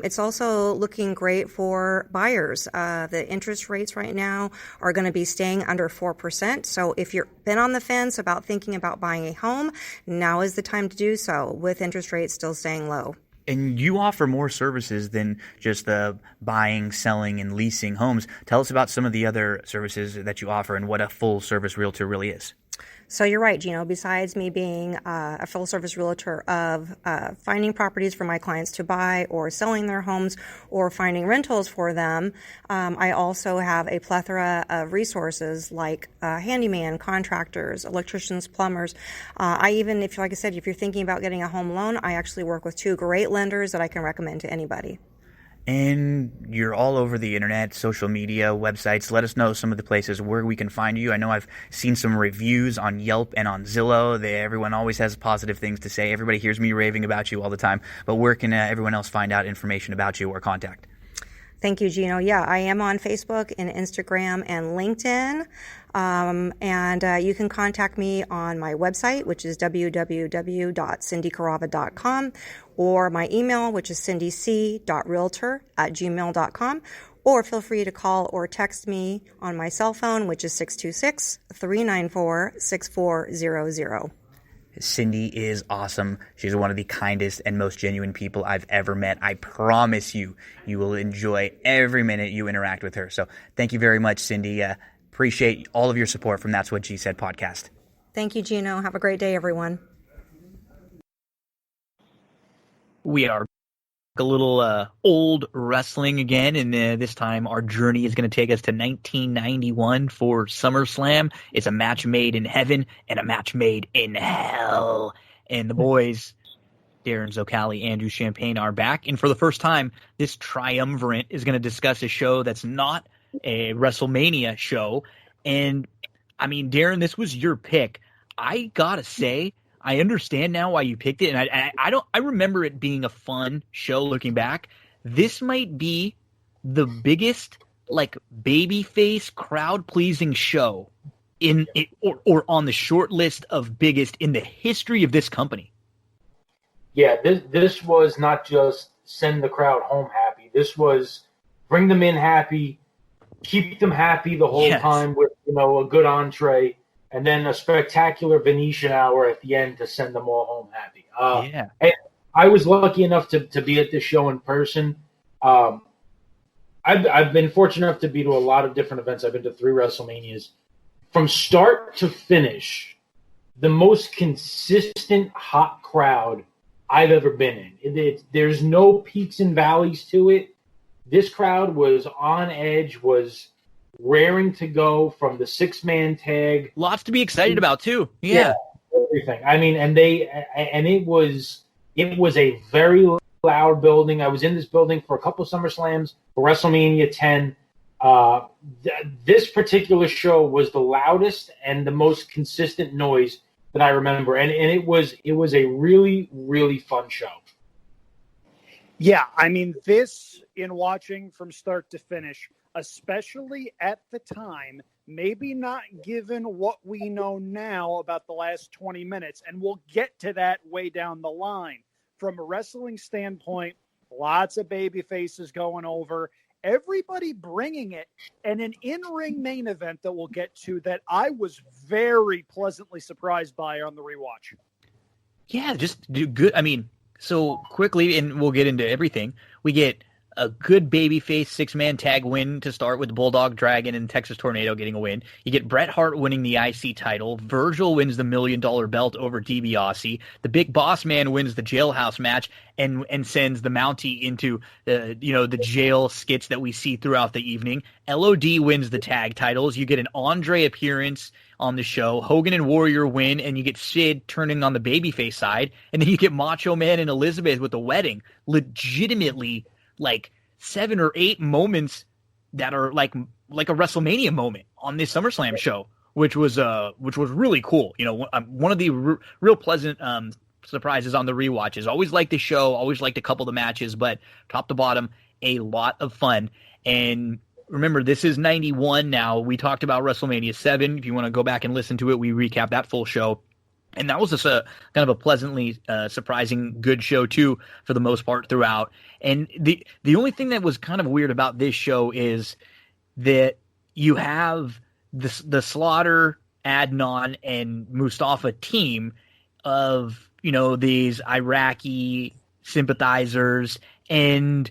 It's also looking great for buyers. The interest rates right now are going to be staying under 4%. So if you've been on the fence about thinking about buying a home, now is the time to do so with interest rates still staying low. And you offer more services than just the buying, selling, and leasing homes. Tell us about some of the other services that you offer and what a full-service realtor really is. So you're right, Gino. Besides me being a full-service realtor of finding properties for my clients to buy or selling their homes or finding rentals for them, I also have a plethora of resources like handyman, contractors, electricians, plumbers. I even, if you're thinking about getting a home loan, I actually work with 2 great lenders that I can recommend to anybody. And you're all over the internet, social media, websites. Let us know some of the places where we can find you. I know I've seen some reviews on Yelp and on Zillow. Everyone always has positive things to say. Everybody hears me raving about you all the time. But where can everyone else find out information about you or contact? Thank you, Gino. Yeah, I am on Facebook and Instagram and LinkedIn. And you can contact me on my website, which is www.cindycarava.com, or my email, which is cindyc.realtor@gmail.com, or feel free to call or text me on my cell phone, which is 626-394-6400. Cindy is awesome. She's one of the kindest and most genuine people I've ever met. I promise you, you will enjoy every minute you interact with her. So thank you very much, Cindy. Appreciate all of your support from That's What G Said podcast. Thank you, Gino. Have a great day, everyone. We are a little old wrestling again, and this time our journey is going to take us to 1991 for SummerSlam. It's a match made in heaven and a match made in hell. And the boys, Darin Zoccali, Andrew Champagne, are back. And for the first time, this triumvirate is going to discuss a show that's not a WrestleMania show. And, I mean, Darin, this was your pick. I got to say, I understand now why you picked it, and I remember it being a fun show looking back. This might be the biggest babyface crowd pleasing show in it, or on the short list of biggest in the history of this company. Yeah, this was not just send the crowd home happy. This was bring them in happy, keep them happy the whole time with a good entree. and then a spectacular Venetian hour at the end to send them all home happy. And I was lucky enough to be at this show in person. I've been fortunate enough to be to a lot of different events. I've been to 3 WrestleManias. From start to finish, the most consistent hot crowd I've ever been in. There's no peaks and valleys to it. This crowd was on edge, was raring to go from the 6-man tag. Lots to be excited about too. Yeah. Everything. I mean, and it was a very loud building. I was in this building for a couple SummerSlams, for WrestleMania 10. This particular show was the loudest and the most consistent noise that I remember, and it was a really, really fun show. Yeah, I mean, this, in watching from start to finish, especially at the time, maybe not given what we know now about the last 20 minutes, and we'll get to that way down the line. From a wrestling standpoint, lots of baby faces going over, everybody bringing it, and an in-ring main event that we'll get to that I was very pleasantly surprised by on the rewatch. Yeah, just do good. I mean, so quickly, and we'll get into everything, we get a good babyface 6-man tag win to start with Bulldog Dragon and Texas Tornado getting a win. You get Bret Hart winning the IC title. Virgil wins the $1 million belt over DiBiase. The Big Boss Man wins the jailhouse match and sends the Mountie into the jail skits that we see throughout the evening. LOD wins the tag titles. You get an Andre appearance on the show. Hogan and Warrior win, and you get Sid turning on the babyface side. And then you get Macho Man and Elizabeth with the wedding. Legitimately, like 7 or 8 moments that are like a WrestleMania moment on this SummerSlam show, which was really cool. One of the real pleasant surprises on the rewatches. Always liked the show, always liked a couple of the matches, but top to bottom, a lot of fun. And remember, this is 91 now. We talked about WrestleMania 7. If you want to go back and listen to it, we recap that full show. And that was just a kind of a pleasantly surprising good show, too, for the most part throughout. And the only thing that was kind of weird about this show is that you have the Slaughter, Adnan, and Mustafa team of, these Iraqi sympathizers. And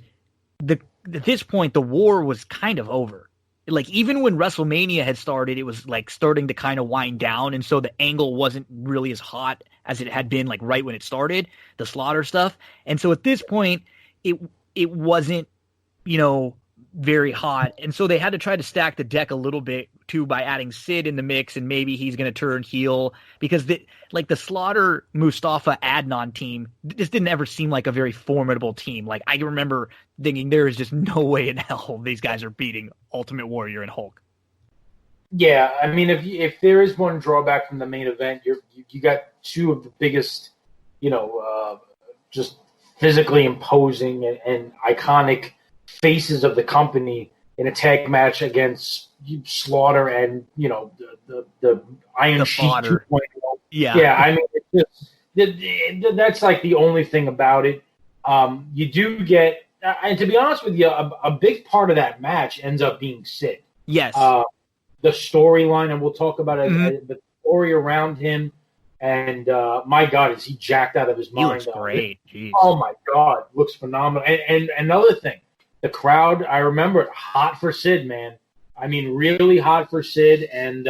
at this point, the war was kind of over. Like, even when WrestleMania had started, it was like starting to kind of wind down. And so the angle wasn't really as hot as it had been like right when it started, the Slaughter stuff. And so at this point, it wasn't, very hot. And so they had to try to stack the deck a little bit too by adding Sid in the mix, and maybe he's going to turn heel, because the Slaughter, Mustafa, Adnan team, this didn't ever seem like a very formidable team. Like, I remember thinking there is just no way in hell these guys are beating Ultimate Warrior and Hulk. Yeah, I mean, if there is one drawback from the main event, you got 2 of the biggest, just physically imposing and iconic faces of the company in a tag match against Slaughter and the Iron Sheik 2.0. Yeah. I mean, that's like the only thing about it. You do get, and to be honest with you, a big part of that match ends up being Sid. Yes. The storyline, and we'll talk about it, the story around him. And my God, is he jacked out of his mind? He looks great. Jeez. Oh my God, looks phenomenal. And another thing, the crowd, I remember it, hot for Sid, man. I mean, really hot for Sid. And,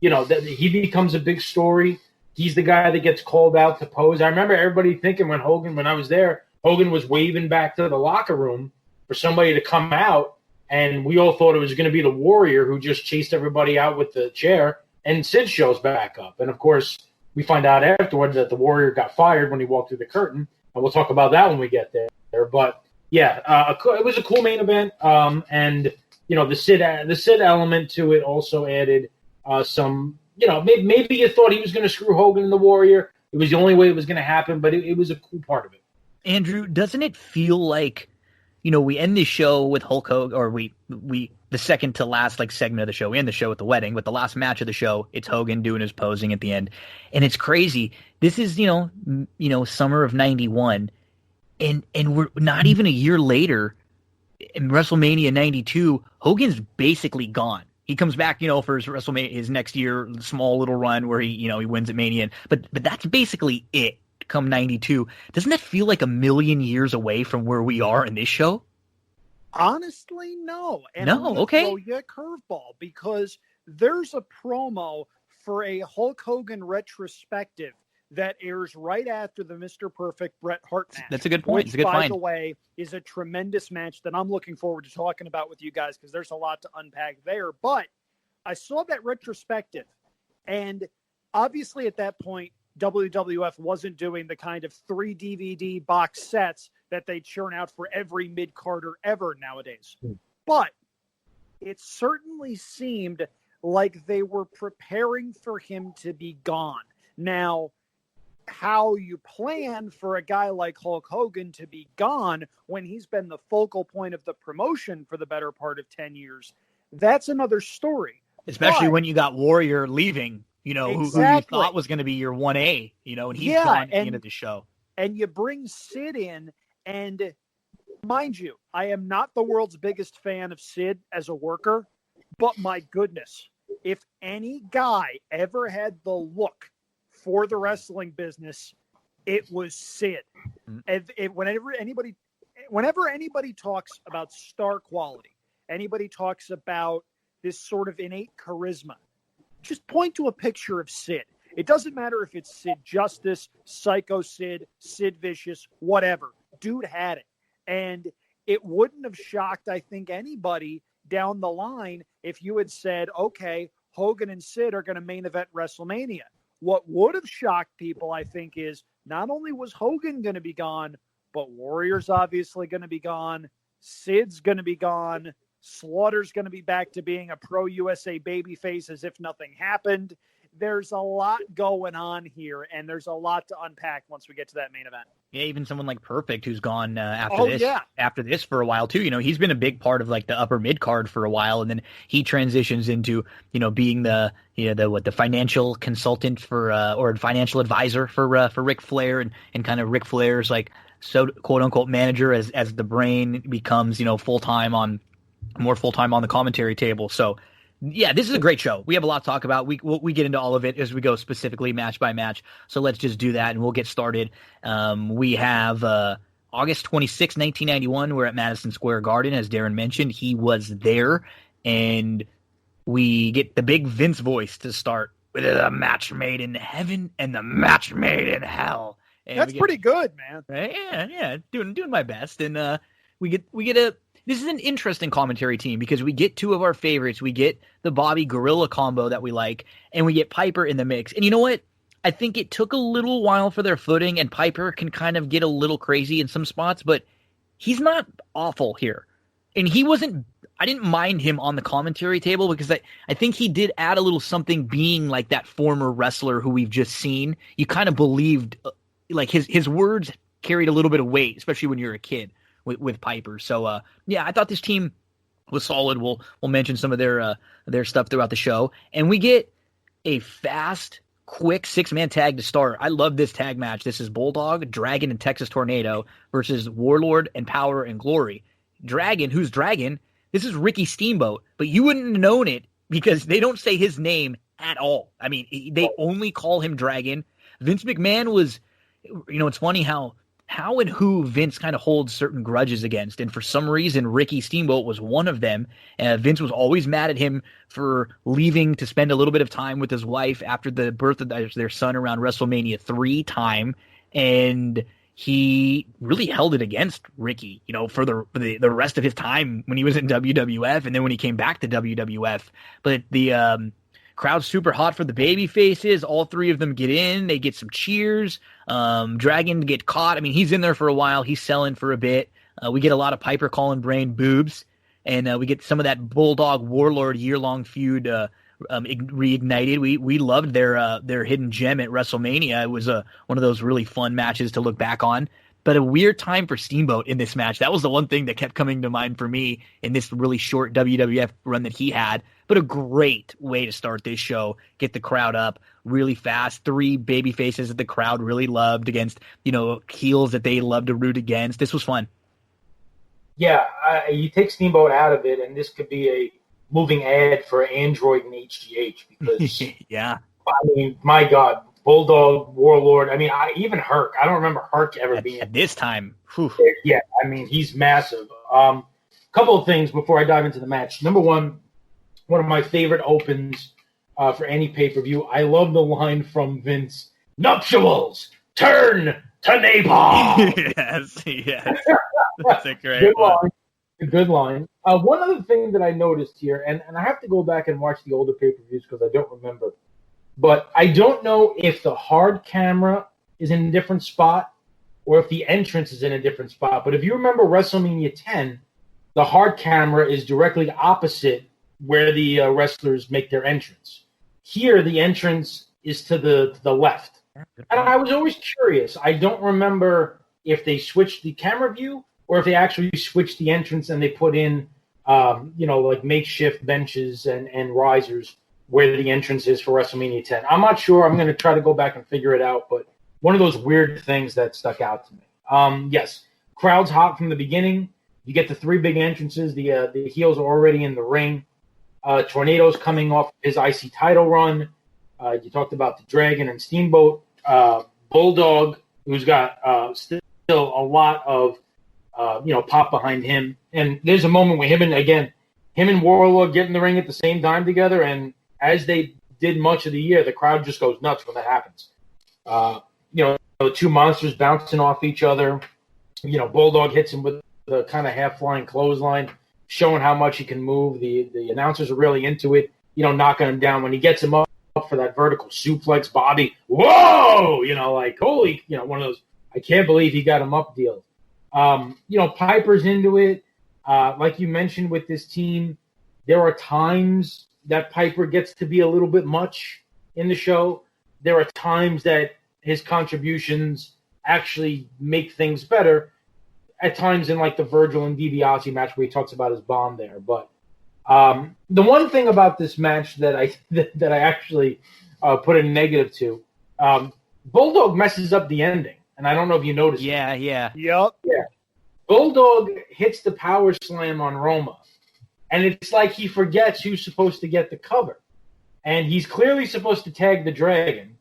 he becomes a big story. He's the guy that gets called out to pose. I remember everybody thinking when I was there, Hogan was waving back to the locker room for somebody to come out. And we all thought it was going to be the Warrior who just chased everybody out with the chair. And Sid shows back up. And, of course, we find out afterwards that the Warrior got fired when he walked through the curtain. And we'll talk about that when we get there. But, yeah, it was a cool main event. And, the Sid element to it also added some, maybe you thought he was going to screw Hogan and the Warrior. It was the only way it was going to happen, but it was a cool part of it. Andrew, doesn't it feel like, we end this show with Hulk Hogan, or we the second to last segment of the show, we end the show with the wedding, but the last match of the show, it's Hogan doing his posing at the end. And it's crazy. This is, summer of 91. And we're not even a year later, in WrestleMania 92, Hogan's basically gone. He comes back, for his WrestleMania, his next year, small little run where he wins at Mania. But that's basically it. Come 92, doesn't that feel like a million years away from where we are in this show? Honestly, no. And no, I'm okay. Throw you a curveball because there's a promo for a Hulk Hogan retrospective that airs right after the Mr. Perfect Bret Hart match. That's a good point. Which, it's a good by find. the way, is a tremendous match that I'm looking forward to talking about with you guys because there's a lot to unpack there. But I saw that retrospective, and obviously at that point, WWF wasn't doing the kind of 3 DVD box sets that they churn out for every mid-carder ever nowadays. But it certainly seemed like they were preparing for him to be gone. Now, how you plan for a guy like Hulk Hogan to be gone when he's been the focal point of the promotion for the better part of 10 years, that's another story. Especially when you got Warrior leaving. Exactly. who you thought was going to be your 1A, and he's gone at the end of the show. And you bring Sid in, and mind you, I am not the world's biggest fan of Sid as a worker, but my goodness, if any guy ever had the look for the wrestling business, it was Sid. And whenever anybody talks about star quality, anybody talks about this sort of innate charisma, just point to a picture of Sid. It doesn't matter if it's Sid Justice, Psycho Sid, Sid Vicious, whatever. Dude had it. And it wouldn't have shocked, I think, anybody down the line if you had said, okay, Hogan and Sid are going to main event WrestleMania. What would have shocked people, I think, is not only was Hogan going to be gone, but Warrior's obviously going to be gone. Sid's going to be gone. Slaughter's going to be back to being a pro-USA babyface as if nothing happened. There's a lot going on here, and there's a lot to unpack once we get to that main event. Yeah, even someone like Perfect, who's gone after this for a while too. He's been a big part of like the upper mid card for a while, and then he transitions into being the financial consultant for or financial advisor for Ric Flair, and kind of Ric Flair's like quote unquote manager as the brain becomes more full time on the commentary table. So. Yeah, this is a great show. We have a lot to talk about. We get into all of it as we go specifically match by match. So let's just do that and we'll get started. We have August 26, 1991. We're at Madison Square Garden. As Darin mentioned, he was there. And we get the big Vince voice to start with a match made in heaven and the match made in hell. And that's pretty good, man. Yeah, doing my best. And we get a... This is an interesting commentary team because we get two of our favorites. We get the Bobby Gorilla combo that we like, and we get Piper in the mix. And you know what? I think it took a little while for their footing, and Piper can kind of get a little crazy in some spots, but he's not awful here. And I didn't mind him on the commentary table because I think he did add a little something being like that former wrestler who we've just seen. You kind of believed, like his words carried a little bit of weight, especially when you're a kid. With Piper. So, I thought this team was solid. We'll mention some of their stuff throughout the show. And we get a fast, quick 6-man tag to start. I love this tag match. This is Bulldog, Dragon, and Texas Tornado versus Warlord and Power and Glory. Dragon, who's Dragon? This is Ricky Steamboat, but you wouldn't have known it because they don't say his name at all. I mean, they only call him Dragon. Vince McMahon was, it's funny how and who Vince kind of holds certain grudges against. And for some reason, Ricky Steamboat was one of them. Vince was always mad at him for leaving to spend a little bit of time with his wife after the birth of their son around WrestleMania 3 time. And he really held it against Ricky, for the rest of his time when he was in WWF and then when he came back to WWF. But the crowd's super hot for the baby faces. All three of them get in. They get some cheers. Dragon get caught. I mean, he's in there for a while. He's selling for a bit. We get a lot of Piper calling Brain boobs. And we get some of that Bulldog Warlord year-long feud reignited. We loved their hidden gem at WrestleMania. It was one of those really fun matches to look back on. But a weird time for Steamboat in this match. That was the one thing that kept coming to mind for me in this really short WWF run that he had. But a great way to start this show. Get the crowd up really fast. 3 baby faces that the crowd really loved against, heels that they loved to root against. This was fun. Yeah, you take Steamboat out of it, and this could be moving ad for Android and HGH because yeah, I mean, my God, Bulldog, Warlord. I mean, even Herc. I don't remember Herc ever being at this time. Whew. Yeah, I mean, he's massive. Couple of things before I dive into the match. Number one of my favorite opens for any pay-per-view. I love the line from Vince: "Nuptials turn to napalm." yes, that's a great Good one. line. A good line. One other thing that I noticed here, and I have to go back and watch the older pay-per-views because I don't remember, but I don't know if the hard camera is in a different spot or if the entrance is in a different spot. But if you remember WrestleMania 10, the hard camera is directly opposite where the wrestlers make their entrance. Here, the entrance is to the left. And I was always curious. I don't remember if they switched the camera view or if they actually switched the entrance and they put in, like makeshift benches and risers where the entrance is for WrestleMania 10. I'm not sure. I'm going to try to go back and figure it out, but one of those weird things that stuck out to me. Yes, crowd's hot from the beginning. You get the three big entrances. The heels are already in the ring. Tornado's coming off his IC title run. You talked about the Dragon and Steamboat. Bulldog, who's got still a lot of pop behind him. And there's a moment where him and Warlord get in the ring at the same time together, and as they did much of the year, the crowd just goes nuts when that happens. Two monsters bouncing off each other. Bulldog hits him with the kind of half-flying clothesline, showing how much he can move. The announcers are really into it, knocking him down. When he gets him up for that vertical suplex, Bobby, whoa! Holy, one of those, I can't believe he got him up deal. Piper's into it. Like you mentioned with this team, there are times that Piper gets to be a little bit much in the show. There are times that his contributions actually make things better. At times in like the Virgil and DiBiase match where he talks about his bomb there. But the one thing about this match that I actually put a negative to, Bulldog messes up the ending. And I don't know if you noticed. Yeah. Yep. Yeah. Bulldog hits the power slam on Roma. And it's like he forgets who's supposed to get the cover. And he's clearly supposed to tag the Dragon.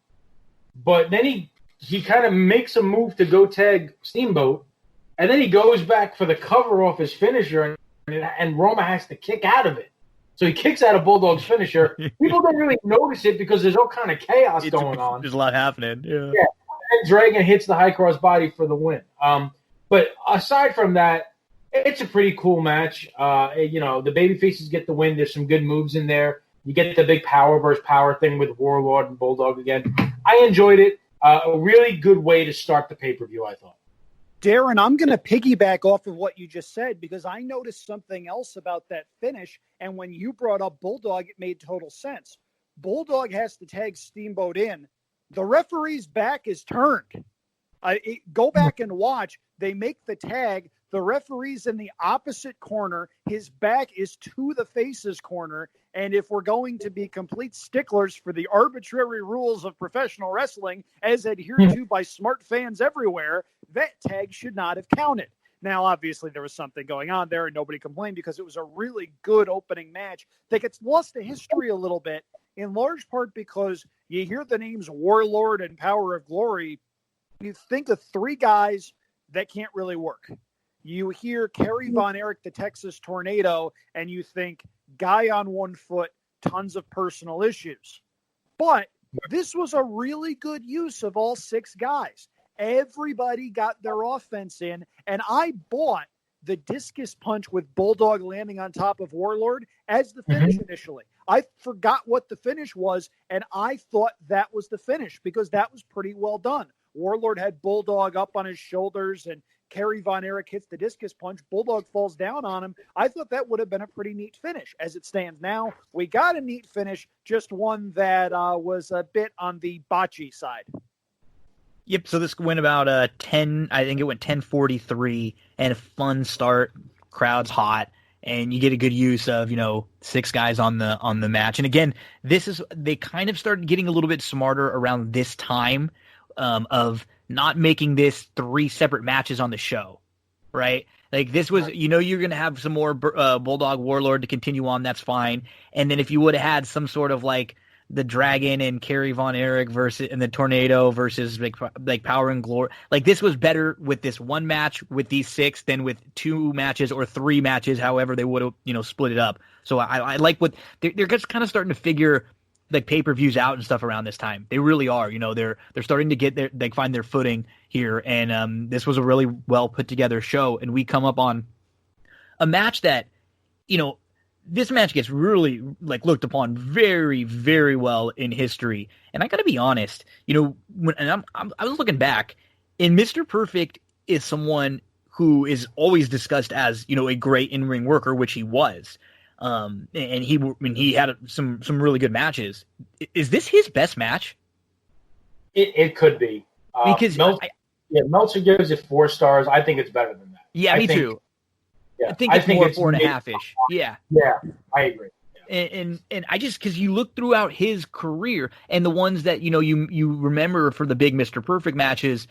But then he kind of makes a move to go tag Steamboat. And then he goes back for the cover off his finisher. And Roma has to kick out of it. So he kicks out of Bulldog's finisher. People don't really notice it because there's all kind of chaos going on. There's a lot happening. Yeah. And Dragon hits the high cross body for the win. But aside from that, it's a pretty cool match. The babyfaces get the win. There's some good moves in there. You get the big power versus power thing with Warlord and Bulldog again. I enjoyed it. A really good way to start the pay-per-view, I thought. Darin, I'm going to piggyback off of what you just said because I noticed something else about that finish. And when you brought up Bulldog, it made total sense. Bulldog has to tag Steamboat in. The referee's back is turned. Go back and watch. They make the tag. The referee's in the opposite corner. His back is to the face's corner. And if we're going to be complete sticklers for the arbitrary rules of professional wrestling, as adhered to by smart fans everywhere, that tag should not have counted. Now, obviously, there was something going on there, and nobody complained because it was a really good opening match that gets lost to history a little bit, in large part because you hear the names Warlord and Power of Glory, you think of three guys that can't really work. You hear Kerry Von Erich, the Texas Tornado, and you think guy on one foot, tons of personal issues. But this was a really good use of all six guys. Everybody got their offense in, and I bought the discus punch with Bulldog landing on top of Warlord as the finish initially. I forgot what the finish was, and I thought that was the finish because that was pretty well done. Warlord had Bulldog up on his shoulders, and Kerry Von Erich hits the discus punch. Bulldog falls down on him. I thought that would have been a pretty neat finish. As it stands now, we got a neat finish, just one that was a bit on the botchy side. Yep, so this went about 10, I think it went 10:43, and a fun start, crowd's hot, and you get a good use of, six guys on the match. And again, they kind of started getting a little bit smarter around this time of not making this three separate matches on the show, right? Like this was, you're going to have some more Bulldog Warlord to continue on. That's fine. And then if you would have had some sort of like the Dragon and Kerry Von Erich versus and the Tornado versus like Power and Glory, like this was better with this one match with these 6 than with 2 matches or 3 matches, however they would have split it up. So I like what they're just kind of starting to figure like pay-per-views out and stuff around this time. They really are. They're starting to get find their footing here, and this was a really well put together show. And we come up on a match that, this match gets really like looked upon very, very well in history. And I got to be honest, I was looking back, and Mr. Perfect is someone who is always discussed as a great in-ring worker, which he was. And he had some really good matches. Is this his best match? It could be because Meltzer gives it 4 stars. I think it's better than that. Yeah, me too. Yeah, I think it's more 4.5-ish. Yeah, I agree. Yeah. And I just because you look throughout his career and the ones that you remember for the big Mr. Perfect matches,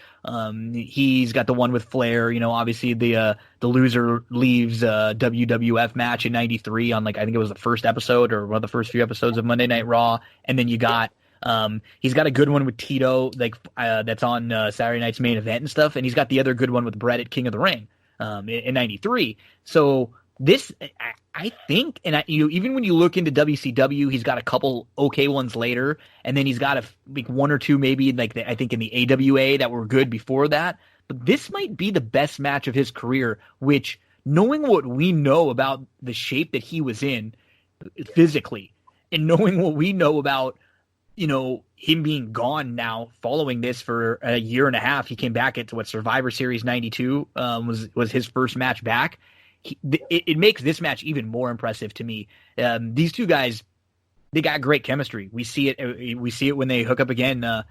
he's got the one with Flair. Obviously the loser leaves WWF match in '93 on I think it was the first episode or one of the first few episodes of Monday Night Raw, and then you got. He's got a good one with Tito, that's on Saturday Night's Main Event and stuff, and he's got the other good one with Bret at King of the Ring. In '93. So this, I think, and even when you look into WCW, he's got a couple okay ones later, and then he's got one or two maybe I think in the AWA that were good before that. But this might be the best match of his career, which, knowing what we know about the shape that he was in physically, and knowing what we know about him being gone now following this for a year and a half. He came back at Survivor Series 92 was his first match back. It makes this match even more impressive to me. These two guys, they got great chemistry. We see it when they hook up again,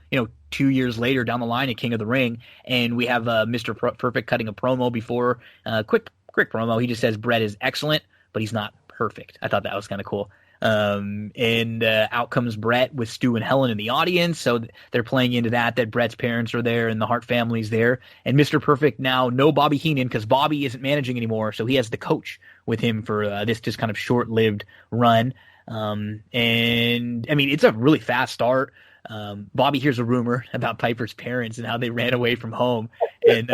2 years later down the line at King of the Ring, and we have Mr. Perfect cutting a promo before, quick promo. He just says Bret is excellent, but he's not perfect. I thought that was kind of cool. And out comes Bret with Stu and Helen in the audience. So they're playing into that Bret's parents are there and the Hart family's there. And Mr. Perfect now, no Bobby Heenan because Bobby isn't managing anymore. So he has the coach with him for this just kind of short-lived run. And I mean, it's a really fast start. Bobby hears a rumor about Piper's parents and how they ran away from home. And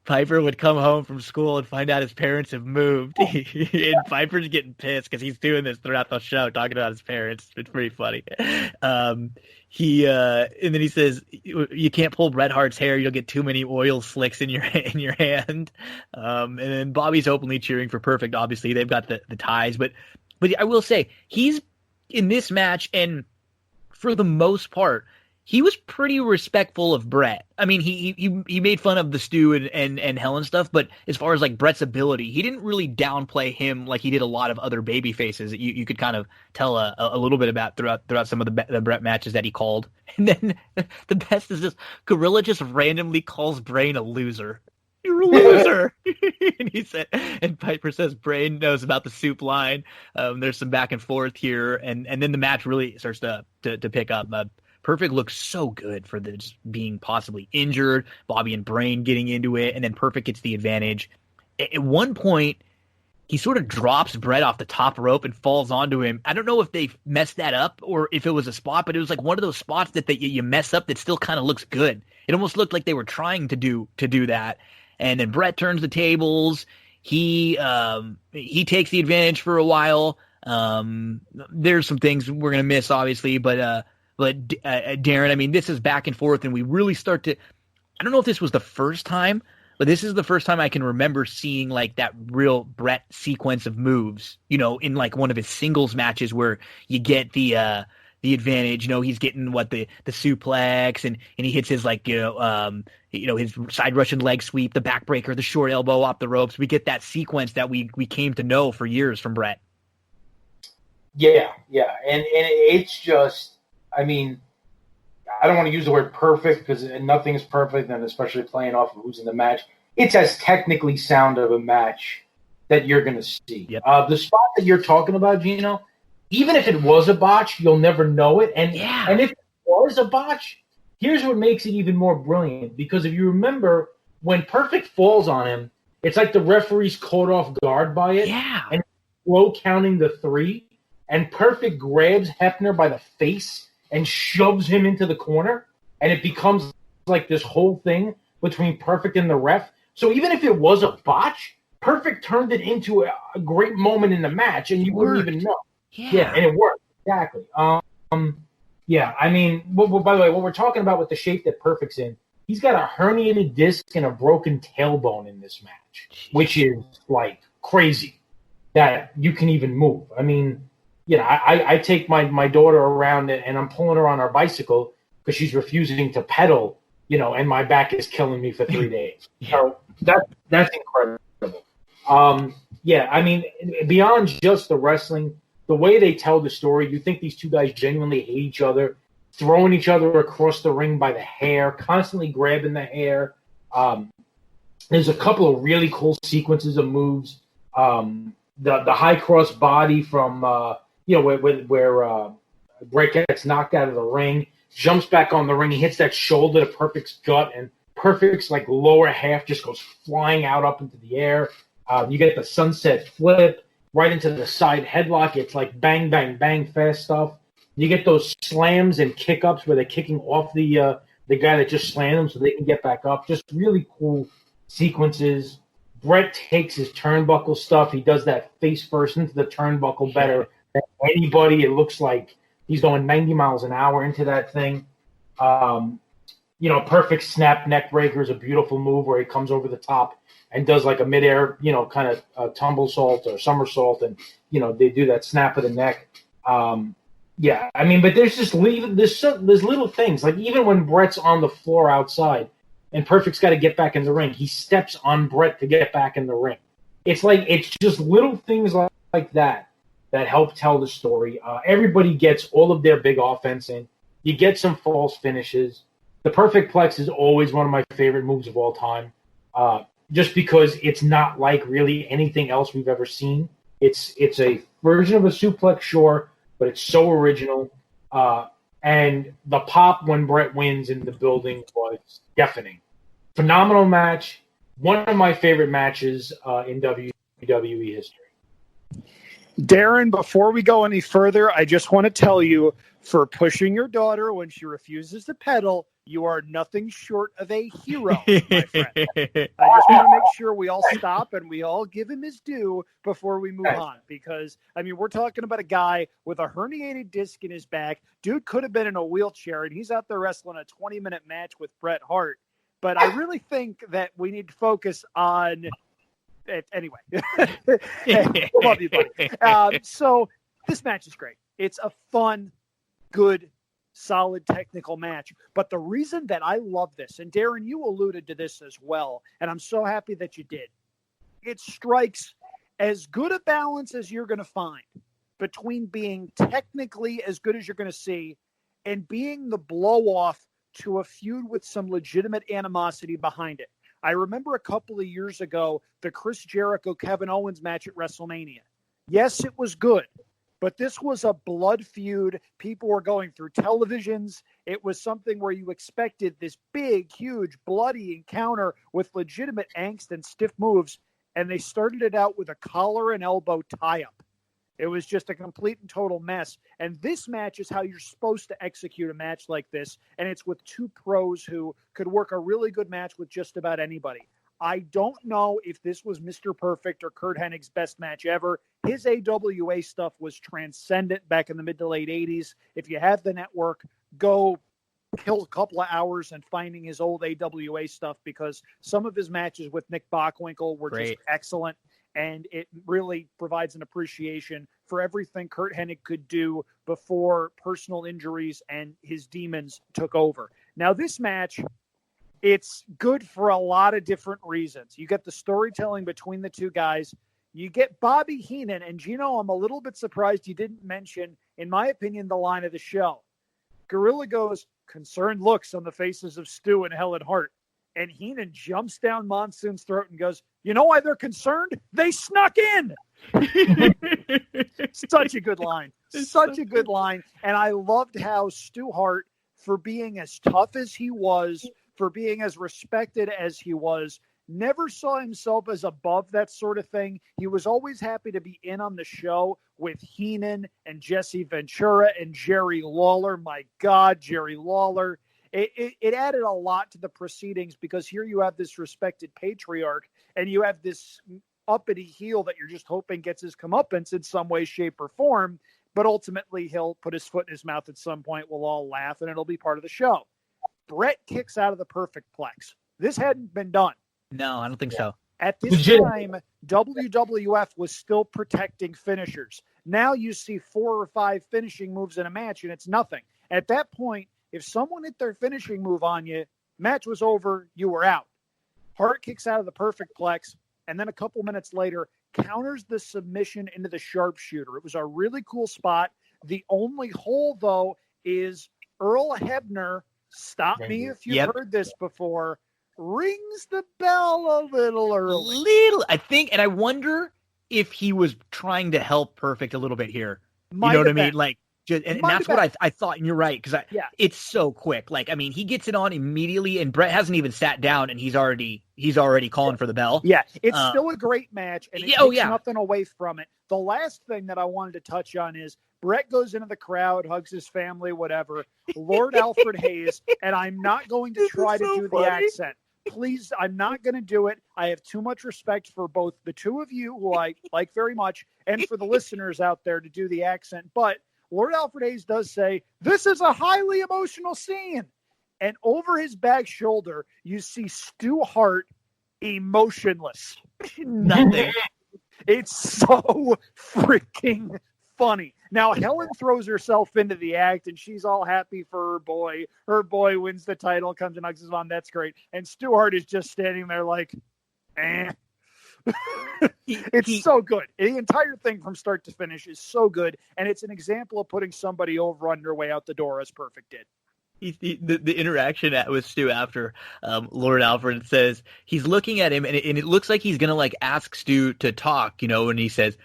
Piper would come home from school and find out his parents have moved. And Piper's getting pissed because he's doing this throughout the show, talking about his parents. It's pretty funny. And then he says, "You can't pull Bret Hart's hair; you'll get too many oil slicks in your hand." And then Bobby's openly cheering for Perfect. Obviously, they've got the ties, but I will say he's in this match, and for the most part, he was pretty respectful of Bret. I mean, he made fun of the Stu and Helen stuff, but as far as Bret's ability, he didn't really downplay him like he did a lot of other baby faces that you could kind of tell a little bit about throughout some of the Bret matches that he called. And then the best is just Gorilla just randomly calls Brain a loser. You're a loser. and Piper says Brain knows about the soup line. There's some back and forth here, and then the match really starts to pick up. Perfect looks so good for just being possibly injured, Bobby and Brain getting into it, and then Perfect gets the advantage. At one point, he sort of drops Bret off the top rope and falls onto him. I don't know if they messed that up or if it was a spot, but it was one of those spots that you mess up that still kind of looks good. It almost looked like they were trying to do that. And then Bret turns the tables. He takes the advantage for a while. There's some things we're going to miss, obviously, but Darin, I mean, this is back and forth, and we really start to – I don't know if this was the first time, but this is the first time I can remember seeing that real Bret sequence of moves, in one of his singles matches where you get the advantage. He's getting the suplex, and he hits his his side Russian leg sweep, the backbreaker, the short elbow off the ropes. We get that sequence that we came to know for years from Bret. Yeah, and it's just – I mean, I don't want to use the word perfect because nothing is perfect, and especially playing off of who's in the match. It's as technically sound of a match that you're going to see. Yep. The spot that you're talking about, Gino, even if it was a botch, you'll never know it. And if it was a botch, here's what makes it even more brilliant. Because if you remember, when Perfect falls on him, It's like the referee's caught off guard by it. Yeah. And slow counting the 3, and Perfect grabs Hebner by the face and shoves him into the corner, and it becomes like this whole thing between Perfect and the ref. So even if it was a botch, Perfect turned it into a great moment in the match, and you wouldn't even know. Yeah, and it worked. Exactly. Yeah, I mean, by the way, what we're talking about with the shape that Perfect's in, he's got a herniated disc and a broken tailbone in this match, which is like crazy that you can even move. I mean, I take my daughter around and I'm pulling her on our bicycle because she's refusing to pedal, and my back is killing me for 3 days. So that's incredible. Yeah, I mean, beyond just the wrestling, the way they tell the story, you think these two guys genuinely hate each other, throwing each other across the ring by the hair, constantly grabbing the hair. There's a couple of really cool sequences of moves. The high cross body from where Bret gets knocked out of the ring, jumps back on the ring, he hits that shoulder to Perfect's gut, and Perfect's like lower half just goes flying out up into the air. You get the sunset flip right into the side headlock. It's like bang, bang, bang, fast stuff. You get those slams and kick-ups where they're kicking off the guy that just slammed them so they can get back up. Just really cool sequences. Bret takes his turnbuckle stuff. He does that face first into the turnbuckle better than anybody. It looks like he's going 90 miles an hour into that thing. Perfect snap neck breaker is a beautiful move where he comes over the top and does like a midair, kind of tumble salt or somersault, and they do that snap of the neck. Yeah, I mean, but there's just there's little things like even when Bret's on the floor outside and Perfect's got to get back in the ring, he steps on Bret to get back in the ring. It's just little things like that help tell the story. Everybody gets all of their big offense in. You get some false finishes. The Perfect Plex is always one of my favorite moves of all time. Just because it's not like really anything else we've ever seen. It's a version of a suplex, sure, but it's so original. And the pop when Bret wins in the building was deafening. Phenomenal match. One of my favorite matches in WWE history. Darin, before we go any further, I just want to tell you, for pushing your daughter when she refuses to pedal, you are nothing short of a hero, my friend. I just want to make sure we all stop and we all give him his due before we move on. Because, I mean, we're talking about a guy with a herniated disc in his back. Dude could have been in a wheelchair, and he's out there wrestling a 20-minute match with Bret Hart. But I really think that we need to focus on it. Anyway. Love you, buddy. So this match is great. It's a fun, good, solid technical match. But the reason that I love this, and Darin, you alluded to this as well, and I'm so happy that you did, it strikes as good a balance as you're going to find between being technically as good as you're going to see and being the blow-off to a feud with some legitimate animosity behind it. I remember a couple of years ago, the Chris Jericho-Kevin Owens match at WrestleMania. Yes, it was good. But this was a blood feud. People were going through televisions. It was something where you expected this big, huge, bloody encounter with legitimate angst and stiff moves, and they started it out with a collar and elbow tie-up. It was just a complete and total mess. And this match is how you're supposed to execute a match like this, and it's with two pros who could work a really good match with just about anybody. I don't know if this was Mr. Perfect or Curt Hennig's best match ever. His AWA stuff was transcendent back in the mid to late 80s. If you have the network, go kill a couple of hours and finding his old AWA stuff, because some of his matches with Nick Bockwinkel were just excellent. And it really provides an appreciation for everything Curt Hennig could do before personal injuries and his demons took over. Now, this match, it's good for a lot of different reasons. You get the storytelling between the two guys. You get Bobby Heenan. And, Gino, I'm a little bit surprised you didn't mention, in my opinion, the line of the show. Gorilla goes, concerned looks on the faces of Stu and Helen Hart. And Heenan jumps down Monsoon's throat and goes, you know why they're concerned? They snuck in. Such a good line. Such a good line. And I loved how Stu Hart, for being as tough as he was, for being as respected as he was, never saw himself as above that sort of thing. He was always happy to be in on the show with Heenan and Jesse Ventura and Jerry Lawler. My God, Jerry Lawler. It added a lot to the proceedings because here you have this respected patriarch and you have this uppity heel that you're just hoping gets his comeuppance in some way, shape, or form. But ultimately, he'll put his foot in his mouth at some point. We'll all laugh, and it'll be part of the show. Brett kicks out of the perfect plex. This hadn't been done. No, I don't think so. At this time, WWF was still protecting finishers. Now you see 4 or 5 finishing moves in a match, and it's nothing. At that point, if someone hit their finishing move on you, match was over, you were out. Hart kicks out of the perfect plex, and then a couple minutes later, counters the submission into the sharpshooter. It was a really cool spot. The only hole, though, is Earl Hebner, stop me if you've heard this before, rings the bell a little early. I think, and I wonder if he was trying to help Perfect a little bit here. Might you know what I been. mean? Like, and that's what I thought, and you're right, because it's so quick. Like, I mean, he gets it on immediately, and Brett hasn't even sat down, and he's already calling for the bell. Yeah, it's still a great match, and it takes nothing away from it. The last thing that I wanted to touch on is Brett goes into the crowd, hugs his family, whatever. Lord Alfred Hayes, and I'm not going to try to do the accent. Please, I'm not going to do it. I have too much respect for both the two of you, who I like very much, and for the listeners out there to do the accent. But Lord Alfred Hayes does say, this is a highly emotional scene. And over his back shoulder, you see Stu Hart emotionless. Nothing. It's so freaking funny. Now, Helen throws herself into the act, and she's all happy for her boy. Her boy wins the title, comes and hugs his mom. That's great. And Stu Hart is just standing there like, eh. It's so good. The entire thing from start to finish is so good, and it's an example of putting somebody over on their way out the door, as Perfect did. The interaction with Stu after Lord Alfred says he's looking at him, and it looks like he's gonna like ask Stu to talk, and he says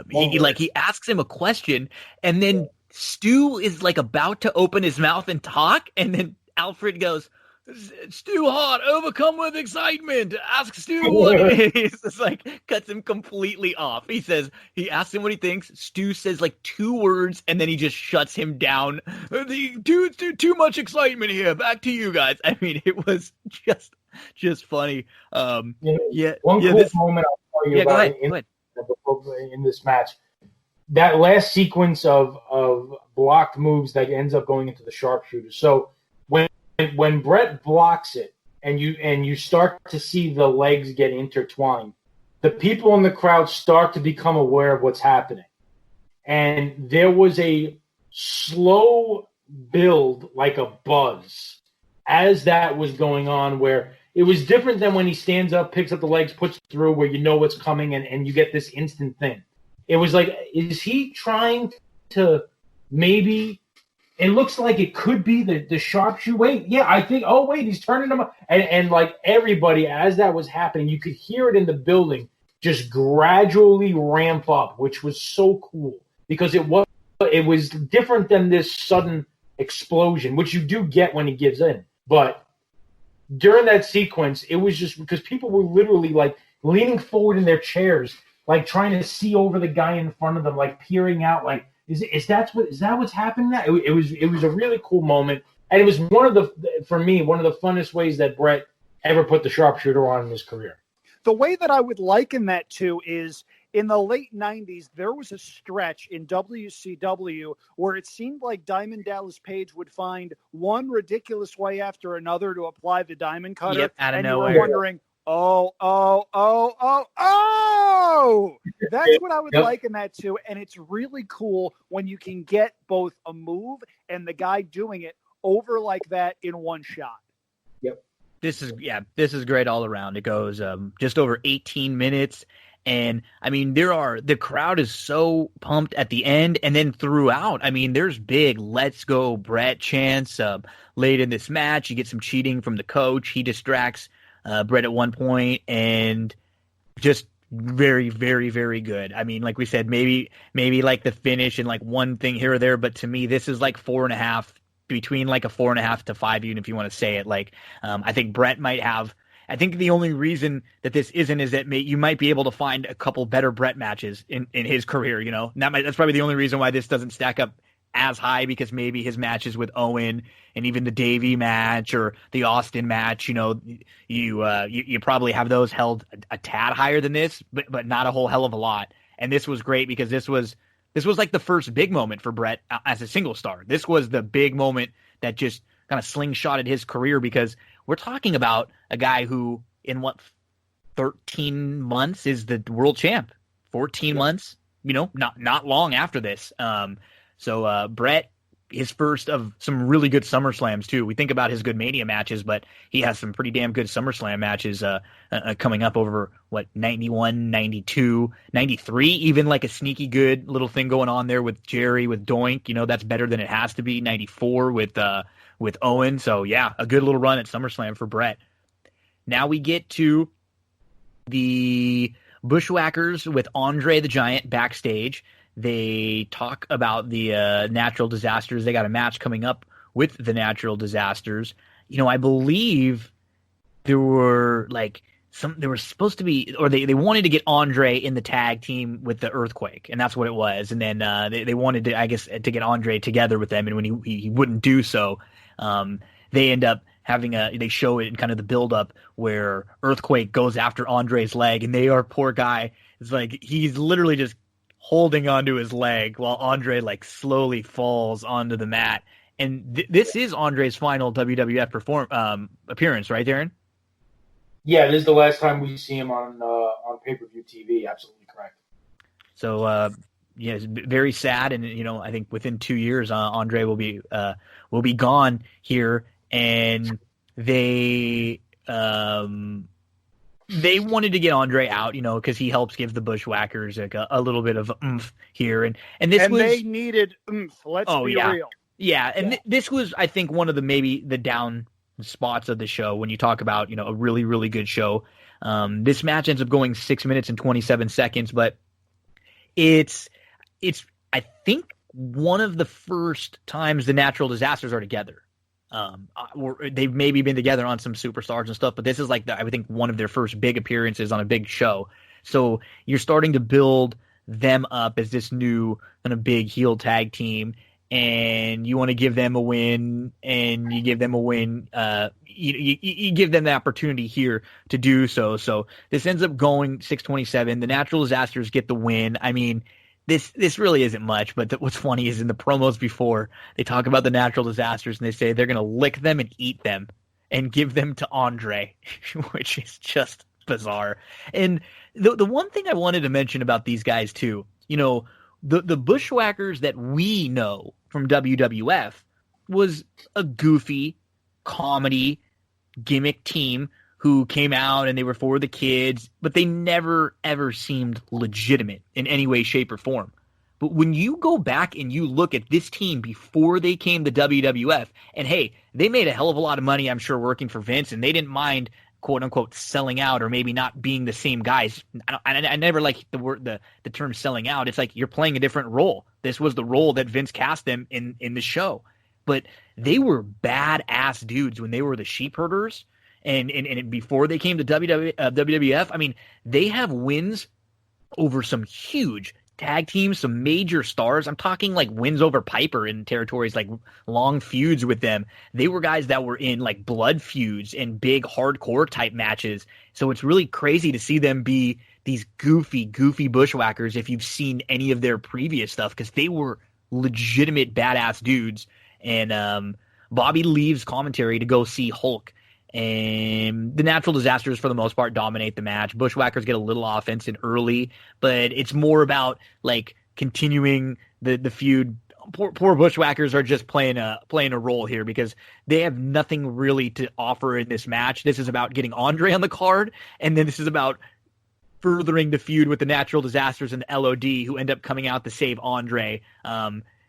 he asks him a question, and then Stu is like about to open his mouth and talk, and then Alfred goes, Stu Hart, overcome with excitement. Ask Stu what he's just like cuts him completely off. He asks him what he thinks. Stu says like 2 words, and then he just shuts him down. Too much excitement here. Back to you guys. I mean, it was just funny. One cool moment I'll tell you about in this match. That last sequence of blocked moves that ends up going into the sharpshooter. So when Brett blocks it and you start to see the legs get intertwined, the people in the crowd start to become aware of what's happening. And there was a slow build, like a buzz, as that was going on, where it was different than when he stands up, picks up the legs, puts through, where you know what's coming and you get this instant thing. It was like, is he trying to maybe... It looks like it could be the sharpshooter. Wait, yeah, I think. Oh, wait, he's turning them up, and like everybody, as that was happening, you could hear it in the building, just gradually ramp up, which was so cool because it was different than this sudden explosion, which you do get when he gives in. But during that sequence, it was just because people were literally like leaning forward in their chairs, like trying to see over the guy in front of them, like peering out, like. Is that what's happening? It was a really cool moment, and it was one of the funnest ways that Brett ever put the sharpshooter on in his career. The way that I would liken that to is in the late 90s, there was a stretch in WCW where it seemed like Diamond Dallas Page would find one ridiculous way after another to apply the diamond cutter, out of and nowhere. You were wondering, oh! That's what I would liken that to, and it's really cool when you can get both a move and the guy doing it over like that in one shot. Yep. This is great all around. It goes just over 18 minutes, and I mean the crowd is so pumped at the end, and then throughout. I mean, there's big "Let's go Brett" chants late in this match. You get some cheating from the coach. He distracts Brett at one point, and just very, very, very good. I mean, like we said, maybe like the finish and like one thing here or there, but to me, this is like 4.5, between like a 4.5 to 5, even if you want to say it. Like, I think Brett might have, I think the only reason that this isn't is that you might be able to find a couple better Brett matches in his career, you know. And that's probably the only reason why this doesn't stack up as high, because maybe his matches with Owen and even the Davey match or the Austin match, you know, you probably have those held a tad higher than this, but not a whole hell of a lot. And this was great because this was like the first big moment for Brett as a single star. This was the big moment that just kind of slingshotted his career, because we're talking about a guy who in 13 months is the world champ. 14 months, you know, not long after this. So Brett, his first of some really good SummerSlams too. We think about his good Mania matches, but he has some pretty damn good SummerSlam matches coming up over 91, 92, 93, even like a sneaky good little thing going on there with Jerry, with Doink. You know, that's better than it has to be. 94 with Owen. So yeah, a good little run at SummerSlam for Brett. Now we get to the Bushwhackers with Andre the Giant backstage. They talk about the Natural Disasters. They got a match coming up with the Natural Disasters. You know, I believe there were supposed to be, or they wanted to get Andre in the tag team with the Earthquake, and that's what it was. And then they wanted to, I guess, to get Andre together with them, and when he wouldn't do so, they end up having they show it in kind of the build-up where Earthquake goes after Andre's leg, and poor guy, it's like he's literally just holding onto his leg while Andre slowly falls onto the mat. And this is Andre's final WWF appearance, right, Darin? Yeah, this is the last time we see him on pay-per-view TV. Absolutely correct. So yeah, it's very sad, and you know, I think within 2 years, Andre will be gone here, and they wanted to get Andre out, you know, because he helps give the Bushwhackers a little bit of oomph here, and they needed oomph. Let's be real. Yeah, and this was, I think, one of the down spots of the show when you talk about, you know, a really, really good show. This match ends up going 6 minutes and 27 seconds, but it's I think one of the first times the Natural Disasters are together. They've maybe been together on some Superstars and stuff, but this is I would think one of their first big appearances on a big show. So you're starting to build them up as this new kind of big heel tag team, and you want to give them a win, and you give them a win. You give them the opportunity here to do so. So this ends up going 6:27. The Natural Disasters get the win. I mean, this really isn't much, but what's funny is in the promos before, they talk about the Natural Disasters, and they say they're going to lick them and eat them and give them to Andre, which is just bizarre. And the one thing I wanted to mention about these guys too, you know, the Bushwhackers that we know from WWF was a goofy comedy gimmick team who came out and they were for the kids, but they never, ever seemed legitimate in any way, shape, or form. But when you go back and you look at this team before they came to WWF, and hey, they made a hell of a lot of money, I'm sure, working for Vince, and they didn't mind, quote unquote, selling out or maybe not being the same guys. I never like the term selling out. It's like you're playing a different role. This was the role that Vince cast them in the show. But they were badass dudes when they were the sheep herders. And before they came to WWF, I mean, they have wins over some huge tag teams, some major stars. I'm talking like wins over Piper in territories, like long feuds with them. They were guys that were in like blood feuds and big hardcore type matches. So it's really crazy to see them be these goofy Bushwhackers if you've seen any of their previous stuff, because they were legitimate badass dudes. And Bobby leaves commentary to go see Hulk. And the Natural Disasters, for the most part, dominate the match. Bushwhackers get a little offense in early, but it's more about like continuing the feud. Poor Bushwhackers are just playing a role here because they have nothing really to offer in this match. This is about getting Andre on the card, and then this is about furthering the feud with the Natural Disasters and the LOD, who end up coming out to save Andre.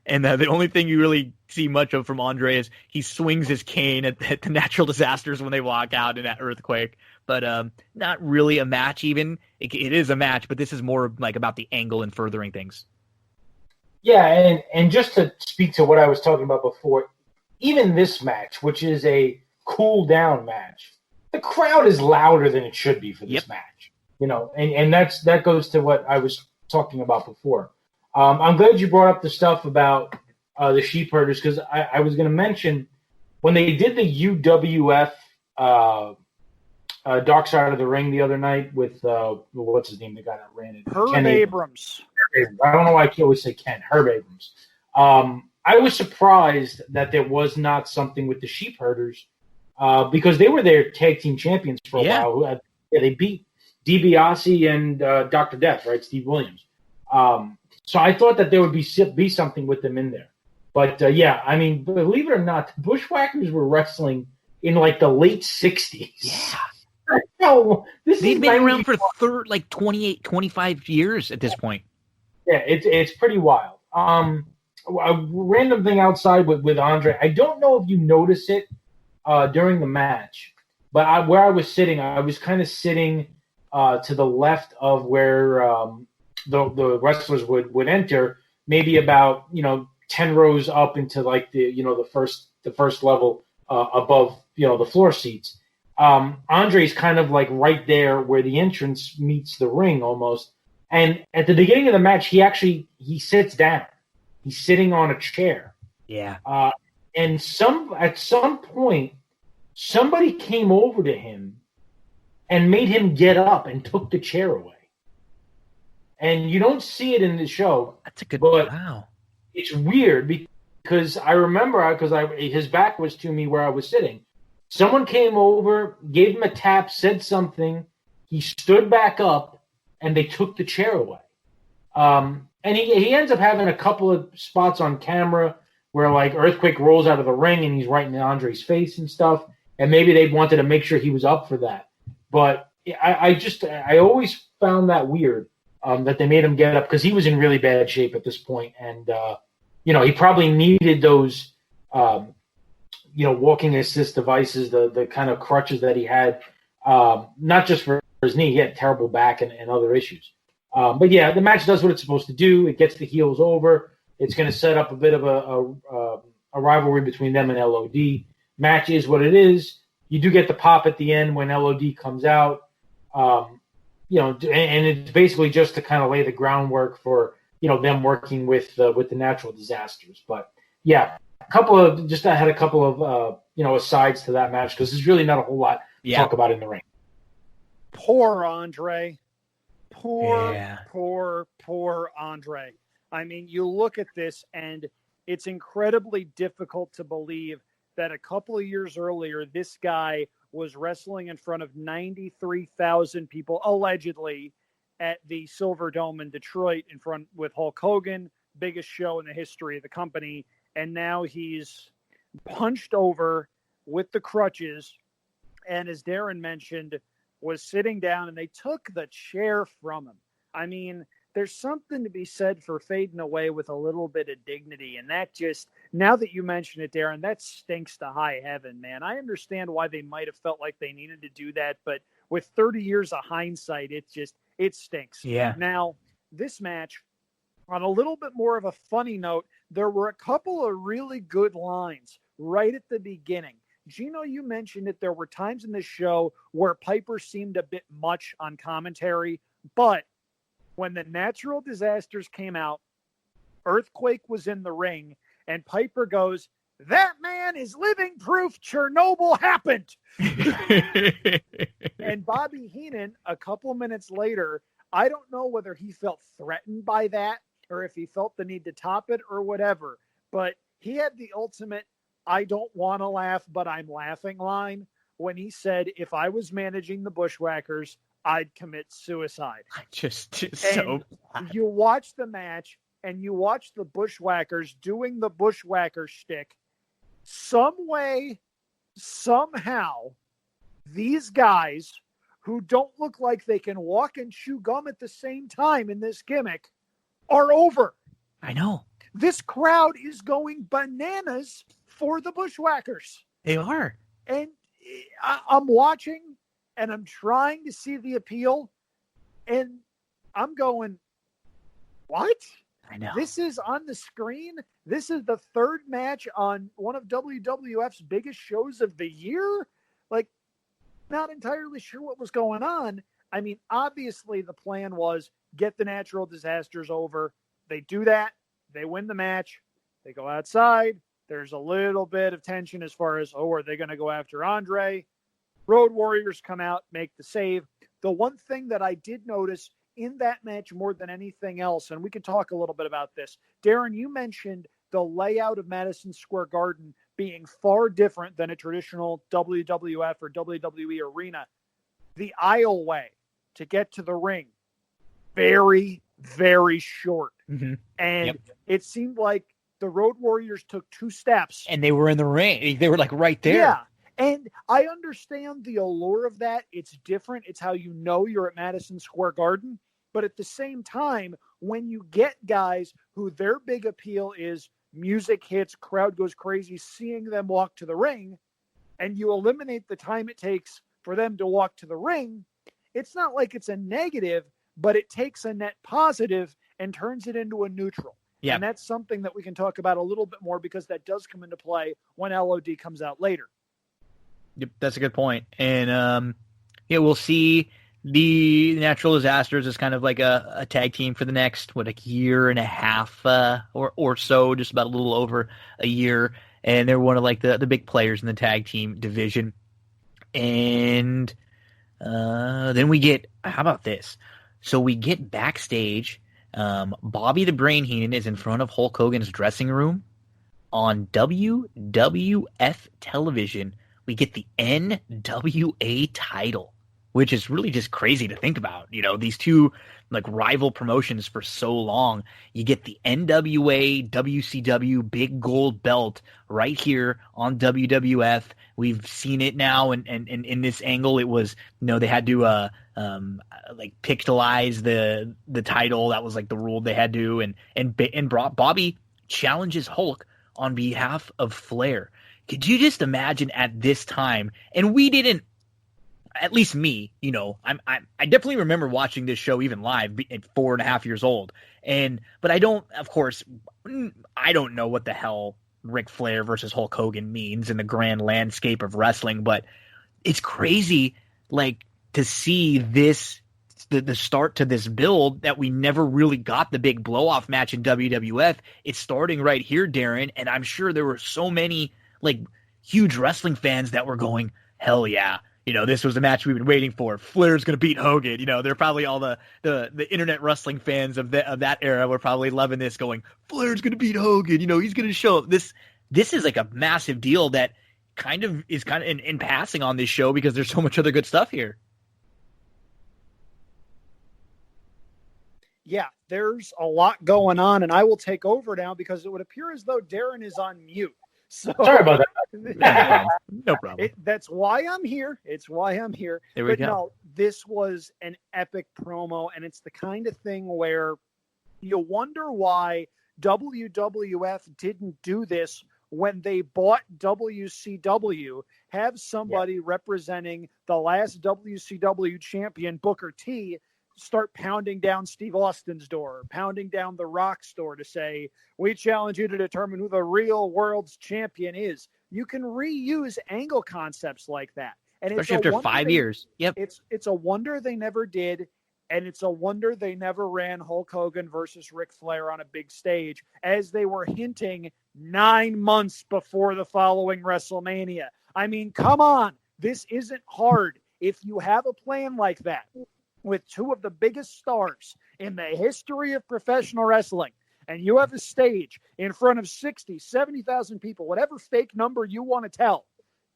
And the only thing you really see much of from Andre is he swings his cane at the Natural Disasters when they walk out in that Earthquake. But not really a match even. It is a match, but this is more like about the angle and furthering things. Yeah, and just to speak to what I was talking about before, even this match, which is a cool-down match, the crowd is louder than it should be for this match. And that goes to what I was talking about before. I'm glad you brought up the stuff about the sheep herders, because I was going to mention when they did the UWF Dark Side of the Ring the other night with what's his name, the guy that ran it, Herb Abrams. I don't know why I always say Ken. Herb Abrams. I was surprised that there was not something with the sheep herders because they were their tag team champions for a while. They beat DiBiase and Dr. Death, right? Steve Williams. So I thought that there would be something with them in there. But, I mean, believe it or not, the Bushwhackers were wrestling in, like, the late 60s. Yeah. No, they've been around for 28, 25 years at this point. Yeah, it's pretty wild. A random thing outside with Andre, I don't know if you notice it during the match, but where I was sitting, I was kind of sitting to the left of where the wrestlers would enter, maybe about 10 rows up into like the first level above the floor seats. Andre's kind of like right there where the entrance meets the ring almost. And at the beginning of the match, he sits down. He's sitting on a chair. Yeah. And at some point, somebody came over to him and made him get up and took the chair away. And you don't see it in the show. That's a good. Wow. It's weird because I remember his back was to me where I was sitting. Someone came over, gave him a tap, said something. He stood back up, and they took the chair away. And he ends up having a couple of spots on camera where like Earthquake rolls out of the ring and he's right in Andre's face and stuff. And maybe they wanted to make sure he was up for that. But I always found that weird that they made him get up because he was in really bad shape at this point. And, he probably needed those, walking assist devices, the kind of crutches that he had, not just for his knee. He had terrible back and other issues. But yeah, the match does what it's supposed to do. It gets the heels over. It's going to set up a bit of a rivalry between them and LOD. Match is what it is. You do get the pop at the end when LOD comes out. And it's basically just to kind of lay the groundwork for, them working with the natural disasters. But yeah, I had a couple of asides to that match because there's really not a whole lot to talk about in the ring. Poor Andre. Poor Andre. I mean, you look at this, and it's incredibly difficult to believe that a couple of years earlier, this guy was wrestling in front of 93,000 people, allegedly, at the Silver Dome in Detroit with Hulk Hogan, biggest show in the history of the company, and now he's punched over with the crutches, and as Darin mentioned, was sitting down, and they took the chair from him. I mean, there's something to be said for fading away with a little bit of dignity, and that just, now that you mention it, Darin, that stinks to high heaven, man. I understand why they might have felt like they needed to do that, but with 30 years of hindsight, it stinks. Yeah. Now, this match, on a little bit more of a funny note, there were a couple of really good lines right at the beginning. Gino, you mentioned it. There were times in this show where Piper seemed a bit much on commentary, but when the natural disasters came out, Earthquake was in the ring, and Piper goes, "That man is living proof Chernobyl happened." And Bobby Heenan, a couple minutes later, I don't know whether he felt threatened by that or if he felt the need to top it or whatever, but he had the ultimate "I don't want to laugh, but I'm laughing" line when he said, "If I was managing the Bushwhackers, I'd commit suicide." So bad. You watch the match and you watch the Bushwhackers doing the Bushwhacker shtick. Some way, somehow, these guys who don't look like they can walk and chew gum at the same time in this gimmick are over. I know. This crowd is going bananas for the Bushwhackers. They are. And I'm watching, and I'm trying to see the appeal, and I'm going, what? I know. This is on the screen. This is the third match on one of WWF's biggest shows of the year. Like, not entirely sure what was going on. I mean, obviously the plan was get the natural disasters over. They do that. They win the match. They go outside. There's a little bit of tension as far as, are they going to go after Andre? Road Warriors come out, make the save. The one thing that I did notice in that match more than anything else, and we can talk a little bit about this. Darin, you mentioned the layout of Madison Square Garden being far different than a traditional WWF or WWE arena. The aisleway to get to the ring, very, very short. Mm-hmm. And it seemed like the Road Warriors took 2 steps. And they were in the ring. They were like right there. Yeah. And I understand the allure of that. It's different. It's how you know you're at Madison Square Garden. But at the same time, when you get guys who their big appeal is music hits, crowd goes crazy, seeing them walk to the ring, and you eliminate the time it takes for them to walk to the ring, it's not like it's a negative, but it takes a net positive and turns it into a neutral. Yeah. And that's something that we can talk about a little bit more because that does come into play when LOD comes out later. Yep, that's a good point. And we'll see the Natural Disasters as kind of like a tag team for the next, year and a half or so, just about a little over a year. And they're one of like the big players in the tag team division. And then we get, how about this? So we get backstage. Bobby the Brain Heenan is in front of Hulk Hogan's dressing room on WWF television. We get the NWA title, which is really just crazy to think about. You know, these two like rival promotions for so long. You get the NWA WCW big gold belt right here on WWF. We've seen it now, and in this angle, it was, they had to like pixelize the title. That was like the rule they had to, and brought Bobby challenges Hulk on behalf of Flair. Could you just imagine at this time? And we didn't, at least me, I definitely remember watching this show even live at 4.5 years old. But I don't know what the hell Ric Flair versus Hulk Hogan means in the grand landscape of wrestling, but it's crazy, like, to see this, the start to this build that we never really got the big blow-off match in WWF. It's starting right here, Darin, and I'm sure there were so many like huge wrestling fans that were going, hell yeah. This was the match we've been waiting for. Flair's going to beat Hogan. They're probably all the internet wrestling fans of that era were probably loving this, going, Flair's going to beat Hogan. He's going to show up. This is like a massive deal that kind of is in passing on this show because there's so much other good stuff here. Yeah, there's a lot going on, and I will take over now because it would appear as though Darin is on mute. So, sorry about that. No problem. That's why I'm here. It's why I'm here. There we go. No, this was an epic promo, and it's the kind of thing where you wonder why WWF didn't do this when they bought WCW, have somebody representing the last WCW champion, Booker T, start pounding down Steve Austin's door, pounding down The Rock's door to say, we challenge you to determine who the real world's champion is. You can reuse angle concepts like that. And especially after 5 years. Yep. It's a wonder they never did. And it's a wonder they never ran Hulk Hogan versus Ric Flair on a big stage, as they were hinting 9 months before the following WrestleMania. I mean, come on. This isn't hard. If you have a plan like that, with two of the biggest stars in the history of professional wrestling, and you have a stage in front of 60, 70,000 people, whatever fake number you want to tell,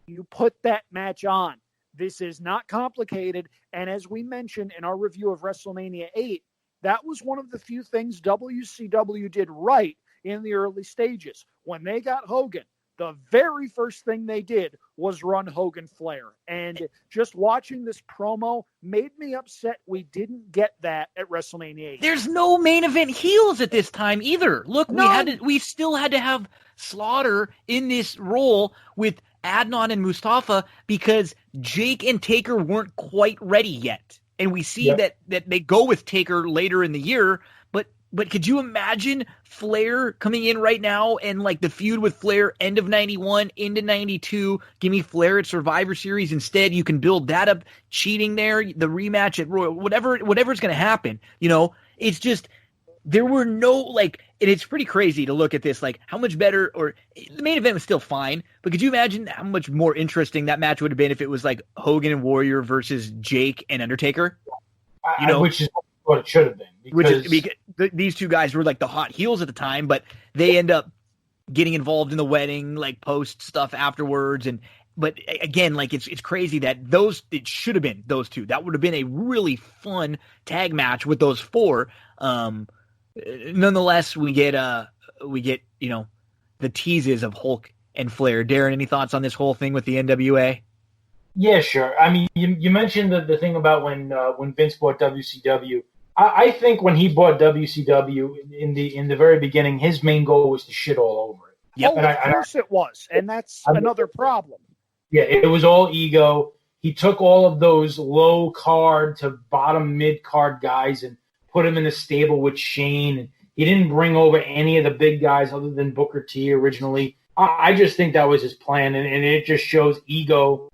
you put that match on. This is not complicated, and as we mentioned in our review of WrestleMania 8, that was one of the few things WCW did right in the early stages. When they got Hogan, the very first thing they did was run Hogan Flair. And just watching this promo made me upset we didn't get that at WrestleMania 8. There's no main event heels at this time either. Look, we still had to have Slaughter in this role with Adnan and Mustafa because Jake and Taker weren't quite ready yet. And we see that they go with Taker later in the year, but But could you imagine Flair coming in right now and like the feud with Flair end of 91 into 92? Give me Flair at Survivor Series instead. You can build that up, cheating there, the rematch at Royal, whatever's going to happen. It's just there were no like, and it's pretty crazy to look at this. Like how much better, or the main event was still fine, but could you imagine how much more interesting that match would have been if it was like Hogan and Warrior versus Jake and Undertaker? Which is what it should have been. Because these two guys were like the hot heels at the time, but they end up getting involved in the wedding, like post stuff afterwards. But again, like it's crazy that it should have been those two. That would have been a really fun tag match with those four. Nonetheless, we get the teases of Hulk and Flair. Darin, any thoughts on this whole thing with the NWA? Yeah, sure. I mean, you mentioned the thing about when Vince bought WCW. I think when he bought WCW in the very beginning, his main goal was to shit all over it. Yeah, of course it was, and that's another problem. Yeah, it was all ego. He took all of those low card to bottom mid card guys and put them in a stable with Shane. And he didn't bring over any of the big guys other than Booker T originally. I just think that was his plan, and it just shows ego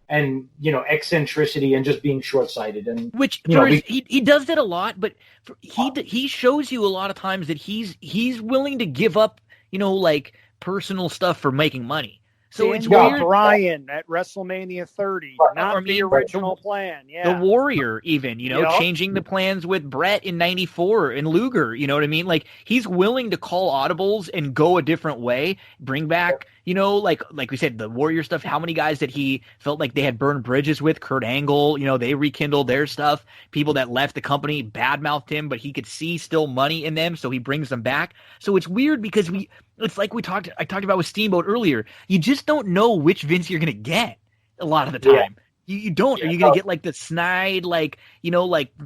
and eccentricity and just being short-sighted. And which he does that a lot, but he shows you a lot of times that he's willing to give up like personal stuff for making money. So it's weird. Bryan at WrestleMania 30, not the original plan. Yeah, the Warrior even, changing the plans with Brett in '94 and Luger. You know what I mean? Like he's willing to call audibles and go a different way, bring back, like we said, the Warrior stuff. How many guys that he felt like they had burned bridges with? Kurt Angle, they rekindled their stuff. People that left the company badmouthed him, but he could see still money in them, so he brings them back. So it's weird because it's like I talked about with Steamboat earlier. You just don't know which Vince you're going to get a lot of the time. Yeah. You don't. Are you going to get like the snide, like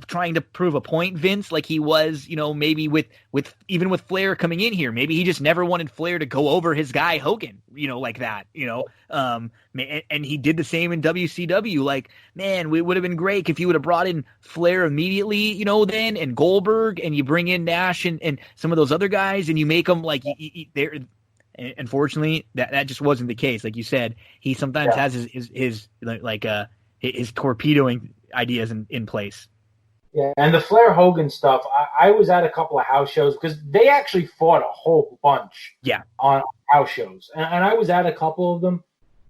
trying to prove a point Vince, like he was, maybe with even with Flair coming in here. Maybe he just never wanted Flair to go over his guy Hogan, like that, and he did the same in WCW. Like, man, it would have been great if you would have brought in Flair immediately, then, and Goldberg, and you bring in Nash and some of those other guys, and you make them like they're. Unfortunately, that just wasn't the case. Like you said, he sometimes has his torpedoing ideas in place. Yeah, and the Flair Hogan stuff, I was at a couple of house shows because they actually fought a whole bunch on house shows. And I was at a couple of them.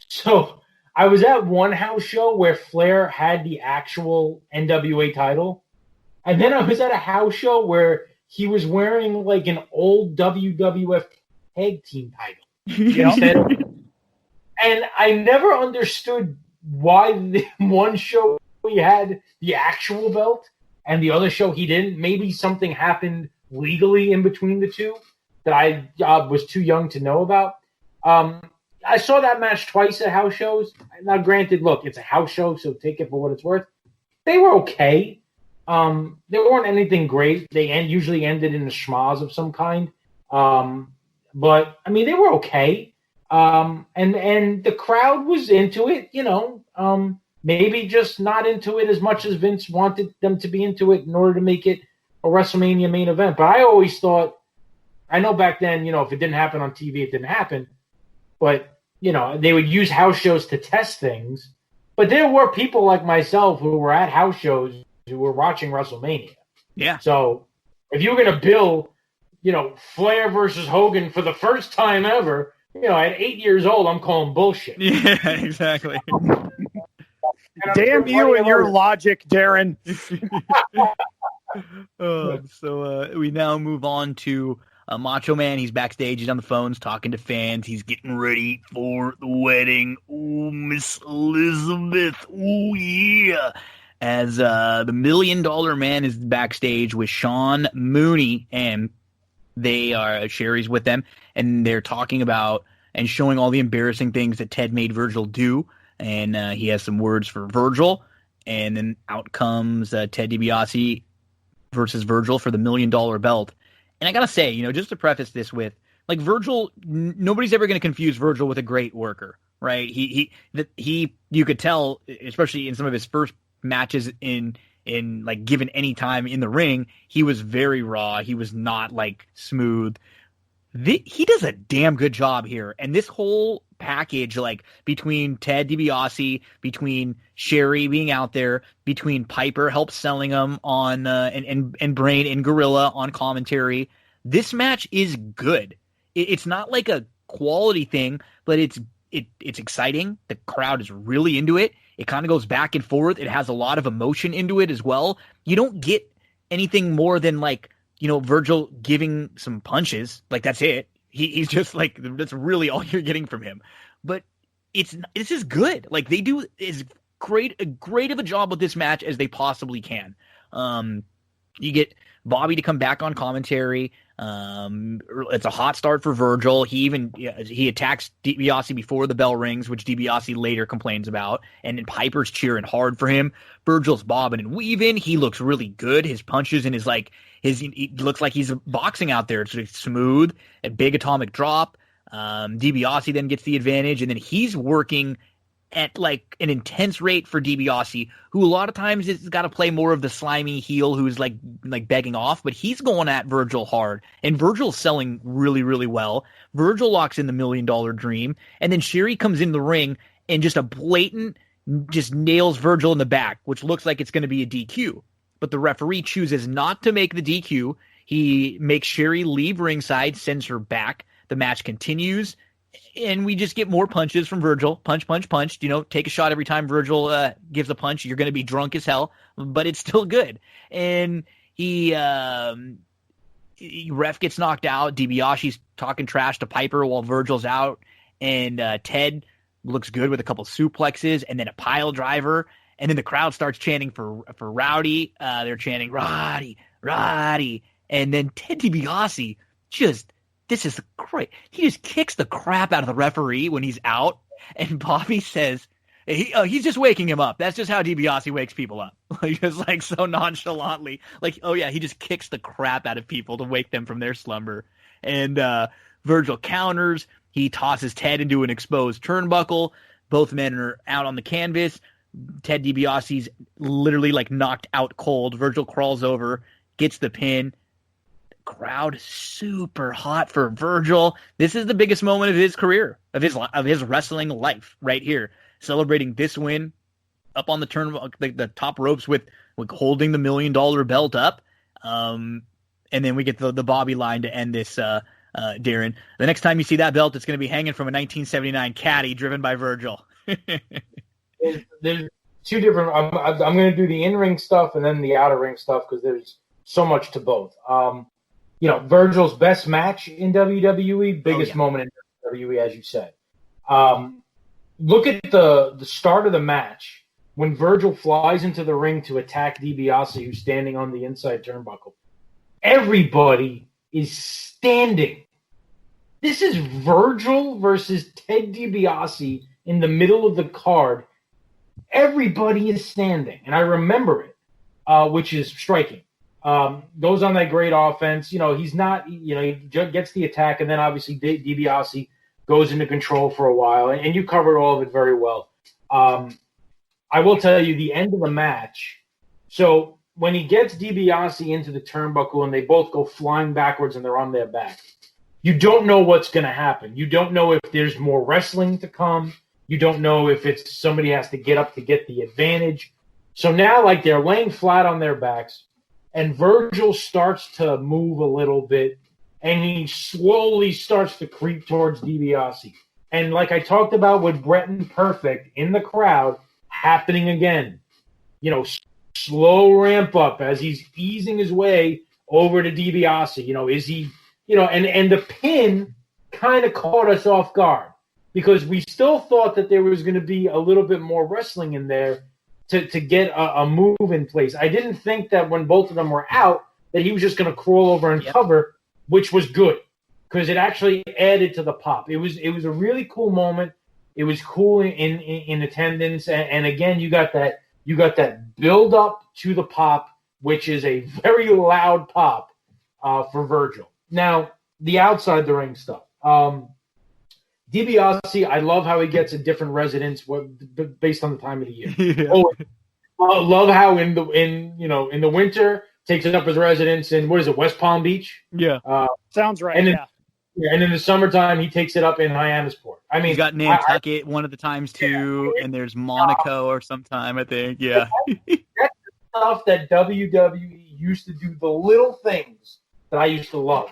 So I was at one house show where Flair had the actual NWA title. And then I was at a house show where he was wearing like an old WWF tag team title. And I never understood why the one show he had the actual belt and the other show he didn't. Maybe something happened legally in between the two that I was too young to know about. I saw that match twice at house shows. Now, granted, look, it's a house show, so take it for what it's worth. They were okay. They weren't anything great. They usually ended in a schmoz of some kind. But I mean, they were okay. And the crowd was into it, maybe just not into it as much as Vince wanted them to be into it in order to make it a WrestleMania main event. But I always thought, I know back then, if it didn't happen on TV, it didn't happen. But, they would use house shows to test things. But there were people like myself who were at house shows who were watching WrestleMania. Yeah. So if you were going to bill, Flair versus Hogan for the first time ever, at 8 years old, I'm calling bullshit. Yeah, exactly. Damn you and your logic, Darin. So we now move on to Macho Man. He's backstage. He's on the phones talking to fans. He's getting ready for the wedding. Oh, Miss Elizabeth. Oh, yeah. As the $1 Million Man is backstage with Sean Mooney, and Sherry's with them, and they're talking about and showing all the embarrassing things that Ted made Virgil do. And he has some words for Virgil. And then out comes Ted DiBiase versus Virgil for the $1 Million belt. And I got to say, just to preface this with, like, Virgil, nobody's ever going to confuse Virgil with a great worker, right? You could tell, especially in some of his first matches in in like given any time in the ring, he was very raw. He was not like smooth. He does a damn good job here. And this whole package, like between Ted DiBiase, between Sherry being out there, between Piper helps selling him on and Brain and Gorilla on commentary, this match is good. It's not like a quality thing, but it's exciting. The crowd is really into it. It kind of goes back and forth. It has a lot of emotion into it as well. You don't get anything more than like, Virgil giving some punches. Like, that's it. He's just like, that's really all you're getting from him. But it's just good. Like, they do as great of a job with this match as they possibly can. You get Bobby to come back on commentary. It's a hot start for Virgil. He attacks DiBiase before the bell rings, which DiBiase later complains about. And then Piper's cheering hard for him. Virgil's bobbing and weaving. He looks really good. His punches and he looks like he's boxing out there. It's like smooth, a big atomic drop. DiBiase then gets the advantage, and then he's working at like an intense rate for DiBiase, who a lot of times has got to play more of the slimy heel who's like begging off, but he's going at Virgil hard, and Virgil's selling really, really well. Virgil locks in the $1 Million Dream, and then Sherry comes in the ring and just just nails Virgil in the back, which looks like it's going to be a DQ. But the referee chooses not to make the DQ. He makes Sherry leave ringside, sends her back. The match continues, and we just get more punches from Virgil. Punch, punch, punch. Take a shot every time Virgil gives a punch. You're going to be drunk as hell, but it's still good. And ref gets knocked out. DiBiase's talking trash to Piper while Virgil's out. And Ted looks good with a couple suplexes and then a pile driver. And then the crowd starts chanting for Rowdy. They're chanting, Roddy, Roddy. And then Ted DiBiase this is great. He just kicks the crap out of the referee when he's out. And Bobby says, he's just waking him up. That's just how DiBiase wakes people up. Just like so nonchalantly. Like, oh yeah, he just kicks the crap out of people to wake them from their slumber. And Virgil counters. He tosses Ted into an exposed turnbuckle. Both men are out on the canvas. Ted DiBiase's literally like knocked out cold. Virgil crawls over, gets the pin. Crowd super hot for Virgil. This is the biggest moment of his career, of his wrestling life right here. Celebrating this win up on the the top ropes with holding the $1 Million belt up. And then we get the Bobby line to end this, Darin. The next time you see that belt, it's going to be hanging from a 1979 caddy driven by Virgil. There's two different. I'm going to do the in-ring stuff and then the outer-ring stuff because there's so much to both. Virgil's best match in WWE, biggest moment in WWE, as you said. Look at the start of the match when Virgil flies into the ring to attack DiBiase, who's standing on the inside turnbuckle. Everybody is standing. This is Virgil versus Ted DiBiase in the middle of the card. Everybody is standing, and I remember it, which is striking. Goes on that great offense. He's not, he gets the attack, and then obviously DiBiase goes into control for a while, and you covered all of it very well. I will tell you the end of the match. So when he gets DiBiase into the turnbuckle and they both go flying backwards and they're on their back, you don't know what's going to happen. You don't know if there's more wrestling to come. You don't know if it's somebody has to get up to get the advantage. So now, like, they're laying flat on their backs, and Virgil starts to move a little bit, and he slowly starts to creep towards DiBiase. And like I talked about with Breton Perfect in the crowd, happening again. Slow ramp up as he's easing his way over to DiBiase. Is he, and the pin kind of caught us off guard because we still thought that there was going to be a little bit more wrestling in there to get a move in place. I didn't think that when both of them were out that he was just going to crawl over and cover, which was good because it actually added to the pop. It was a really cool moment. It was cool in attendance, and again, you got that build up to the pop, which is a very loud pop for Virgil. Now, the outside the ring stuff. DiBiase, I love how he gets a different residence based on the time of the year. Love how in the winter takes it up his residence in what is it, West Palm Beach? Yeah, sounds right. And and in the summertime he takes it up in Hyannisport. I mean, he's got Nantucket one of the times too, and there's Monaco or sometime I think. Yeah, that's the stuff that WWE used to do. The little things that I used to love.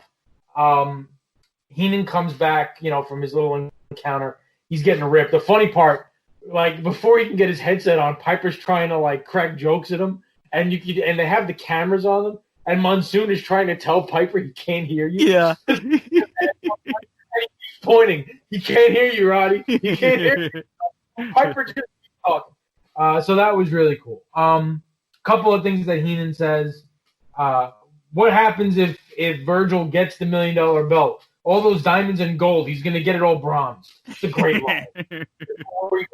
Heenan comes back, from his little encounter. He's getting ripped. The funny part, like before he can get his headset on, Piper's trying to like crack jokes at him, and they have the cameras on them, and Monsoon is trying to tell Piper he can't hear you. Yeah. And he's pointing. He can't hear you, Roddy. He can't hear you. Piper just keeps talking. So that was really cool. Couple of things that Heenan says. What happens if Virgil gets the $1 million belt? All those diamonds and gold, he's going to get it all bronze. It's a great line. It's a great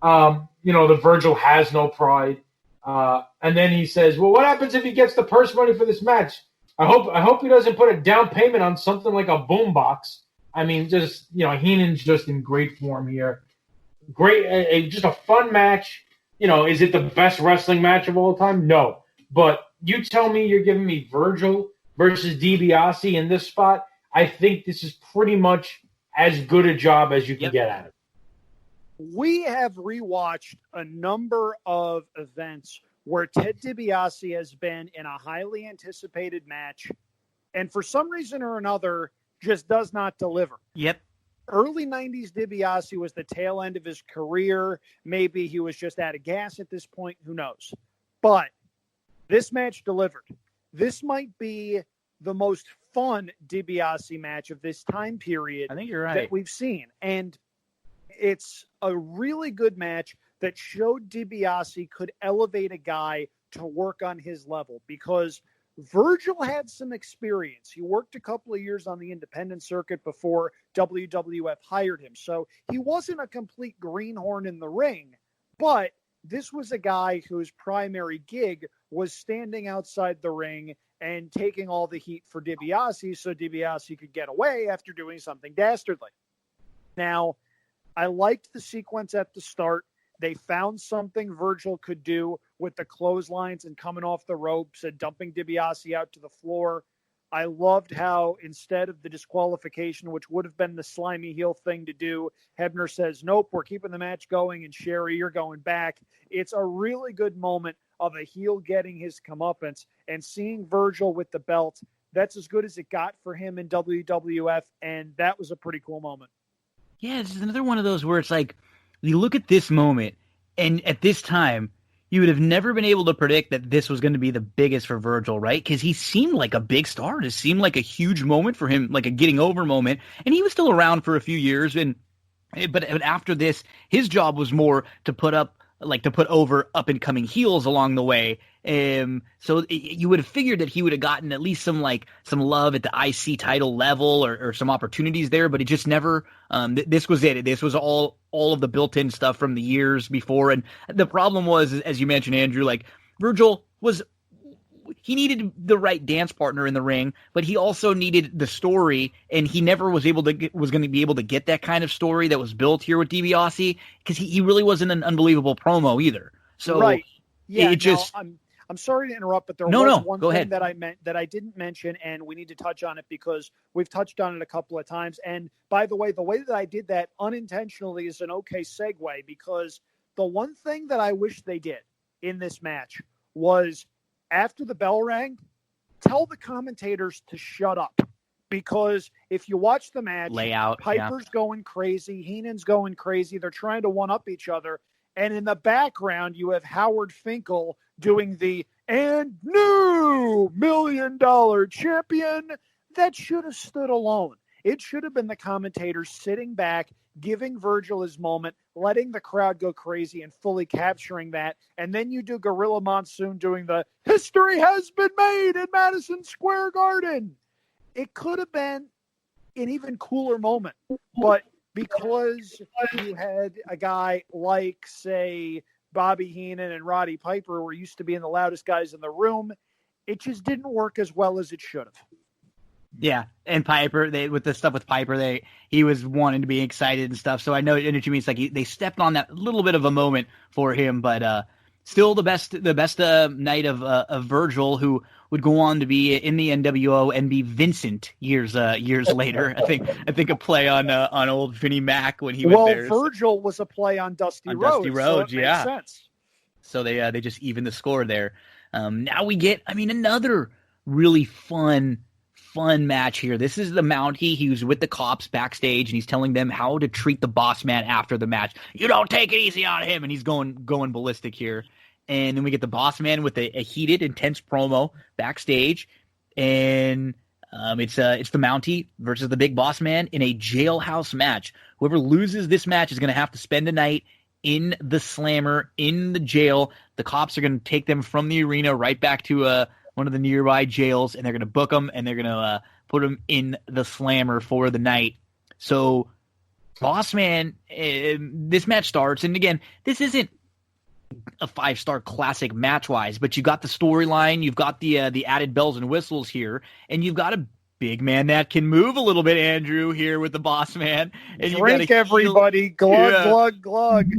line. The Virgil has no pride. And then he says, well, what happens if he gets the purse money for this match? I hope he doesn't put a down payment on something like a boombox. I mean, Heenan's just in great form here. Great, just a fun match. Is it the best wrestling match of all time? No. But you tell me you're giving me Virgil versus DiBiase in this spot, I think this is pretty much as good a job as you can get at it. We have rewatched a number of events where Ted DiBiase has been in a highly anticipated match and for some reason or another just does not deliver. Yep. Early 90s DiBiase was the tail end of his career. Maybe he was just out of gas at this point. Who knows? But this match delivered. This might be the most fun DiBiase match of this time period. I think you're right. That we've seen. And it's a really good match that showed DiBiase could elevate a guy to work on his level because Virgil had some experience. He worked a couple of years on the independent circuit before WWF hired him. So he wasn't a complete greenhorn in the ring, but this was a guy whose primary gig was standing outside the ring and taking all the heat for DiBiase so DiBiase could get away after doing something dastardly. Now, I liked the sequence at the start. They found something Virgil could do with the clotheslines and coming off the ropes and dumping DiBiase out to the floor. I loved how instead of the disqualification, which would have been the slimy heel thing to do, Hebner says, nope, we're keeping the match going, and Sherry, you're going back. It's a really good moment of a heel getting his comeuppance and seeing Virgil with the belt. That's as good as it got for him in WWF, and that was a pretty cool moment. Yeah, it's another one of those where it's like, you look at this moment, and at this time, you would have never been able to predict that this was going to be the biggest for Virgil, right? Because he seemed like a big star. It seemed like a huge moment for him, like a getting over moment. And he was still around for a few years. But after this, his job was more to put over up and coming heels along the way. So you would have figured that he would have gotten at least some love at the IC title level or some opportunities there, but it just never. This was it. This was all of the built-in stuff from the years before. And the problem was, as you mentioned, Andrew, like Virgil he needed the right dance partner in the ring, but he also needed the story, and he never was going to be able to get that kind of story that was built here with DiBiase because he really wasn't an unbelievable promo either. So right. Yeah, it just. I'm sorry to interrupt, but there was one Go thing ahead. that I meant that I didn't mention, and we need to touch on it because we've touched on it a couple of times. And by the way that I did that unintentionally is an okay segue because the one thing that I wish they did in this match was after the bell rang, tell the commentators to shut up. Because if you watch the match, Piper's going crazy, Heenan's going crazy, they're trying to one-up each other. And in the background, you have Howard Finkel doing the "and new $1 million champion." That should have stood alone. It should have been the commentators sitting back, giving Virgil his moment, letting the crowd go crazy and fully capturing that. And then you do Gorilla Monsoon doing the "history has been made in Madison Square Garden." It could have been an even cooler moment, but because you had a guy like, say, Bobby Heenan and Roddy Piper were used to being the loudest guys in the room, it just didn't work as well as it should have. Yeah, and Piper, with the stuff with Piper, he was wanting to be excited and stuff. So I know what you mean. It's like they stepped on that little bit of a moment for him, but Still the best night of Virgil, who would go on to be in the NWO and be Vincent years later. I think a play on old Vinnie Mac when he was there. Well, Virgil was a play on Dusty Rhodes. Dusty Rhodes, so it makes sense. So they just even the score there. Now we get, another really fun match here. This is the Mountie. He was with the cops backstage, and he's telling them how to treat the boss man after the match. You don't take it easy on him, and he's going ballistic here. And then we get the boss man with a heated, intense promo backstage, and it's the Mountie versus the big boss man in a jailhouse match. Whoever loses this match is going to have to spend a night in the slammer, in the jail. The cops are going to take them from the arena right back to one of the nearby jails, and they're going to book them, and they're going to put them in the slammer for the night. So, boss man, this match starts, and again, this isn't a 5-star classic match-wise, but you got the storyline, you've got the added bells and whistles here, and you've got a big man that can move a little bit, Andrew, here with the boss man. And drink, everybody. Glug, glug.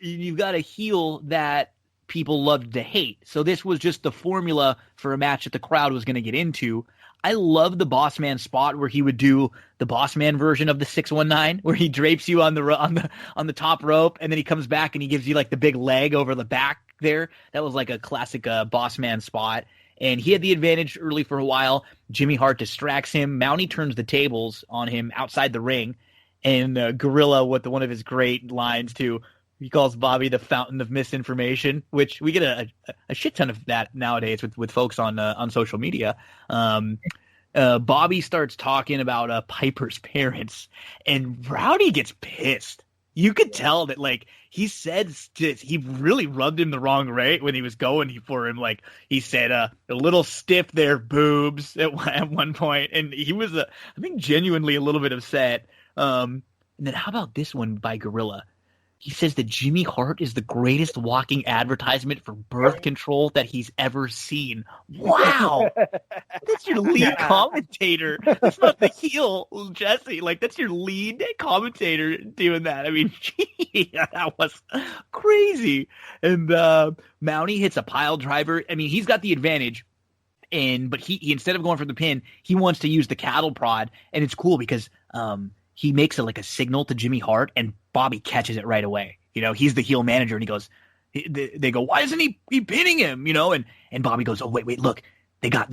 You've got a heel that people loved to hate. So this was just the formula for a match that the crowd was going to get into. I love the boss man spot where he would do the boss man version of the 619, where he drapes you on the top rope, and then he comes back and he gives you like the big leg over the back there. That was like a classic boss man spot. And he had the advantage early for a while. Jimmy Hart distracts him. Mountie turns the tables on him outside the ring. And Gorilla, with one of his great lines, too, he calls Bobby the fountain of misinformation, which we get a shit ton of that nowadays with folks on social media. Bobby starts talking about Piper's parents, and Rowdy gets pissed. You could tell that, like, he said he really rubbed him the wrong way when he was going for him. Like, he said a little stiff there, boobs, at one point, and he was, I think, genuinely a little bit upset. And then how about this one by Gorilla? He says that Jimmy Hart is the greatest walking advertisement for birth control that he's ever seen. Wow! That's your lead commentator. That's not the heel, Jesse. Like, that's your lead commentator doing that. I mean, gee, that was crazy. And Mountie hits a pile driver. I mean, he's got the advantage. But he instead of going for the pin, he wants to use the cattle prod. And it's cool because he makes a signal to Jimmy Hart, and Bobby catches it right away. You know, he's the heel manager, and he goes, they go, why isn't he pinning him? You know, and Bobby goes, oh, wait, look, they got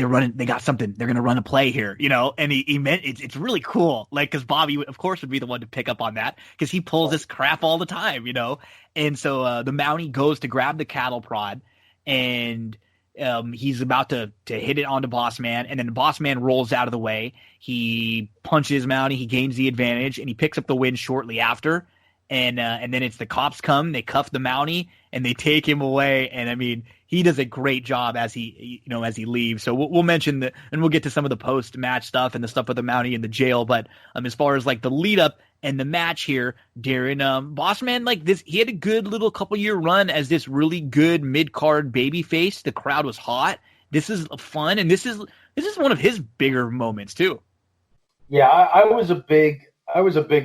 something. They're going to run a play here, you know, and he meant it's really cool. Like, cause Bobby, of course, would be the one to pick up on that because he pulls this crap all the time, you know? And so, the Mountie goes to grab the cattle prod, and he's about to hit it onto Boss Man, and then the Boss Man rolls out of the way. He punches Mountie, he gains the advantage, and he picks up the win shortly after. And then it's the cops come, they cuff the Mountie, and they take him away. And I mean, he does a great job as he leaves. So we'll mention that, and we'll get to some of the post match stuff and the stuff with the Mountie in the jail. But as far as like the lead up and the match here, Darin, Boss Man, like this, he had a good little couple year run as this really good mid card baby face. The crowd was hot. This is fun, and this is one of his bigger moments too. Yeah, I was a big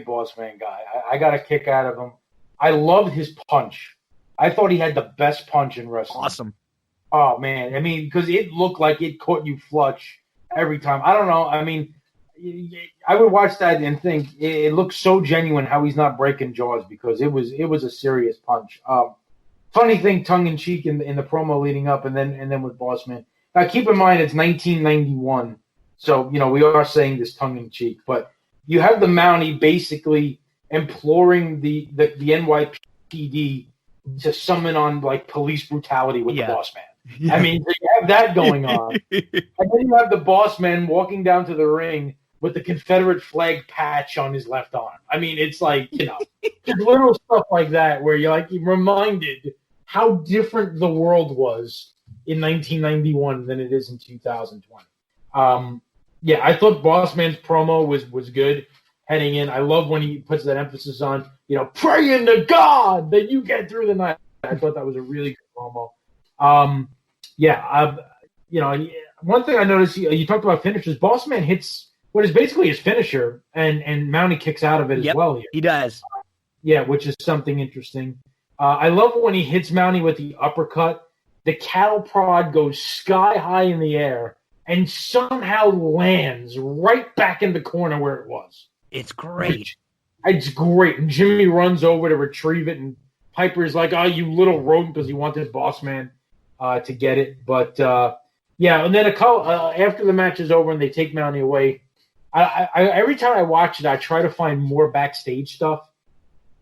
Boss Man guy. I got a kick out of him. I loved his punch. I thought he had the best punch in wrestling. Awesome. Oh, man. I mean, because it looked like it caught you flush every time. I don't know. I mean, I would watch that and think it looks so genuine how he's not breaking jaws, because it was a serious punch. Funny thing, tongue-in-cheek in the promo leading up, and then with Boss Man. Now, keep in mind, it's 1991. So, you know, we are saying this tongue-in-cheek, but you have the Mountie basically imploring the NYPD to summon on like police brutality with the Boss Man. Yeah. I mean, you have that going on. And then you have the Boss Man walking down to the ring with the Confederate flag patch on his left arm. I mean, it's like, you know, just little stuff like that where you're reminded how different the world was in 1991 than it is in 2020. Yeah, I thought Boss Man's promo was good heading in. I love when he puts that emphasis on, you know, praying to God that you get through the night. I thought that was a really good promo. You know, one thing I noticed, you talked about finishers. Boss Man hits what is basically his finisher, and Mountie kicks out of it as well here. He does. Yeah, which is something interesting. I love when he hits Mountie with the uppercut. The cattle prod goes sky high in the air and somehow lands right back in the corner where it was. It's great. It's great. And Jimmy runs over to retrieve it, and Piper's like, "Oh, you little rodent," because he wants his boss man to get it. But yeah, and then after the match is over and they take Mountie away, I every time I watch it, I try to find more backstage stuff.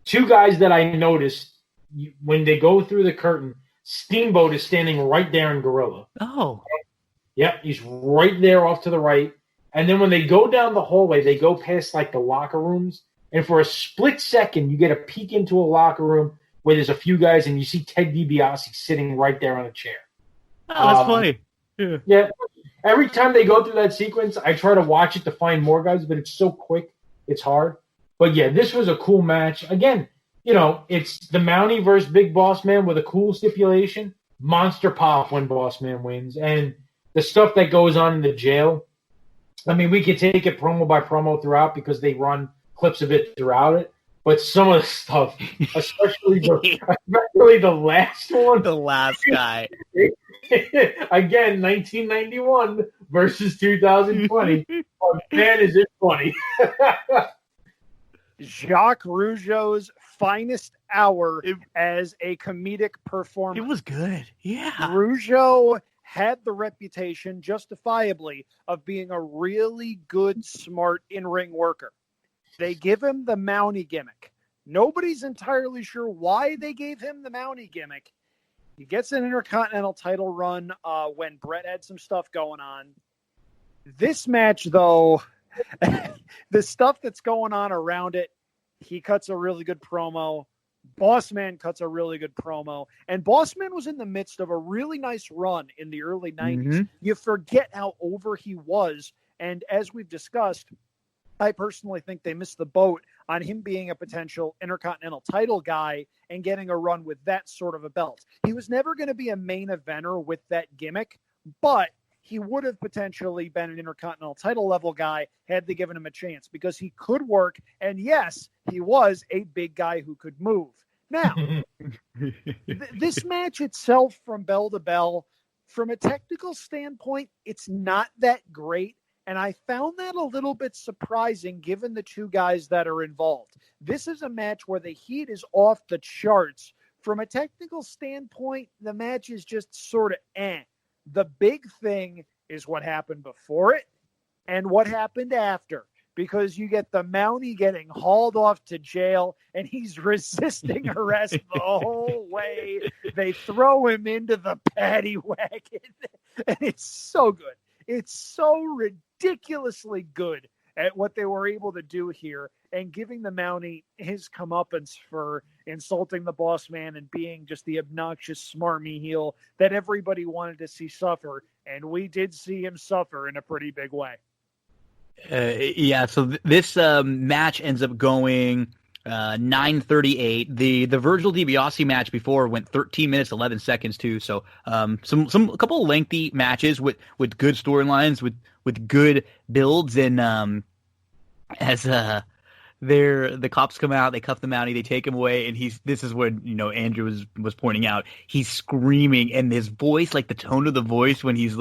Two guys that I noticed when they go through the curtain, Steamboat is standing right there in Gorilla. Oh. Yep, he's right there off to the right. And then when they go down the hallway, they go past like the locker rooms. And for a split second, you get a peek into a locker room where there's a few guys and you see Ted DiBiase sitting right there on a chair. Oh, that's funny. Yeah. Every time they go through that sequence, I try to watch it to find more guys, but it's so quick. It's hard. But yeah, this was a cool match. Again, it's the Mountie versus Big Boss Man with a cool stipulation. Monster pop when Boss Man wins. And the stuff that goes on in the jail, I mean, we could take it promo by promo throughout because they run clips of it throughout it. But some of the stuff, especially the last one. The last guy. Again, 1991 versus 2020. Oh, man, is it funny. Jacques Rougeau's finest hour as a comedic performer. It was good. Yeah. Rougeau had the reputation, justifiably, of being a really good, smart in-ring worker. They give him the Mountie gimmick. Nobody's entirely sure why they gave him the Mountie gimmick. He gets an Intercontinental title run when Brett had some stuff going on. This match, though, the stuff that's going on around it, he cuts a really good promo. Bossman cuts a really good promo. And Bossman was in the midst of a really nice run in the early 90s. Mm-hmm. You forget how over he was. And as we've discussed, I personally think they missed the boat on him being a potential Intercontinental title guy and getting a run with that sort of a belt. He was never going to be a main eventer with that gimmick, but he would have potentially been an Intercontinental title level guy had they given him a chance because he could work. And yes, he was a big guy who could move. Now, this match itself from bell to bell, from a technical standpoint, it's not that great. And I found that a little bit surprising given the two guys that are involved. This is a match where the heat is off the charts. From a technical standpoint, the match is just sort of eh. The big thing is what happened before it and what happened after, because you get the Mountie getting hauled off to jail and he's resisting arrest the whole way. They throw him into the paddy wagon and it's so good. It's so ridiculously good at what they were able to do here and giving the Mountie his comeuppance for insulting the boss man and being just the obnoxious, smarmy heel that everybody wanted to see suffer. And we did see him suffer in a pretty big way. Yeah, so this match ends up going 9:38. The Virgil DiBiase match before went 13 minutes 11 seconds too. So a couple of lengthy matches with good storylines with good builds, and as the cops come out, they cuff the Mountie, they take him away, and this is when Andrew was pointing out, he's screaming, and his voice, like the tone of the voice when he's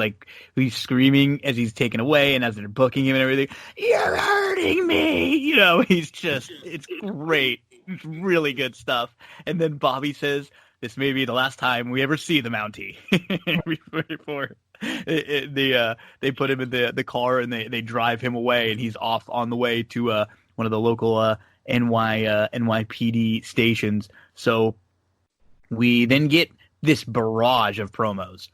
screaming as he's taken away and as they're booking him and everything, "You're hurting me," it's great. It's really good stuff. And then Bobby says, "This may be the last time we ever see the Mountie." Before they put him in the car and they drive him away, and he's off on the way to one of the local NYPD stations. So we then get this barrage of promos.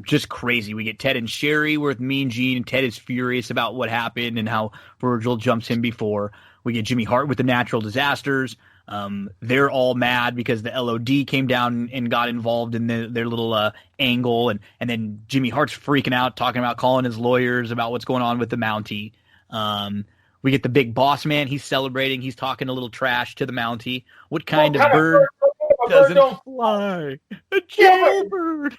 Just crazy. We get Ted and Sherry with Mean Gene, and Ted is furious about what happened and how Virgil jumps him before. We get Jimmy Hart with the natural disasters. They're all mad because the LOD came down and got involved in their little angle, and then Jimmy Hart's freaking out, talking about calling his lawyers about what's going on with the Mountie. We get the big boss man. He's celebrating. He's talking a little trash to the Mountie. What kind of bird doesn't fly? A jailbird.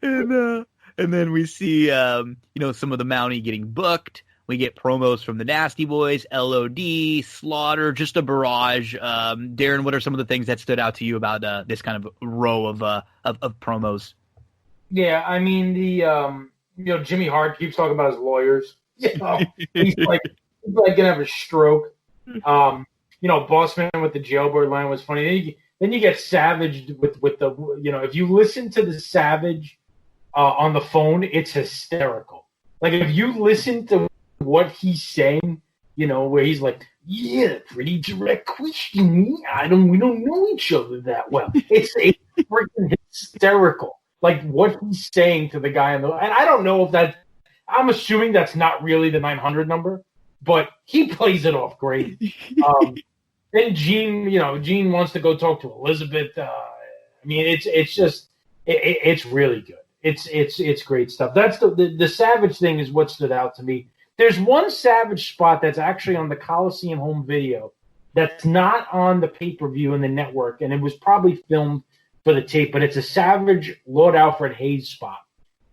And then we see some of the Mountie getting booked. We get promos from the Nasty Boys, LOD, Slaughter, just a barrage. Darin, what are some of the things that stood out to you about this kind of row of promos? Yeah, I mean Jimmy Hart keeps talking about his lawyers. He's like gonna have a stroke. Bossman with the jailbird line was funny. Then you get Savage with the if you listen to the Savage on the phone, it's hysterical. Like if you listen to what he's saying, where he's like, "Yeah, pretty direct question. We don't know each other that well." It's freaking hysterical. Like what he's saying to the guy and I don't know if that. I'm assuming that's not really the 900 number, but he plays it off great. Then Gene wants to go talk to Elizabeth. It's really good. It's great stuff. That's the Savage thing is what stood out to me. There's one Savage spot that's actually on the Coliseum home video that's not on the pay-per-view in the network, and it was probably filmed for the tape, but it's a Savage Lord Alfred Hayes spot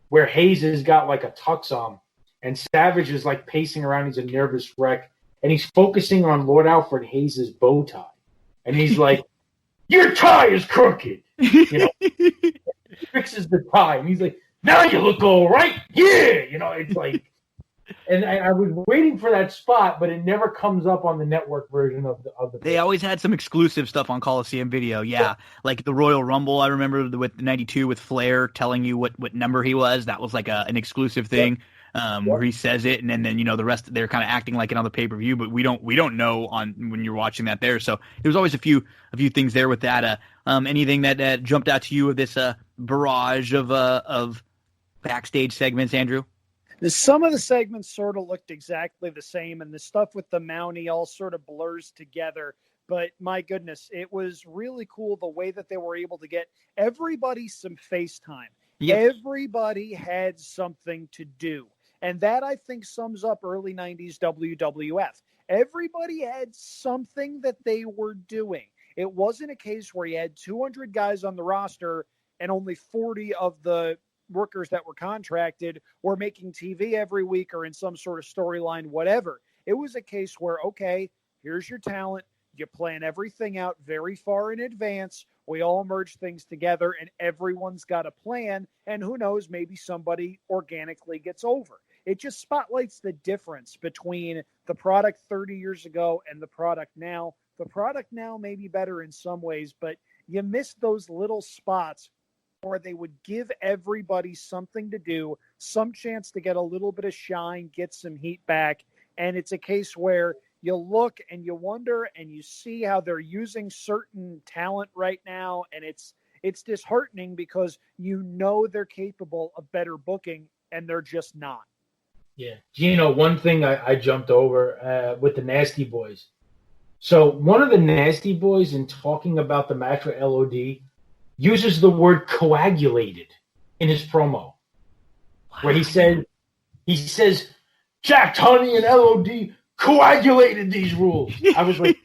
where Hayes has got like a tux on, and Savage is like pacing around. He's a nervous wreck, and he's focusing on Lord Alfred Hayes' bow tie, and he's like, "Your tie is crooked." He fixes the tie, and he's like, "Now you look all right." Yeah, it's like, and I was waiting for that spot, but it never comes up on the network version of the. They always had some exclusive stuff on Coliseum Video, yeah. Like the Royal Rumble. I remember with '92 with Flair telling you what number he was. That was like an exclusive thing. Where he says it, and then the rest they're kind of acting like it on the pay-per-view, but we don't know on when you're watching that there. So there's always a few things there with that. Anything that jumped out to you of this barrage of backstage segments, Andrew? Some of the segments sort of looked exactly the same, and the stuff with the Mountie all sort of blurs together. But my goodness, it was really cool the way that they were able to get everybody some FaceTime. Yep. Everybody had something to do. And that, I think, sums up early 90s WWF. Everybody had something that they were doing. It wasn't a case where you had 200 guys on the roster and only 40 of the workers that were contracted were making TV every week or in some sort of storyline, whatever. It was a case where, okay, here's your talent. You plan everything out very far in advance. We all merge things together, and everyone's got a plan. And who knows, maybe somebody organically gets over. It just spotlights the difference between the product 30 years ago and the product now. The product now may be better in some ways, but you miss those little spots where they would give everybody something to do, some chance to get a little bit of shine, get some heat back. And it's a case where you look and you wonder and you see how they're using certain talent right now. And it's disheartening because they're capable of better booking and they're just not. Yeah. Gino, one thing I jumped over with the Nasty Boys. So one of the Nasty Boys, in talking about the match with LOD, uses the word coagulated in his promo. Where he says, Jack Tunney and LOD coagulated these rules. I was like,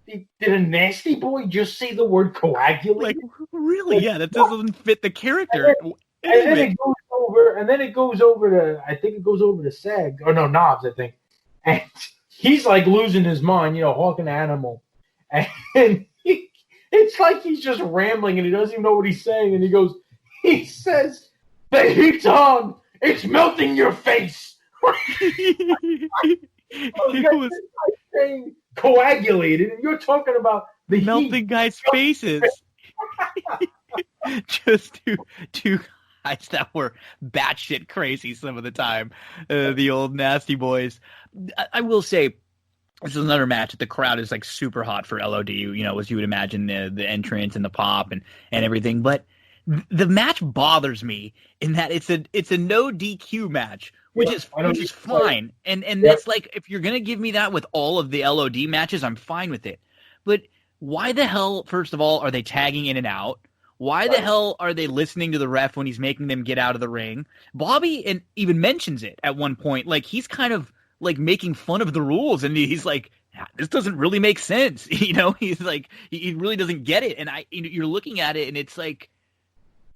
did a Nasty Boy just say the word coagulated? Like, really? Yeah, that doesn't fit the character. And then it goes over to, I think it goes over to Sag, or no, Knobs, I think. And he's like losing his mind, hawking animal. And it's like he's just rambling and he doesn't even know what he's saying. And he says, the heat's on, it's melting your face. You're saying coagulated, and you're talking about the melting heat. Guys' faces. Just two guys that were batshit crazy some of the time. The old Nasty Boys. I will say, this is another match that the crowd is like super hot for LOD. As you would imagine, the entrance and the pop and everything. But the match bothers me in that it's a no DQ match. Which is fine. And that's like, if you're going to give me that with all of the LOD matches, I'm fine with it. But why the hell, first of all, are they tagging in and out? Why the hell are they listening to the ref when he's making them get out of the ring? Bobby even mentions it at one point. Like, he's kind of like making fun of the rules. And he's like, this doesn't really make sense. He's like, he really doesn't get it. And you're looking at it and it's like,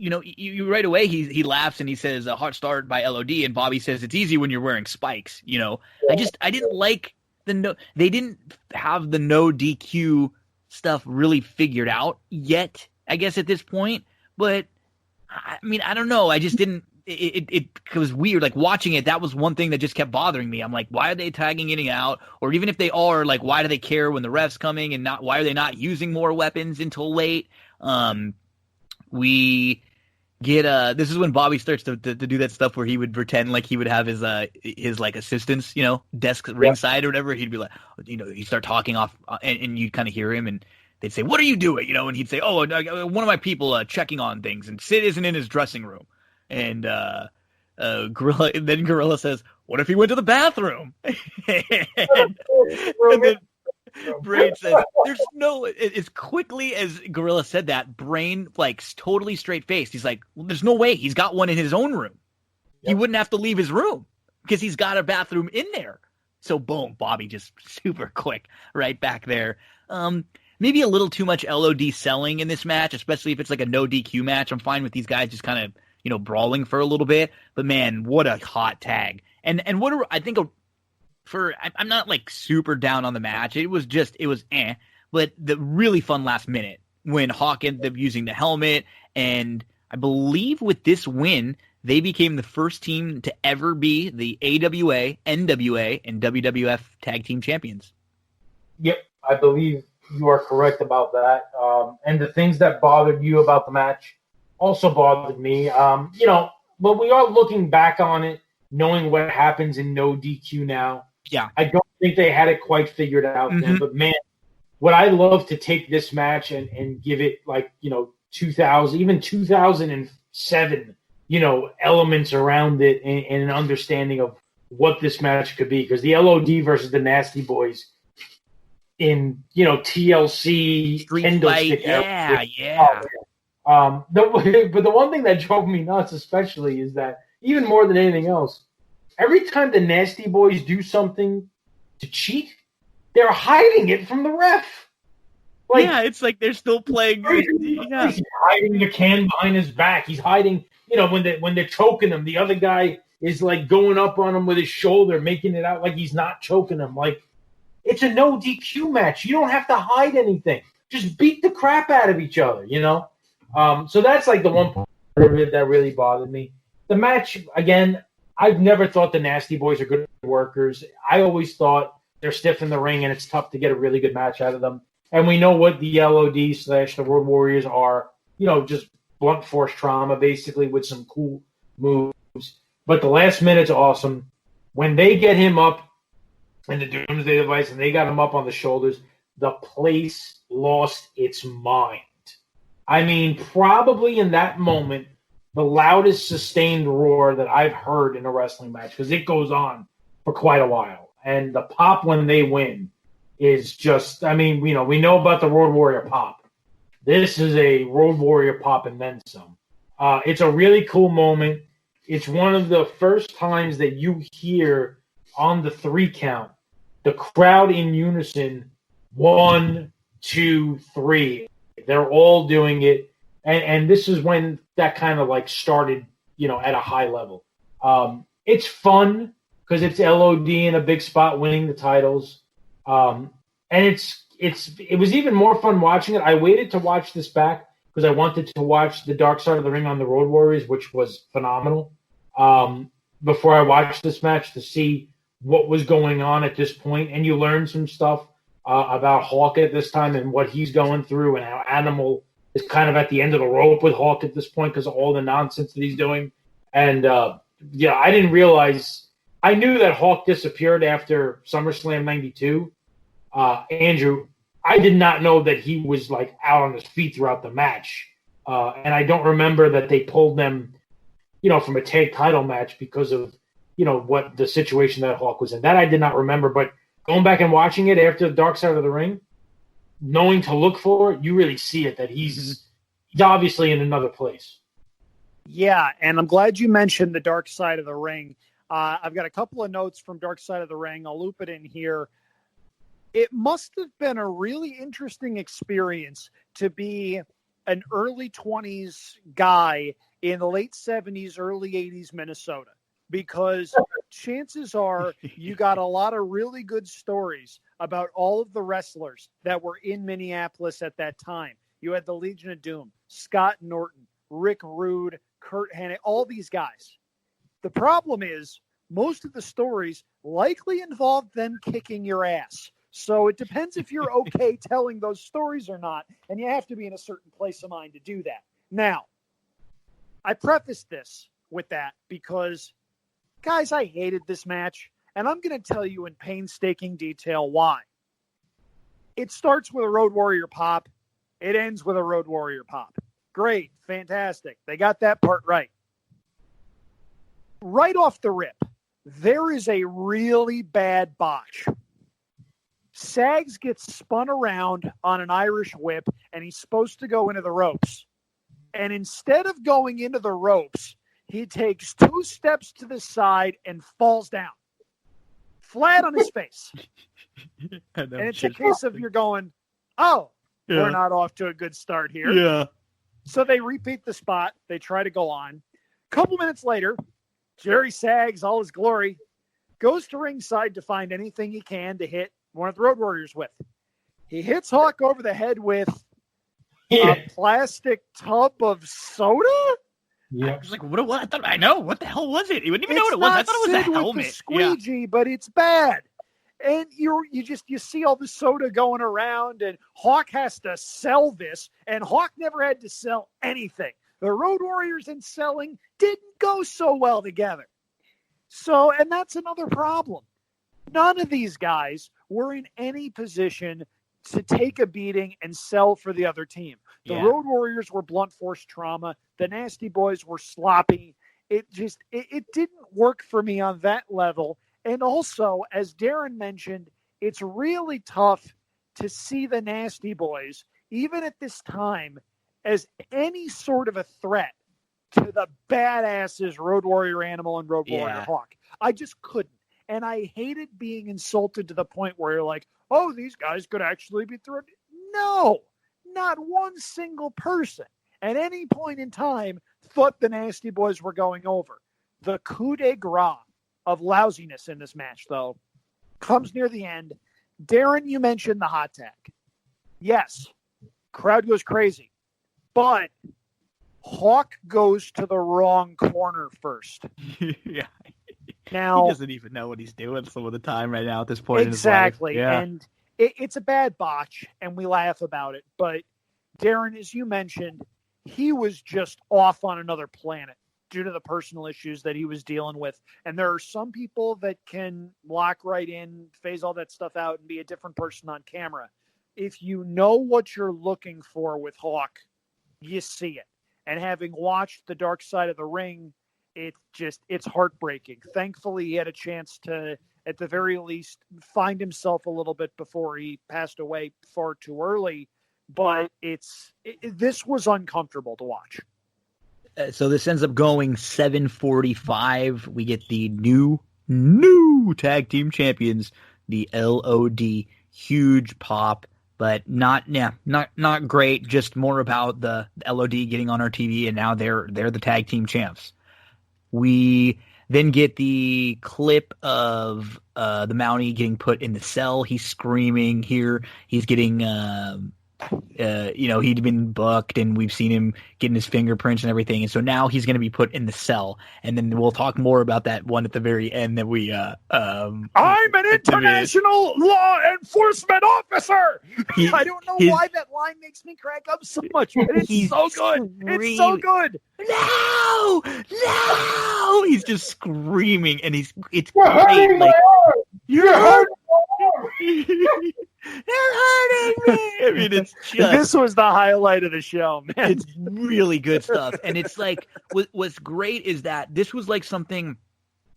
you right away he laughs and he says a hot start by LOD, and Bobby says it's easy when you're wearing spikes. I didn't like they didn't have the no DQ stuff really figured out yet, I guess, at this point. But I mean, I don't know. I just didn't. It was weird. Like, watching it, that was one thing that just kept bothering me. I'm like, why are they tagging in and out? Or even if they are, like, why do they care when the ref's coming, and why are they not using more weapons until late? We get this is when Bobby starts to do that stuff where he would pretend like he would have his like assistants, desk ringside or whatever. He'd be like, he'd start talking off, and you'd kind of hear him, and they'd say, "What are you doing?" And he'd say, "Oh, one of my people checking on things, and Sid isn't in his dressing room." And Gorilla says, "What if he went to the bathroom?" and then Brain says, "There's no." As quickly as Gorilla said that, Brain, like, totally straight faced, he's like, "Well, there's no way. He's got one in his own room. Yep. He wouldn't have to leave his room because he's got a bathroom in there." So boom, Bobby just super quick right back there. Maybe a little too much LOD selling in this match, especially if it's like a no DQ match. I'm fine with these guys just kind of, brawling for a little bit. But man, what a hot tag. And what I think I'm not like super down on the match. It was but the really fun last minute when Hawk ended up using the helmet. And I believe with this win, they became the first team to ever be the AWA, NWA, and WWF tag team champions. Yep, I believe you are correct about that. And the things that bothered you about the match also bothered me. But we are looking back on it, knowing what happens in no DQ now. Yeah. I don't think they had it quite figured out then. But, man, would I love to take this match and give it, like, 2000, even 2007, elements around it and an understanding of what this match could be. Because the LOD versus the Nasty Boys in, TLC, Street Fight, yeah. But the one thing that drove me nuts especially is that, even more than anything else, every time the Nasty Boys do something to cheat, they're hiding it from the ref. Like, yeah, it's like they're still playing. Yeah. He's hiding the can behind his back. He's hiding, when they're choking him, the other guy is like going up on him with his shoulder, making it out like he's not choking him. Like, it's a no DQ match. You don't have to hide anything. Just beat the crap out of each other, So that's like the one part that really bothered me. The match, again, I've never thought the Nasty Boys are good workers. I always thought they're stiff in the ring, and it's tough to get a really good match out of them. And we know what the LOD/the Road Warriors are, just blunt force trauma, basically, with some cool moves. But the last minute's awesome. When they get him up in the Doomsday Device and they got him up on the shoulders, the place lost its mind. I mean, probably in that moment, the loudest sustained roar that I've heard in a wrestling match, because it goes on for quite a while. And the pop when they win is just, I mean, we know about the Road Warrior pop. This is a Road Warrior pop and then some. It's a really cool moment. It's one of the first times that you hear on the 3 count, the crowd in unison, 1, 2, 3. They're all doing it. And this is when that kind of like started, at a high level. It's fun because it's LOD in a big spot winning the titles. And it was even more fun watching it. I waited to watch this back because I wanted to watch the Dark Side of the Ring on the Road Warriors, which was phenomenal, before I watched this match to see what was going on at this point. And you learn some stuff about Hawk at this time and what he's going through and how Animal is kind of at the end of the rope with Hawk at this point because of all the nonsense that he's doing. And, I didn't realize – I knew that Hawk disappeared after SummerSlam 92. Andrew, I did not know that he was, like, out on his feet throughout the match. And I don't remember that they pulled them, from a tag title match because of, what the situation that Hawk was in. That I did not remember. But going back and watching it after the Dark Side of the Ring, knowing to look for, you really see it, that he's obviously in another place. Yeah, and I'm glad you mentioned the Dark Side of the Ring. I've got a couple of notes from Dark Side of the Ring. I'll loop it in here. It must have been a really interesting experience to be an early 20s guy in the late 70s, early 80s Minnesota, because chances are you got a lot of really good stories about all of the wrestlers that were in Minneapolis at that time. You had the Legion of Doom, Scott Norton, Rick Rude, Kurt Hennig, all these guys. The problem is most of the stories likely involved them kicking your ass. So it depends if you're okay telling those stories or not, and you have to be in a certain place of mind to do that. Now, I prefaced this with that because, guys, I hated this match, and I'm going to tell you in painstaking detail why. It starts with a Road Warrior pop. It ends with a Road Warrior pop. Great, fantastic. They got that part right. Right off the rip, there is a really bad botch. Sags gets spun around on an Irish whip, and he's supposed to go into the ropes. And instead of going into the ropes, he takes 2 steps to the side and falls down, flat on his face. And it's a case of you're going, we're not off to a good start here. Yeah. So they repeat the spot. They try to go on. A couple minutes later, Jerry Sags, all his glory, goes to ringside to find anything he can to hit one of the Road Warriors with. He hits Hawk over the head with a plastic tub of soda? Yeah. I was like, what? I thought I know. What the hell was it? You wouldn't even know what it was. I thought it was a helmet. With the squeegee, but it's bad. And you see all the soda going around, and Hawk has to sell this, and Hawk never had to sell anything. The Road Warriors and selling didn't go so well together. So, and that's another problem. None of these guys were in any position to take a beating and sell for the other team. The Road Warriors were blunt force trauma. The Nasty Boys were sloppy. It didn't work for me on that level. And also, as Darin mentioned, it's really tough to see the Nasty Boys, even at this time, as any sort of a threat to the badasses Road Warrior Animal and Road Warrior Hawk. I just couldn't. And I hated being insulted to the point where you're like, oh, these guys could actually be thrown. No, not one single person at any point in time thought the Nasty Boys were going over. The coup de grace of lousiness in this match, though, comes near the end. Darin, you mentioned the hot tag. Yes, crowd goes crazy. But Hawk goes to the wrong corner first. Yeah. Now, he doesn't even know what he's doing some of the time right now at this point exactly. in his life. Yeah. And it's a bad botch, and we laugh about it. But Darin, as you mentioned, he was just off on another planet due to the personal issues that he was dealing with. And there are some people that can lock right in, phase all that stuff out, and be a different person on camera. If you know what you're looking for with Hawk, you see it. And having watched The Dark Side of the Ring, it's heartbreaking. Thankfully, he had a chance to, at the very least, find himself a little bit before he passed away far too early. But this was uncomfortable to watch. So this ends up going 7:45. We get the new tag team champions, the LOD. Huge pop, but not great. Just more about the LOD getting on our TV, and now they're the tag team champs. We then get the clip of the Mountie getting put in the cell. He's screaming here. He's getting, he'd been booked, and we've seen him getting his fingerprints and everything. And so now he's going to be put in the cell. And then we'll talk more about that one at the very end that we. I'm an international law enforcement officer. I don't know why that line makes me crack up so much, but it's so good. It's so good. No! He's just screaming, and it's great. Like, you're hurting me. They're hurting me. I mean, it's just... This was the highlight of the show, man. It's really good stuff. And it's like, what's great is that this was like something,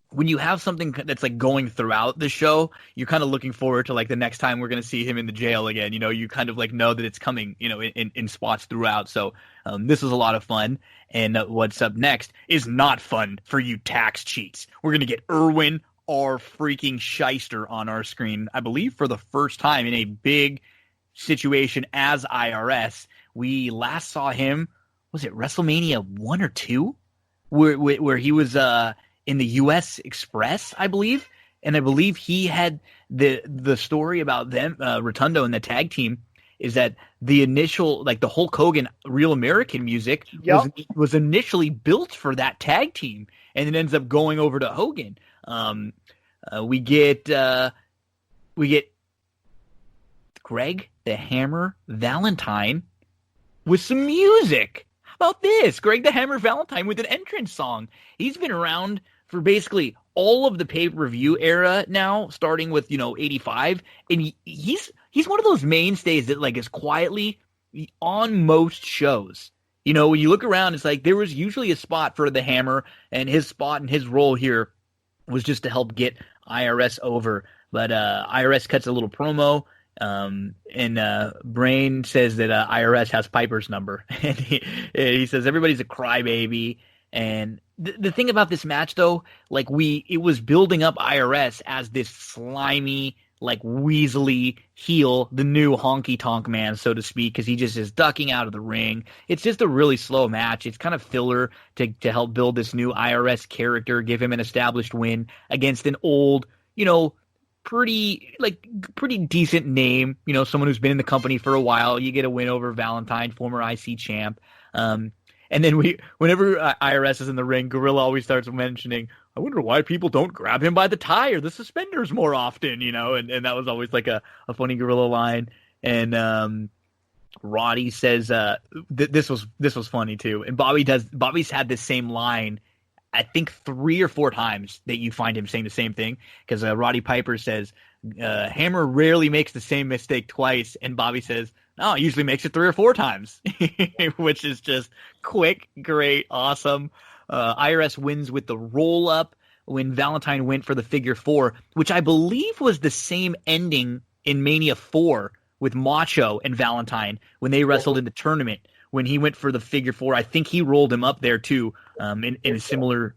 when you have something that's like going throughout the show, you're kind of looking forward to like the next time we're going to see him in the jail again. You know, you kind of like know that it's coming, in spots throughout. So this was a lot of fun. And what's up next is not fun for you tax cheats. We're going to get Irwin or freaking Shyster on our screen, I believe for the first time in a big situation as IRS. we last saw him, was it WrestleMania 1 or 2? Where he was in the U.S. Express, I believe. And I believe he had the story about them, Rotundo and the tag team, is that the initial, like the Hulk Hogan Real American music was initially built for that tag team, and it ends up going over to Hogan. We get Greg the Hammer Valentine with some music. How about this? Greg the Hammer Valentine with an entrance song. He's been around for basically all of the pay-per-view era now, starting with 85, and he's one of those mainstays that like is quietly on most shows. When you look around, it's like there was usually a spot for the Hammer, and his spot and his role here was just to help get IRS over. But IRS cuts a little promo, and Brain says that IRS has Piper's number, and he says everybody's a crybaby. And the thing about this match, though, like it was building up IRS as this slimy, like weaselly heel, the new honky tonk man, so to speak, because he just is ducking out of the ring. It's just a really slow match. It's kind of filler to help build this new IRS character, give him an established win against an old, pretty decent name, someone who's been in the company for a while. You get a win over Valentine, former IC champ. And then whenever IRS is in the ring, Gorilla always starts mentioning, I wonder why people don't grab him by the tie or the suspenders more often, and that was always like a funny Gorilla line. And Roddy says this was funny too. And Bobby's had this same line, I think 3 or 4 times that you find him saying the same thing, because Roddy Piper says Hammer rarely makes the same mistake twice, and Bobby says, no, it usually makes it 3 or 4 times, which is just quick, great, awesome. IRS wins with the roll-up when Valentine went for the figure 4, which I believe was the same ending in Mania 4 with Macho and Valentine when they wrestled in the tournament. When he went for the figure 4, I think he rolled him up there too, in a similar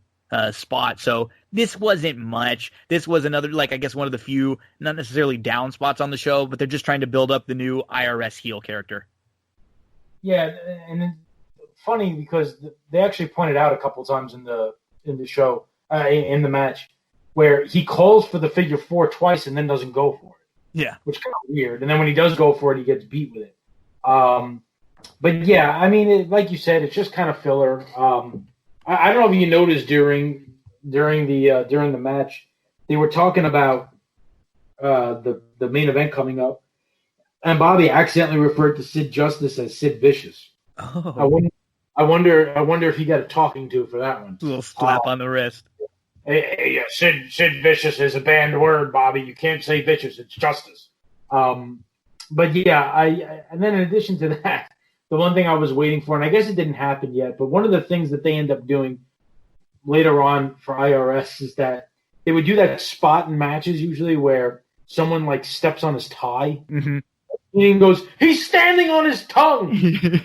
spot. So this wasn't much. This was another, like, I guess one of the few, not necessarily down spots on the show, but they're just trying to build up the new IRS heel character. Yeah, and it's funny because they actually pointed out a couple times in the show, in the match, where he calls for the figure 4 twice and then doesn't go for it. Yeah. Which is kind of weird. And then when he does go for it, he gets beat with it. But yeah, I mean, like you said, it's just kind of filler. I don't know if you noticed during the match, they were talking about the main event coming up, and Bobby accidentally referred to Sid Justice as Sid Vicious. Oh. I wonder if he got a talking to for that one. A little slap on the wrist. Hey, Sid Vicious is a banned word, Bobby. You can't say vicious. It's justice. But yeah, and then in addition to that, the one thing I was waiting for, and I guess it didn't happen yet, but one of the things that they end up doing later on for IRS is that they would do that spot in matches usually where someone like steps on his tie, mm-hmm. and he goes, "He's standing on his tongue."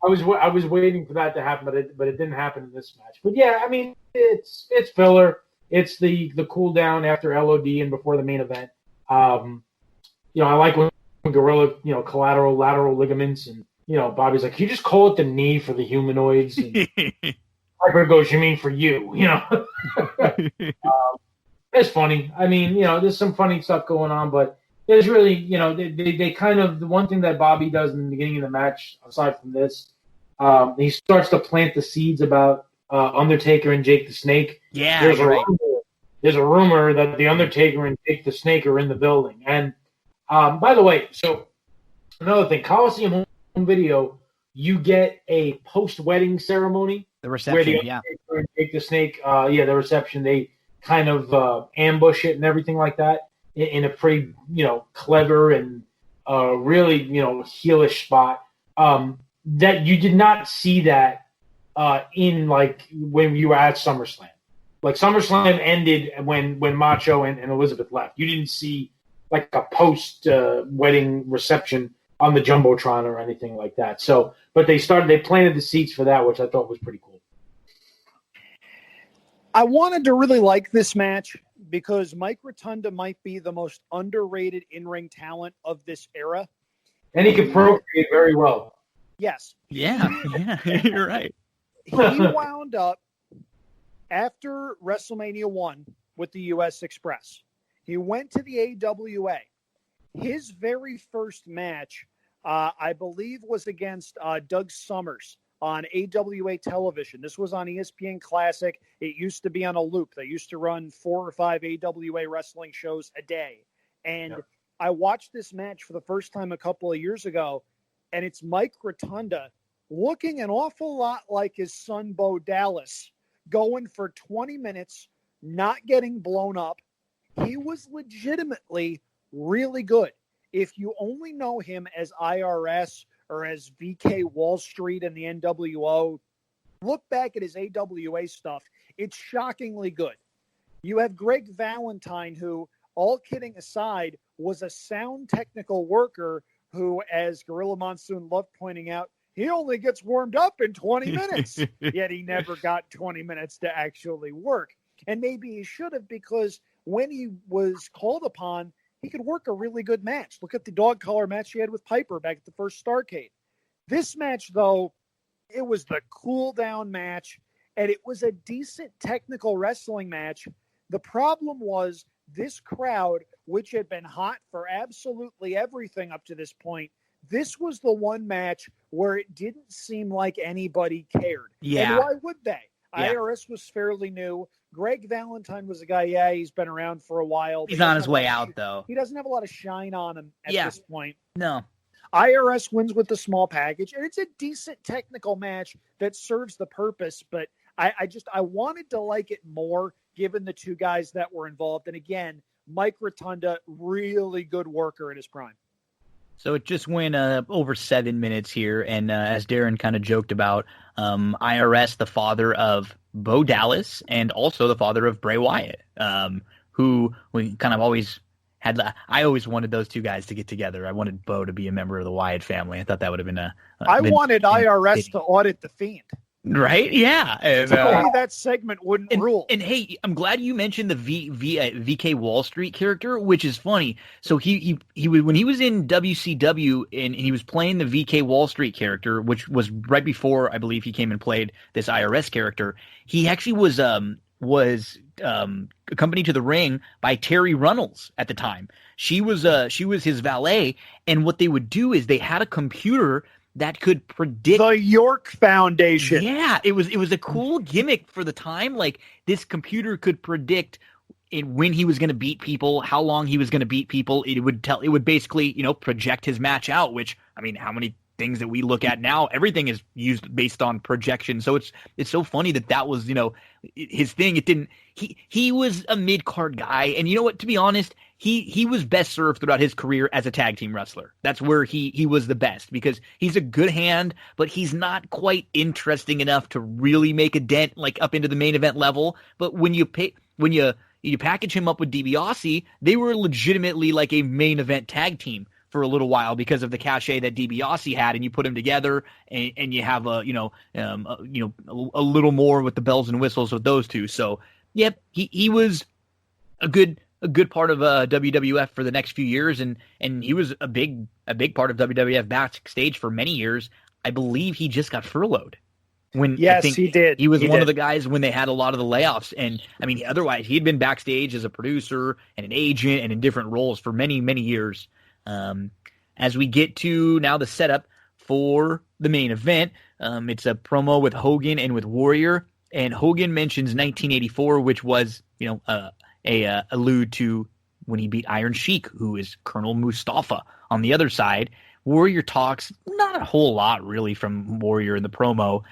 I was waiting for that to happen, but it didn't happen in this match. But yeah, I mean, it's filler. It's the cool down after LOD and before the main event. I like when Gorilla, collateral lateral ligaments, and Bobby's like, "You just call it the knee for the humanoids." And Piper goes, "You mean for you?" It's funny. I mean, there's some funny stuff going on, but there's really, they kind of, the one thing that Bobby does in the beginning of the match, aside from this, he starts to plant the seeds about Undertaker and Jake the Snake. Yeah, there's a rumor that the Undertaker and Jake the Snake are in the building. And by the way, so another thing, Coliseum Home Video, you get a post-wedding ceremony. The reception, where the Undertaker and Jake the Snake, the reception, they kind of ambush it and everything like that in a pretty, clever and really, heelish spot. That you did not see that in like when you were at SummerSlam. Like SummerSlam ended when Macho and Elizabeth left. You didn't see like a post wedding reception on the Jumbotron or anything like that. So, but they planted the seeds for that, which I thought was pretty cool. I wanted to really like this match because Mike Rotunda might be the most underrated in-ring talent of this era. And he can procreate very well. Yes. Yeah, you're right. He wound up after WrestleMania 1 with the U.S. Express. He went to the AWA. His very first match, I believe, was against Doug Summers on AWA television. This was on ESPN Classic. It used to be on a loop. They used to run 4 or 5 AWA wrestling shows a day. And I watched this match for the first time a couple of years ago, and it's Mike Rotunda looking an awful lot like his son Bo Dallas, going for 20 minutes, not getting blown up. He was legitimately really good. If you only know him as IRS or as VK Wall Street in the NWO, look back at his AWA stuff. It's shockingly good. You have Greg Valentine, who, all kidding aside, was a sound technical worker who, as Gorilla Monsoon loved pointing out, he only gets warmed up in 20 minutes, yet he never got 20 minutes to actually work. And maybe he should have, because when he was called upon, he could work a really good match. Look at the dog collar match he had with Piper back at the first Starrcade. This match, though, it was the cool down match, and it was a decent technical wrestling match. The problem was this crowd, which had been hot for absolutely everything up to this point, this was the one match where it didn't seem like anybody cared. Yeah. And why would they? Yeah. IRS was fairly new. Greg Valentine was a guy, he's been around for a while. He's on his way out, though. He doesn't have a lot of shine on him at this point. No. IRS wins with the small package, and it's a decent technical match that serves the purpose, but I wanted to like it more given the two guys that were involved. And again, Mike Rotunda, really good worker in his prime. So it just went over 7 minutes here, and as Darin kind of joked about, IRS, the father of Bo Dallas, and also the father of Bray Wyatt, who we kind of always had. I always wanted those two guys to get together. I wanted Bo to be a member of the Wyatt family. I thought that would have been I wanted IRS to audit the Fiend. Right? Yeah. And, maybe that segment wouldn't rule. And hey, I'm glad you mentioned the VK Wall Street character, which is funny. So he when he was in WCW and he was playing the VK Wall Street character, which was right before I believe he came and played this IRS character. He actually was accompanied to the ring by Terry Runnels at the time. She was his valet, and what they would do is they had a computer that could predict the York Foundation. Yeah, it was a cool gimmick for the time. Like, this computer could predict when he was going to beat people, how long he was going to beat people. It would basically, project his match out, which, I mean, how many things that we look at now, everything is used based on projection. So it's so funny that was, his thing. He was a mid-card guy. And you know what, to be honest, he was best served throughout his career as a tag team wrestler. That's where he was the best, because he's a good hand, but he's not quite interesting enough to really make a dent like up into the main event level. But when you package him up with DiBiase, they were legitimately like a main event tag team for a little while because of the cachet that DiBiase had, and you put them together and you have a little more with the bells and whistles with those two. So yep, he was a good part of WWF for the next few years, and he was a big part of WWF backstage for many years. I believe he just got furloughed. He did. He was one of the guys when they had a lot of the layoffs. And I mean, otherwise he'd been backstage as a producer and an agent and in different roles for many, many years. As we get to now the setup for the main event, it's a promo with Hogan and with Warrior, and Hogan mentions 1984, which was, allude to when he beat Iron Sheik, who is Colonel Mustafa on the other side. Warrior talks not a whole lot really from Warrior in the promo.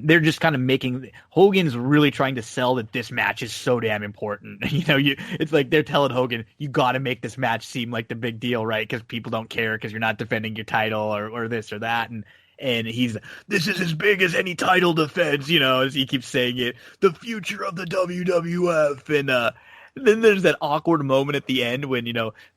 They're just kind of Hogan's really trying to sell that this match is so damn important. It's like they're telling Hogan, you got to make this match seem like the big deal, right? Because people don't care because you're not defending your title or this or that. And he's, this is as big as any title defense, as he keeps saying it, the future of the WWF. And then there's that awkward moment at the end when,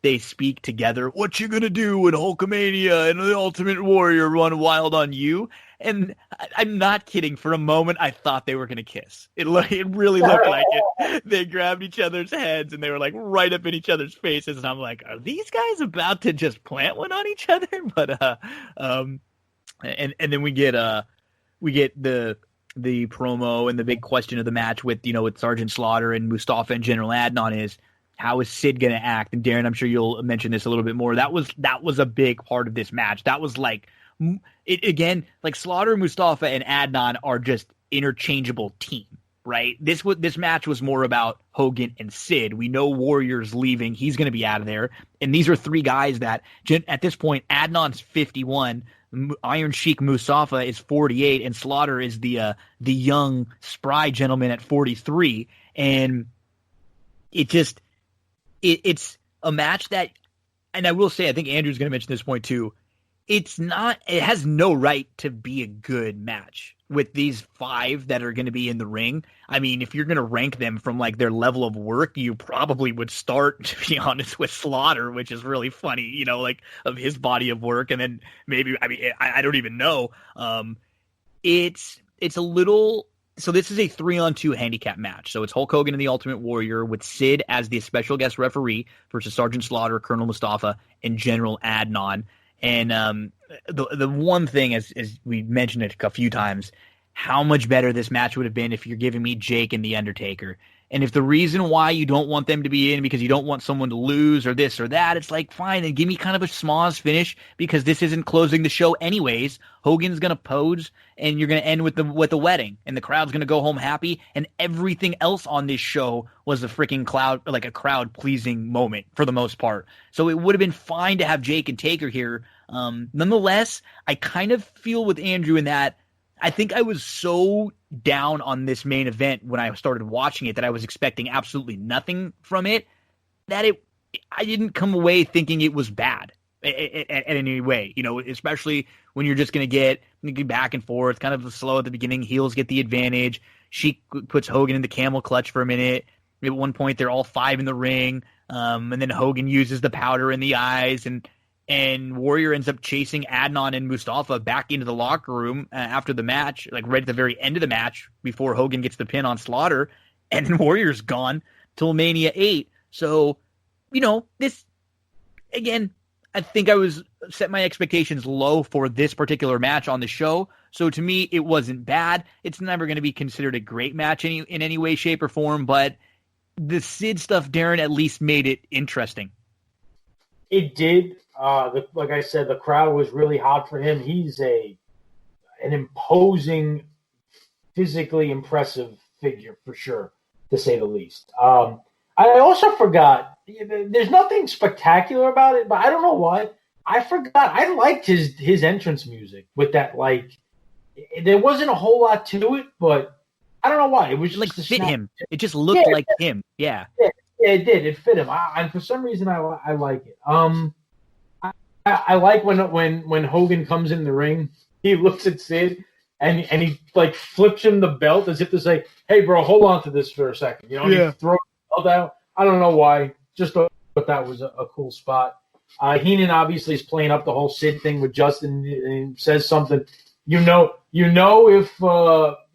they speak together. What you gonna do when Hulkamania and the Ultimate Warrior run wild on you? And I'm not kidding. For a moment, I thought they were gonna kiss. It really looked like it. They grabbed each other's heads and they were like right up in each other's faces. And I'm like, are these guys about to just plant one on each other? But And then we get the promo, and the big question of the match with Sergeant Slaughter and Mustafa and General Adnan is, how is Sid going to act? And Darin, I'm sure you'll mention this a little bit more. That was a big part of this match. That was like Slaughter, Mustafa, and Adnan are just interchangeable team, right? This match was more about Hogan and Sid. We know Warrior's leaving; he's going to be out of there, and these are three guys that at this point, Adnan's 51, Iron Sheik Mustafa is 48, and Slaughter is the young spry gentleman at 43, and it's a match that, and I will say, I think Andrew's going to mention this point too, it has no right to be a good match with these five that are going to be in the ring. I mean, if you're going to rank them from like their level of work, you probably would start, to be honest, with Slaughter, which is really funny, of his body of work. And then maybe, I don't even know. It's a little, so this is a 3-on-2 handicap match. So it's Hulk Hogan and the Ultimate Warrior with Sid as the special guest referee versus Sergeant Slaughter, Colonel Mustafa, and General Adnan. And the one thing, as we mentioned it a few times, how much better this match would have been if you're giving me Jake and The Undertaker. And if the reason why you don't want them to be in because you don't want someone to lose or this or that, it's like, fine, then give me kind of a schmoz finish, because this isn't closing the show anyways. Hogan's going to pose, and you're going to end with the wedding, and the crowd's going to go home happy, and everything else on this show was a freaking crowd-pleasing moment for the most part. So it would have been fine to have Jake and Taker here. Nonetheless, I kind of feel with Andrew in that I think I was so down on this main event when I started watching it that I was expecting absolutely nothing from it, that I didn't come away thinking it was bad in any way, especially when you're just going to get back and forth, kind of slow at the beginning. Heels get the advantage. She puts Hogan in the camel clutch for a minute. At one point, they're all five in the ring, and then Hogan uses the powder in the eyes, and Warrior ends up chasing Adnan and Mustafa back into the locker room after the match, like right at the very end of the match before Hogan gets the pin on Slaughter, and then Warrior's gone till Mania 8. So, this, again, I think I set my expectations low for this particular match on the show. So to me, it wasn't bad. It's never going to be considered a great match in any way, shape, or form, but the Sid stuff, Darin, at least made it interesting. It did. Like I said, the crowd was really hot for him. He's an imposing, physically impressive figure, for sure, to say the least. I also forgot, there's nothing spectacular about it, but I don't know why. I forgot. I liked his entrance music with that, there wasn't a whole lot to it, but I don't know why. It was just fit him. It just looked like him. Yeah. Yeah, it did. It fit him. And for some reason, I like it. I like when Hogan comes in the ring, he looks at Sid and he flips him the belt as if to say, "Hey, bro, hold on to this for a second." He throws the belt out. I don't know why. Just thought that was a cool spot. Heenan obviously is playing up the whole Sid thing with Justin and says something.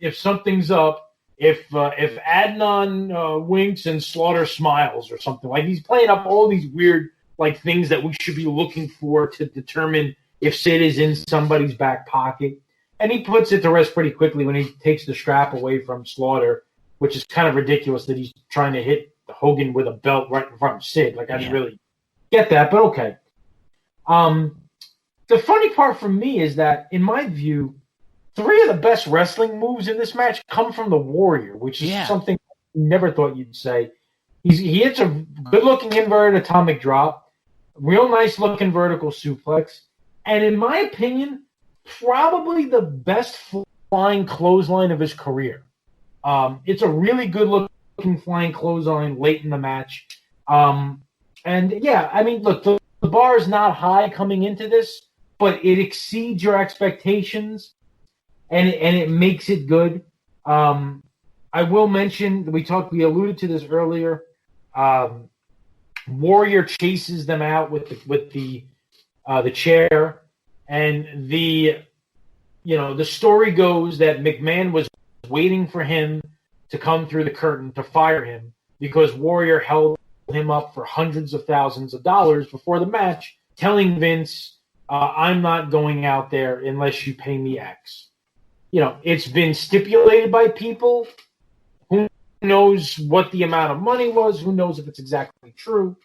If something's up. If Adnan winks and Slaughter smiles or something, he's playing up all these weird things that we should be looking for to determine if Sid is in somebody's back pocket. And he puts it to rest pretty quickly when he takes the strap away from Slaughter, which is kind of ridiculous that he's trying to hit Hogan with a belt right in front of Sid. I didn't really get that, but okay. The funny part for me is that, in my view, 3 of the best wrestling moves in this match come from the Warrior, which is something you never thought you'd say. He hits a good-looking inverted atomic drop, real nice-looking vertical suplex, and in my opinion, probably the best flying clothesline of his career. It's a really good-looking flying clothesline late in the match. Look, the bar is not high coming into this, but it exceeds your expectations. And it makes it good. I will mention, we alluded to this earlier. Warrior chases them out with the chair, and the story goes that McMahon was waiting for him to come through the curtain to fire him because Warrior held him up for hundreds of thousands of dollars before the match, telling Vince, I'm not going out there unless you pay me X. It's been stipulated by people. Who knows what the amount of money was? Who knows if it's exactly true?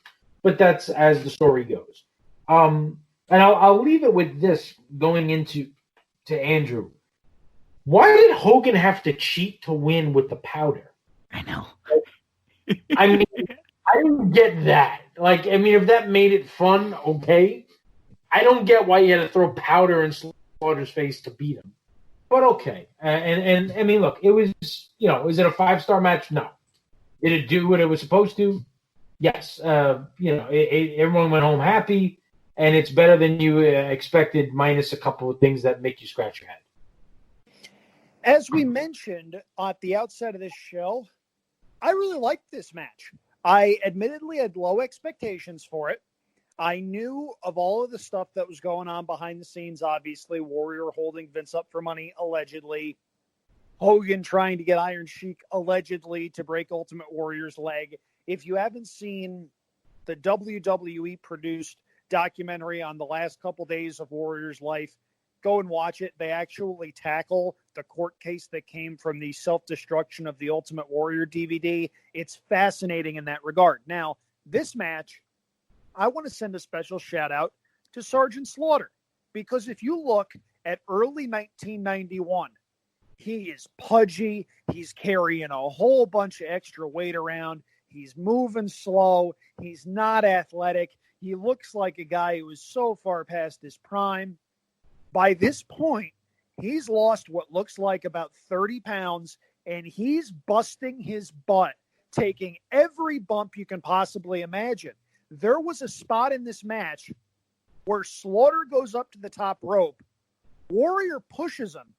But that's as the story goes. And I'll leave it with this going into Andrew. Why did Hogan have to cheat to win with the powder? I know. I mean, I didn't get that. If that made it fun, okay. I don't get why you had to throw powder in Slaughter's face to beat him. But okay. And I mean, look, it was, is it a 5-star match? No. Did it do what it was supposed to? Yes. Everyone went home happy, and it's better than you expected, minus a couple of things that make you scratch your head. As we mentioned at the outset of this show, I really liked this match. I admittedly had low expectations for it. I knew of all of the stuff that was going on behind the scenes, obviously. Warrior holding Vince up for money, allegedly. Hogan trying to get Iron Sheik, allegedly, to break Ultimate Warrior's leg. If you haven't seen the WWE-produced documentary on the last couple days of Warrior's life, go and watch it. They actually tackle the court case that came from the self-destruction of the Ultimate Warrior DVD. It's fascinating in that regard. Now, this match, I want to send a special shout out to Sergeant Slaughter, because if you look at early 1991, he is pudgy. He's carrying a whole bunch of extra weight around. He's moving slow. He's not athletic. He looks like a guy who is so far past his prime. By this point, he's lost what looks like about 30 pounds, and he's busting his butt, taking every bump you can possibly imagine. There was a spot in this match where Slaughter goes up to the top rope. Warrior pushes him,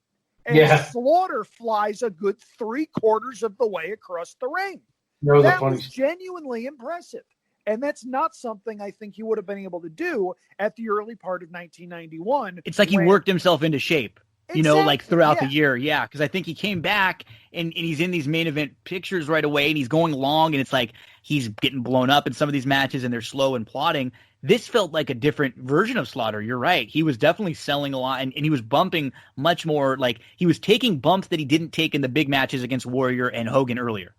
and Slaughter flies a good 3/4 of the way across the ring. That was genuinely impressive. And that's not something I think he would have been able to do at the early part of 1991. It's like he worked himself into shape, throughout the year. Yeah, because I think he came back and he's in these main event pictures right away, and he's going long, and it's like he's getting blown up in some of these matches, and they're slow and plodding. This felt like a different version of Slaughter. You're right. He was definitely selling a lot, and he was bumping much more. Like, he was taking bumps that he didn't take in the big matches against Warrior and Hogan earlier.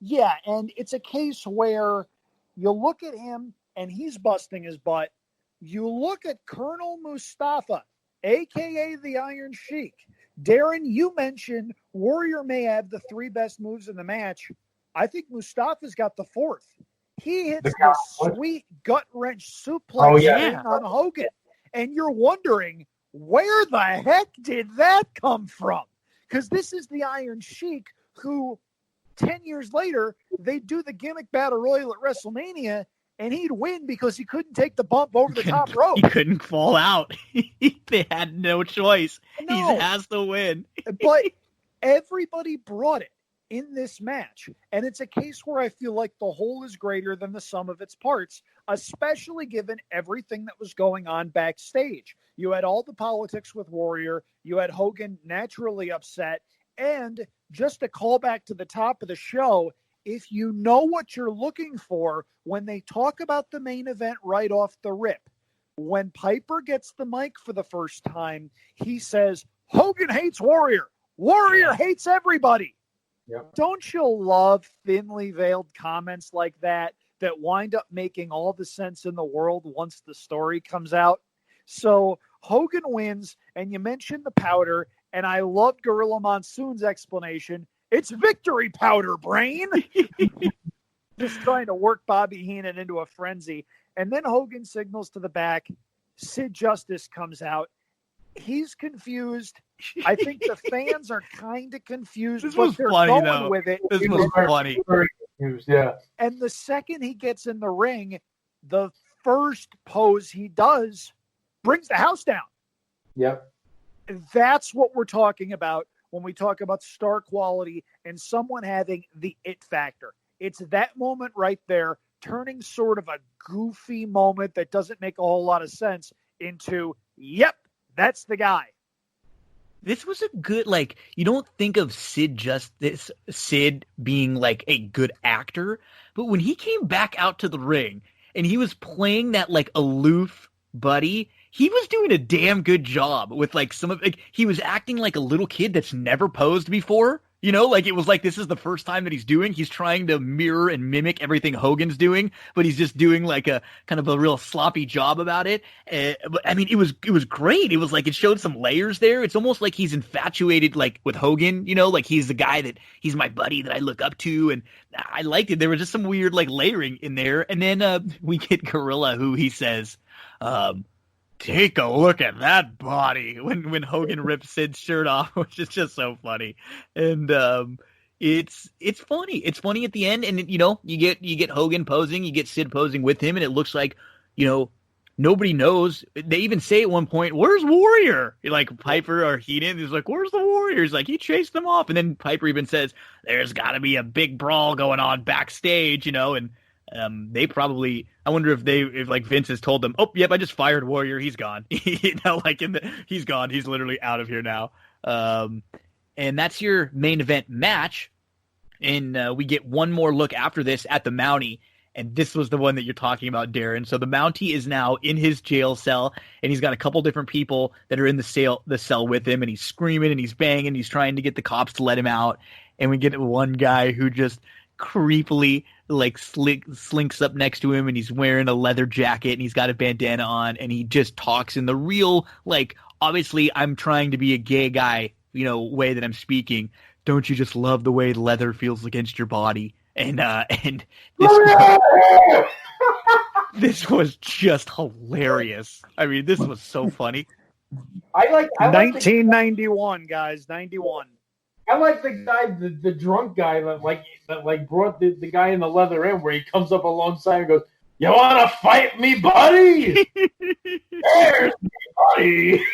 Yeah, and it's a case where you look at him, and he's busting his butt. You look at Colonel Mustafa, a.k.a. the Iron Sheik. Darren, you mentioned Warrior may have the 3 best moves in the match. I think Mustafa's got the 4th. He hits the sweet gut-wrench suplex on Hogan. And you're wondering, where the heck did that come from? Because this is the Iron Sheik who, 10 years later, they do the gimmick battle royal at WrestleMania, and he'd win because he couldn't take the bump over the top rope. He couldn't fall out. They had no choice. He has to win. But everybody brought it in this match. And it's a case where I feel like the whole is greater than the sum of its parts, especially given everything that was going on backstage. You had all the politics with Warrior. You had Hogan naturally upset. And just to call back to the top of the show, if you know what you're looking for when they talk about the main event right off the rip, when Piper gets the mic for the first time, he says, Hogan hates Warrior. Warrior hates everybody. Yep. Don't you love thinly veiled comments like that wind up making all the sense in the world once the story comes out? So Hogan wins, and you mentioned the powder, and I loved Gorilla Monsoon's explanation. It's victory powder, brain. Just trying to work Bobby Heenan into a frenzy. And then Hogan signals to the back. Sid Justice comes out. He's confused. I think the fans are kind of confused, but they're going with it. This was funny. Very confused, yeah. And the second he gets in the ring, the first pose he does brings the house down. Yep. That's what we're talking about when we talk about star quality and someone having the it factor. It's that moment right there, turning sort of a goofy moment that doesn't make a whole lot of sense into, yep, that's the guy. This was a good, you don't think of Sid being like a good actor, but when he came back out to the ring and he was playing that aloof buddy, he was doing a damn good job with like some of like he was acting like a little kid that's never posed before. You know, like it was like this is the first time that he's trying to mirror and mimic everything Hogan's doing, but he's just doing like a kind of a real sloppy job about it. But I mean, it was great. It was like it showed some layers there. It's almost like he's infatuated like with Hogan, you know, like he's the guy that he's my buddy that I look up to, and I liked it. There was just some weird like layering in there, and then we get Gorilla, who he says, take a look at that body when Hogan rips Sid's shirt off, which is just so funny. And it's funny. It's funny at the end, and you know, you get Hogan posing, you get Sid posing with him, and it looks like, you know, nobody knows. They even say at one point, "Where's Warrior?" Like Piper or Heenan is like, "Where's the Warrior?" He's like, he chased them off, and then Piper even says, "There's got to be a big brawl going on backstage," you know, and they probably, I wonder if like Vince has told them, "Oh, yep, I just fired Warrior. He's gone." You know, like he's gone. He's literally out of here now. And that's your main event match. And we get one more look after this at the Mountie. And this was the one that you're talking about, Darin. So the Mountie is now in his jail cell, and he's got a couple different people that are in the cell with him, and he's screaming and he's banging. He's trying to get the cops to let him out. And we get one guy who just creepily like slinks up next to him, and he's wearing a leather jacket and he's got a bandana on, and he just talks in the real, like, obviously I'm trying to be a gay guy, you know, way that I'm speaking. Don't you just love the way leather feels against your body? And this was just hilarious. I mean, this was so funny. I like 1991, guys, 91. I like the guy, the drunk guy that brought the guy in the leather in, where he comes up alongside and goes, "You want to fight me, buddy? There's me, buddy."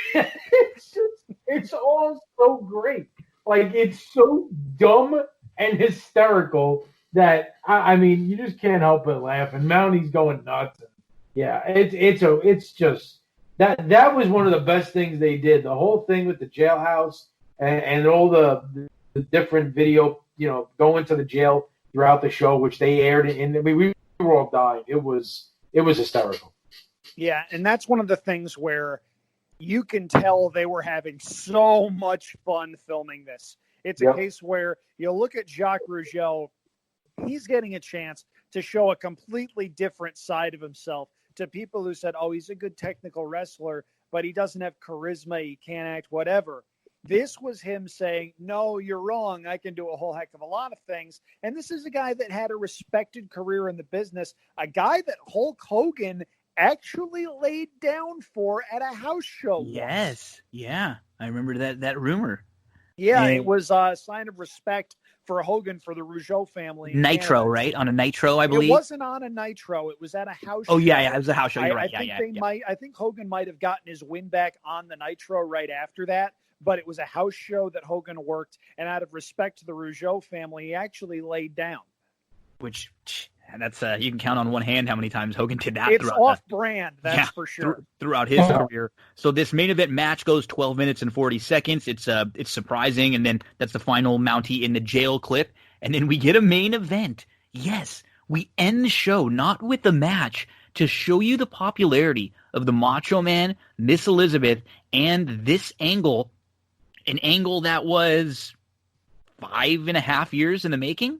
It's all so great. Like, it's so dumb and hysterical that I mean, you just can't help but laugh. And Mountie's going nuts. Yeah, it's just that was one of the best things they did. The whole thing with the jailhouse. And all the different video, you know, going to the jail throughout the show, which they aired, and I mean, we were all dying. It was hysterical. Yeah, and that's one of the things where you can tell they were having so much fun filming this. It's a case where you look at Jacques Rougeau, he's getting a chance to show a completely different side of himself to people who said, "Oh, he's a good technical wrestler, but he doesn't have charisma, he can't act, whatever." This was him saying, "No, you're wrong. I can do a whole heck of a lot of things." And this is a guy that had a respected career in the business, a guy that Hulk Hogan actually laid down for at a house show. Yes. Yeah. I remember that rumor. Yeah, it was a sign of respect for Hogan for the Rougeau family. Nitro, right? On a Nitro, I believe. It wasn't on a Nitro. It was at a house show. Oh, yeah, it was a house show. You're right. I think Hogan might have gotten his win back on the Nitro right after that. But it was a house show that Hogan worked, and out of respect to the Rougeau family, he actually laid down. Which, that's you can count on one hand how many times Hogan did that. It's off-brand, that's for sure. Throughout his career. So this main event match goes 12 minutes and 40 seconds. It's surprising, and then that's the final Mountie in the jail clip. And then we get a main event. Yes, we end the show not with the match, to show you the popularity of the Macho Man, Miss Elizabeth, and this angle. An angle that was 5.5 years in the making,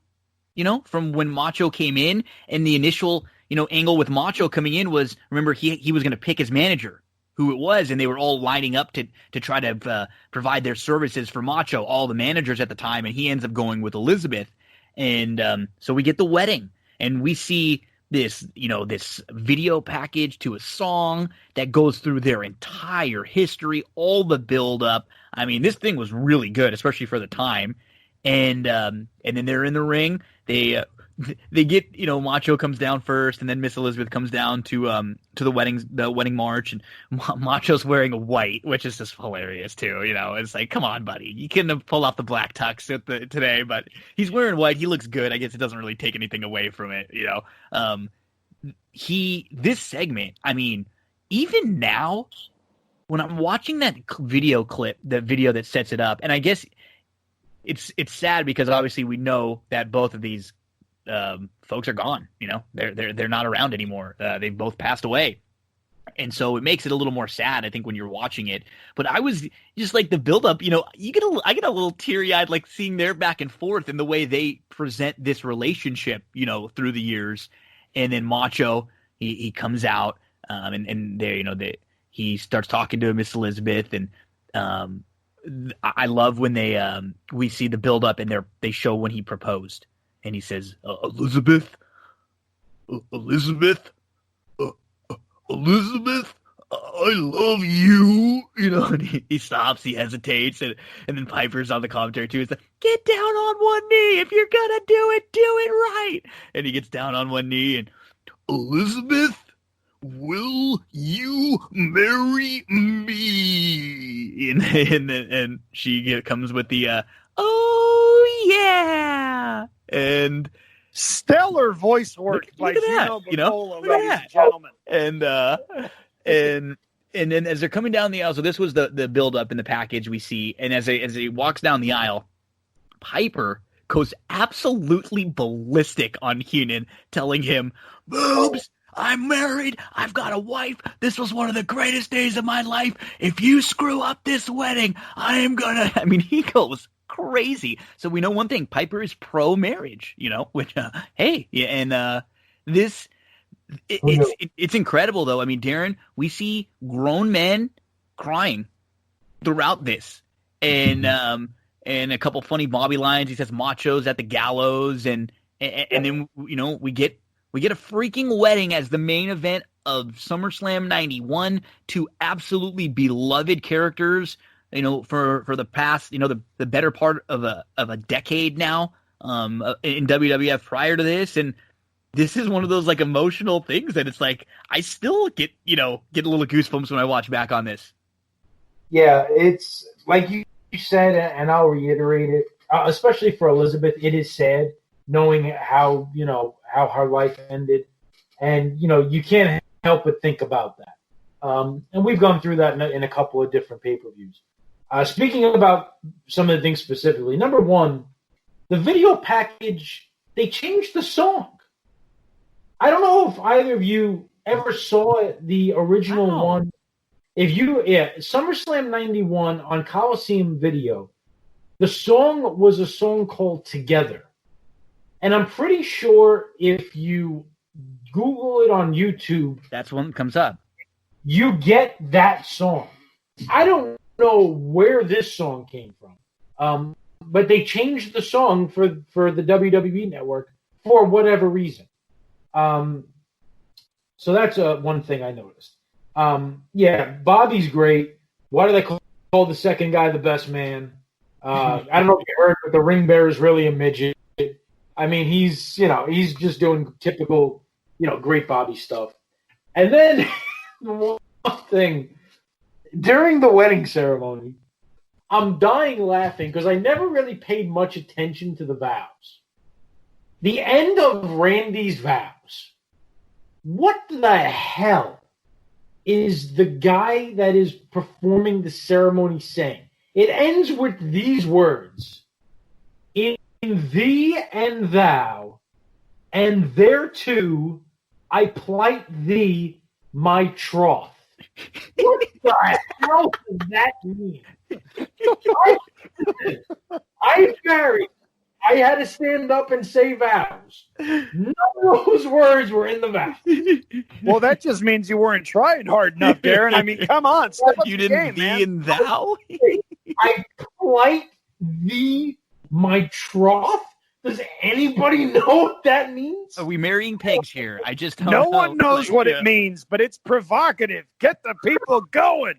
you know, from when Macho came in, and the initial, you know, angle with Macho coming in was, remember, he was going to pick his manager, who it was, and they were all lining up to try to provide their services for Macho, all the managers at the time, and he ends up going with Elizabeth. And so we get the wedding, and we see this, you know, this video package to a song that goes through their entire history, all the build up. I mean, this thing was really good, especially for the time. And then they're in the ring. They get, you know, Macho comes down first, and then Miss Elizabeth comes down to the wedding march, and Macho's wearing white, which is just hilarious too. You know, it's like, come on, buddy, you couldn't have pulled off the black tux today, but he's wearing white. He looks good. I guess it doesn't really take anything away from it. You know, this segment. I mean, even now, when I'm watching that video clip, the video that sets it up, and I guess it's sad because obviously we know that both of these folks are gone. You know, they're not around anymore. They've both passed away. And so it makes it a little more sad, I think, when you're watching it. But I was just like the buildup, I get a little teary-eyed, like seeing their back and forth and the way they present this relationship, through the years. And then Macho, he comes out, and there, he starts talking to Miss Elizabeth, and I love when we see the buildup and they show when he proposed, and he says, Elizabeth, I love you. And he stops, he hesitates, and then Piper's on the commentary too. He's like, get down on one knee. If you're gonna do it right. And he gets down on one knee, and Elizabeth, will you marry me? And she comes with the oh yeah, and stellar voice work by Gino Baccola, ladies and gentlemen. And then as they're coming down the aisle, so this was the build up in the package we see, and as he walks down the aisle, Piper goes absolutely ballistic on Heenan, telling him, "Boobs, I'm married. I've got a wife. This was one of the greatest days of my life. If you screw up this wedding, I am gonna." I mean, he goes crazy. So we know one thing: Piper is pro-marriage. Which hey, yeah, and this. It's incredible, though. I mean, Darin, we see grown men crying throughout this, and a couple funny Bobby lines. He says "Macho's at the gallows," and then we get a freaking wedding as the main event of SummerSlam '91. Two absolutely beloved characters, for the past, the better part of a decade now, in WWF prior to this, and. This is one of those like emotional things that it's like I still get a little goosebumps when I watch back on this. Yeah, it's like you said, and I'll reiterate it. Especially for Elizabeth, it is sad knowing how her life ended, and you can't help but think about that. And we've gone through that in a couple of different pay-per-views. Speaking about some of the things specifically, number one, the video package, they changed the song. I don't know if either of you ever saw the original one. SummerSlam 91 on Coliseum Video, the song was a song called Together. And I'm pretty sure if you Google it on YouTube, that's one that comes up. You get that song. I don't know where this song came from. But they changed the song for the WWE Network for whatever reason. So that's one thing I noticed. Bobby's great. Why do they call the second guy the best man? I don't know if you heard, but the ring bearer is really a midget. I mean, he's just doing typical, great Bobby stuff. And then one thing, during the wedding ceremony, I'm dying laughing because I never really paid much attention to the vows. The end of Randy's vows. What the hell is the guy that is performing the ceremony saying? It ends with these words. In thee and thou, and thereto I plight thee my troth. What the hell does that mean? I married. I had to stand up and say vows. None of those words were in the vows. Well, that just means you weren't trying hard enough, Darin. I mean, come on. You didn't be in thou? I plight thee my troth? Does anybody know what that means? Are we marrying pigs here? I just don't know. No one knows what it means, but it's provocative. Get the people going.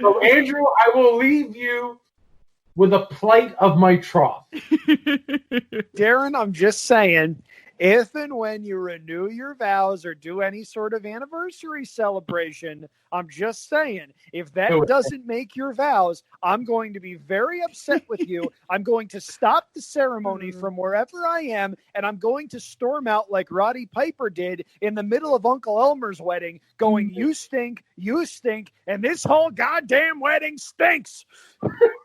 So, Andrew, I will leave you with a plight of my troth. Darin, I'm just saying, if and when you renew your vows or do any sort of anniversary celebration, I'm just saying, if that doesn't make your vows, I'm going to be very upset with you. I'm going to stop the ceremony from wherever I am, and I'm going to storm out like Roddy Piper did in the middle of Uncle Elmer's wedding, going, you stink, and this whole goddamn wedding stinks.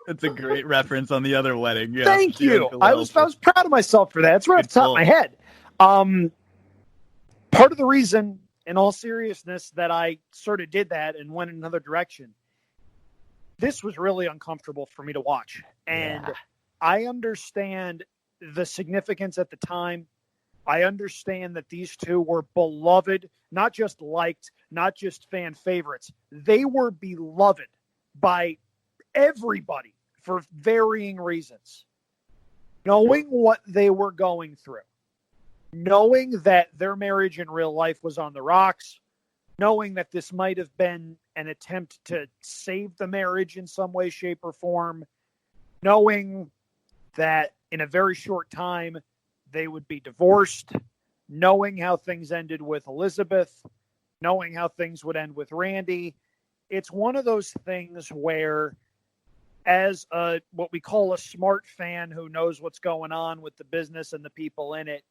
That's a great reference on the other wedding. Yeah, Thank you. I was proud of myself for that. It's right off the top of my head. Part of the reason in all seriousness, that I sort of did that and went in another direction. This was really uncomfortable for me to watch. And I understand the significance at the time. I understand that these two were beloved, not just liked, not just fan favorites. They were beloved by everybody for varying reasons. Knowing what they were going through, knowing that their marriage in real life was on the rocks, knowing that this might have been an attempt to save the marriage in some way, shape, or form, knowing that in a very short time they would be divorced, knowing how things ended with Elizabeth, knowing how things would end with Randy. It's one of those things where, as what we call a smart fan who knows what's going on with the business and the people in it,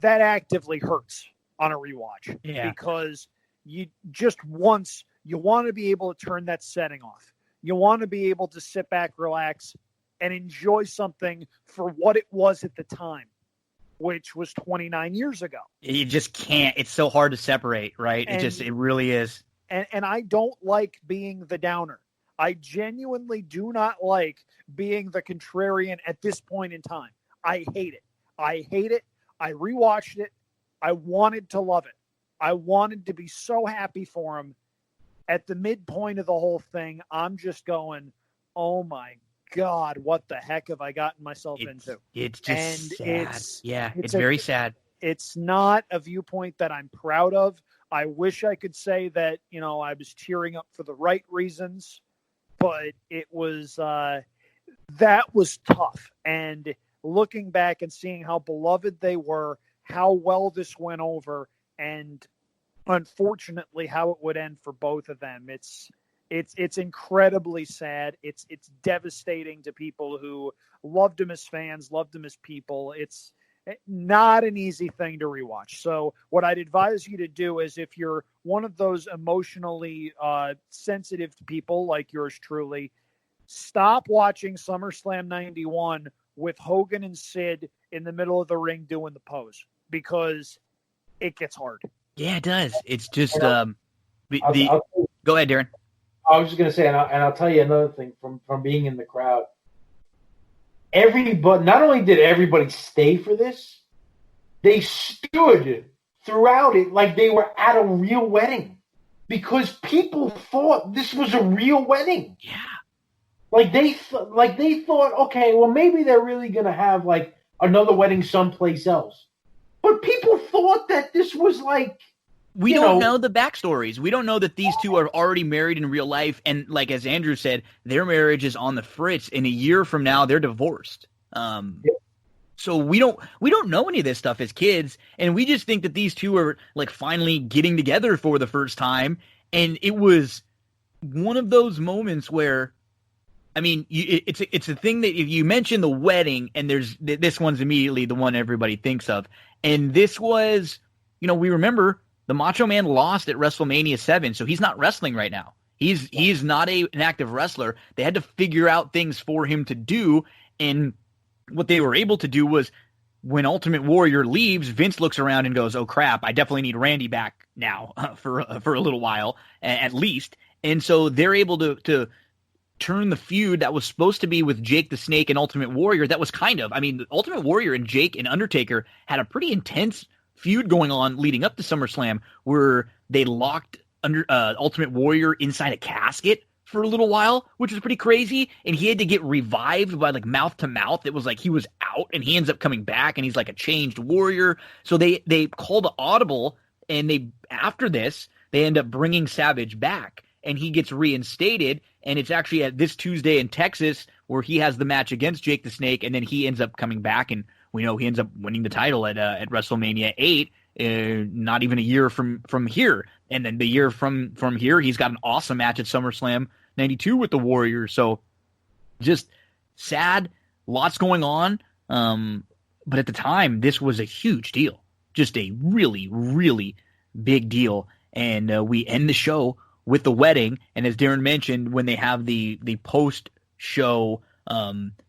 that actively hurts on a rewatch. Because you just once, you want to be able to turn that setting off. You want to be able to sit back, relax, and enjoy something for what it was at the time, which was 29 years ago. You just can't. It's so hard to separate, right? It really is. And I don't like being the downer. I genuinely do not like being the contrarian at this point in time. I hate it. I rewatched it. I wanted to love it. I wanted to be so happy for him. At the midpoint of the whole thing, I'm just going, oh my God, what the heck have I gotten myself into? It's just sad. It's very sad. It's not a viewpoint that I'm proud of. I wish I could say that, I was tearing up for the right reasons, but it was, that was tough. And looking back and seeing how beloved they were, how well this went over, and unfortunately how it would end for both of them. It's incredibly sad. It's devastating to people who loved him as fans, loved him as people. It's not an easy thing to rewatch. So what I'd advise you to do is, if you're one of those emotionally sensitive people like yours truly, stop watching SummerSlam 91 with Hogan and Sid in the middle of the ring doing the pose, because it gets hard. Yeah, it does. It's just go ahead, Darin. I was just going to say, and I'll tell you another thing from being in the crowd. Not only did everybody stay for this, they stood throughout it like they were at a real wedding, because people thought this was a real wedding. Yeah. Like they thought, okay, well, maybe they're really going to have like another wedding someplace else. But people thought that this was like, we don't know the backstories. We don't know that these two are already married in real life. And like, as Andrew said, their marriage is on the fritz. In a year from now, they're divorced. So we don't know any of this stuff as kids. And we just think that these two are like finally getting together for the first time. And it was one of those moments where, I mean, it's a thing that if you mention the wedding, and this one's immediately the one everybody thinks of. And this was, we remember the Macho Man lost at WrestleMania 7, so he's not wrestling right now. He's not an active wrestler. They had to figure out things for him to do, and what they were able to do was, when Ultimate Warrior leaves, Vince looks around and goes, "Oh crap! I definitely need Randy back now for a little while at least." And so they're able to turn the feud that was supposed to be with Jake the Snake and Ultimate Warrior. That was Ultimate Warrior and Jake and Undertaker had a pretty intense feud going on leading up to SummerSlam, where they locked Ultimate Warrior inside a casket for a little while, which was pretty crazy. And he had to get revived by like mouth to mouth. It was like he was out, and he ends up coming back, and he's like a changed warrior. So they called the audible, and after this they end up bringing Savage back, and he gets reinstated. And it's actually at this Tuesday in Texas where he has the match against Jake the Snake, and then he ends up coming back, and we know he ends up winning the title at WrestleMania 8, not even a year from here. And then the year from here, he's got an awesome match at SummerSlam 92 with the Warriors. So just sad, lots going on. But at the time, this was a huge deal, just a really, really big deal. And we end the show with the wedding. And as Darin mentioned, when they have the post-show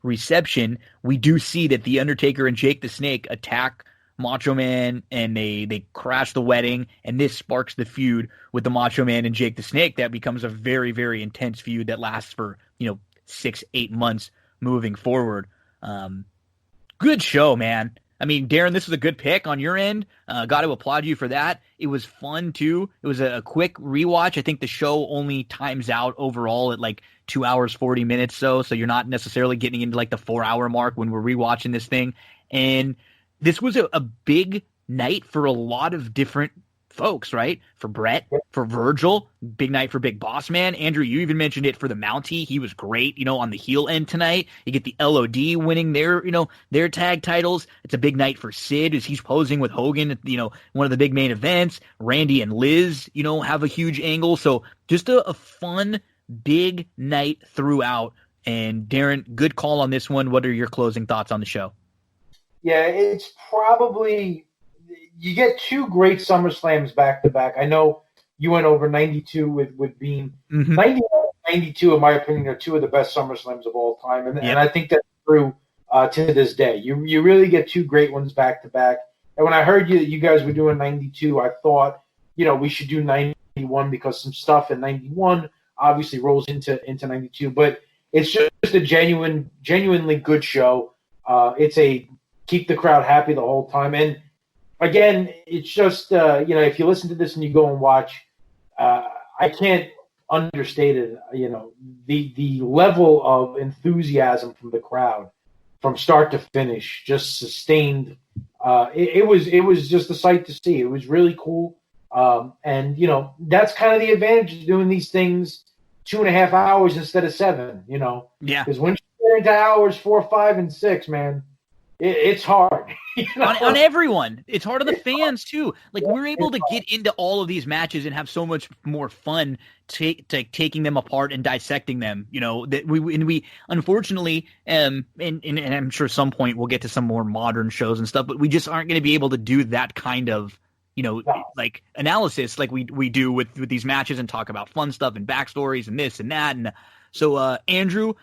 reception, we do see that The Undertaker and Jake the Snake attack Macho Man, and they crash the wedding, and this sparks the feud with the Macho Man and Jake the Snake. That becomes a very, very intense feud that lasts for 6-8 months moving forward. Good show, man. I mean, Darin, this was a good pick on your end. Got to applaud you for that. It was fun, too. It was a quick rewatch. I think the show only times out overall at like 2 hours, 40 minutes so you're not necessarily getting into like the 4-hour mark when we're rewatching this thing. And this was a big night for a lot of different folks, right? For Brett, for Virgil, big night for Big Boss Man. Andrew, you even mentioned it for the Mountie. He was great, on the heel end tonight. You get the LOD winning their tag titles. It's a big night for Sid as he's posing with Hogan at, one of the big main events. Randy and Liz, have a huge angle. So just a fun, big night throughout. And Darin, good call on this one. What are your closing thoughts on the show? Yeah, it's probably – you get two great SummerSlams back to back. I know you went over 92 with Bean. Mm-hmm. 91 and 92, in my opinion, are two of the best SummerSlams of all time, and I think that's true to this day. You really get two great ones back to back. And when I heard you guys were doing 92, I thought we should do 91 because some stuff in 91 obviously rolls into 92. But it's just a genuinely good show. It's a keep the crowd happy the whole time. And again, it's just, if you listen to this and you go and watch, I can't understate it, the level of enthusiasm from the crowd from start to finish, just sustained. It was just a sight to see. It was really cool. And that's kind of the advantage of doing these things 2.5 hours instead of 7, Yeah. Because when you get into hours 4, 5, and 6, man, it's hard. On everyone. It's hard on the fans, too. Like, we're able to get into all of these matches and have so much more fun taking them apart and dissecting them, that we unfortunately, and I'm sure at some point we'll get to some more modern shows and stuff, but we just aren't going to be able to do that kind of, like analysis like we do with these matches and talk about fun stuff and backstories and this and that. And so, Andrew,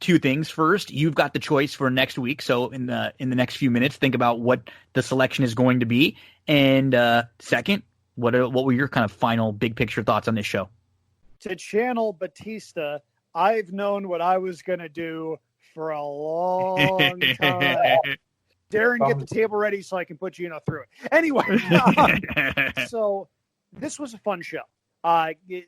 two things. First, you've got the choice for next week. So in the next few minutes, think about what the selection is going to be. And second, what were your kind of final big picture thoughts on this show? To channel Batista, I've known what I was going to do for a long time. Darin, get the table ready so I can put Gino through it. Anyway, so this was a fun show.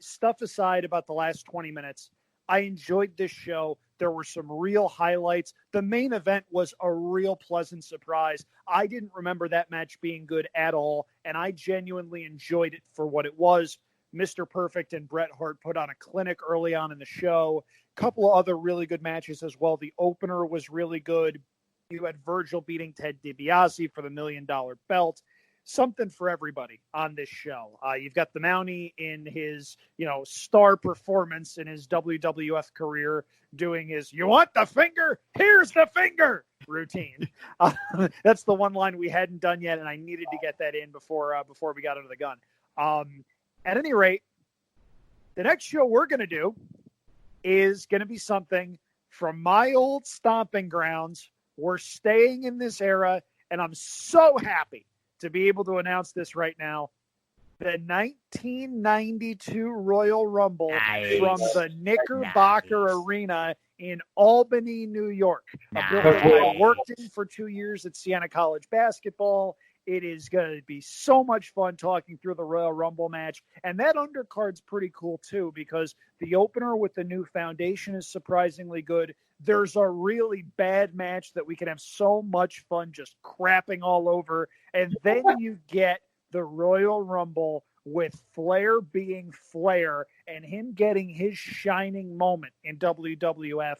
Stuff aside about the last 20 minutes, I enjoyed this show. There were some real highlights. The main event was a real pleasant surprise. I didn't remember that match being good at all, and I genuinely enjoyed it for what it was. Mr. Perfect and Bret Hart put on a clinic early on in the show. A couple of other really good matches as well. The opener was really good. You had Virgil beating Ted DiBiase for the $1 million belt. Something for everybody on this show. You've got the Mountie in his, star performance in his WWF career doing his, you want the finger? Here's the finger routine. That's the one line we hadn't done yet, and I needed to get that in before we got under the gun. At any rate, the next show we're going to do is going to be something from my old stomping grounds. We're staying in this era, and I'm so happy to be able to announce this right now. The 1992 Royal Rumble from the Knickerbocker Arena in Albany, New York. A building I worked in for 2 years at Siena College basketball. It is going to be so much fun talking through the Royal Rumble match. And that undercard's pretty cool, too, because the opener with the new foundation is surprisingly good. There's a really bad match that we can have so much fun just crapping all over. And then you get the Royal Rumble with Flair being Flair and him getting his shining moment in WWF.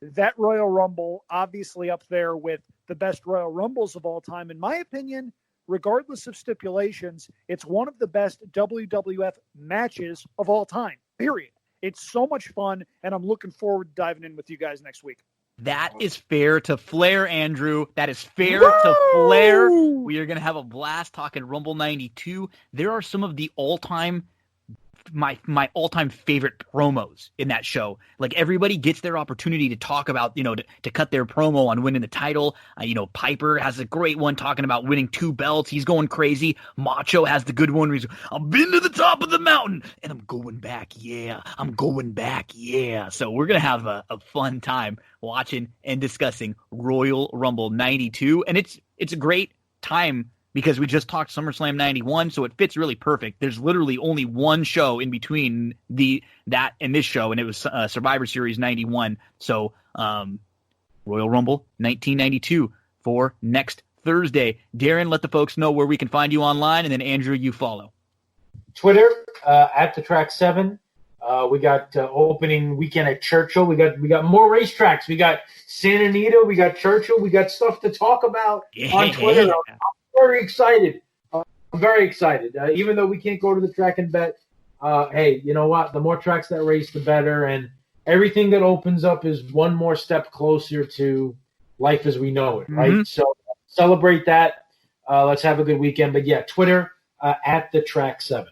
That Royal Rumble, obviously up there with the best Royal Rumbles of all time, in my opinion. Regardless of stipulations, it's one of the best WWF matches of all time, period. It's so much fun, and I'm looking forward to diving in with you guys next week. That is fair to Flair, Andrew. That is fair to Flair. We are going to have a blast talking Rumble 92. There are some of the all-time my all-time favorite promos in that show. Like, everybody gets their opportunity to talk about, to cut their promo on winning the title. Piper has a great one talking about winning 2 belts. He's going crazy. Macho has the good one where he's, I've been to the top of the mountain and I'm going back. Yeah, I'm going back. Yeah. So we're going to have a fun time watching and discussing Royal Rumble 92. And it's a great time because we just talked SummerSlam 91, so it fits really perfect. There's literally only one show in between that and this show, and it was Survivor Series 91. So Royal Rumble 1992 for next Thursday. Darin, let the folks know where we can find you online, and then Andrew, you follow. Twitter, at the Track 7. We got opening weekend at Churchill. We got more racetracks. We got Santa Anita. We got Churchill. We got stuff to talk about on Twitter. I'm very excited. I'm very excited. Even though we can't go to the track and bet, hey, you know what? The more tracks that race, the better. And everything that opens up is one more step closer to life as we know it, right? Mm-hmm. So celebrate that. Let's have a good weekend. But yeah, Twitter, at the Track 7.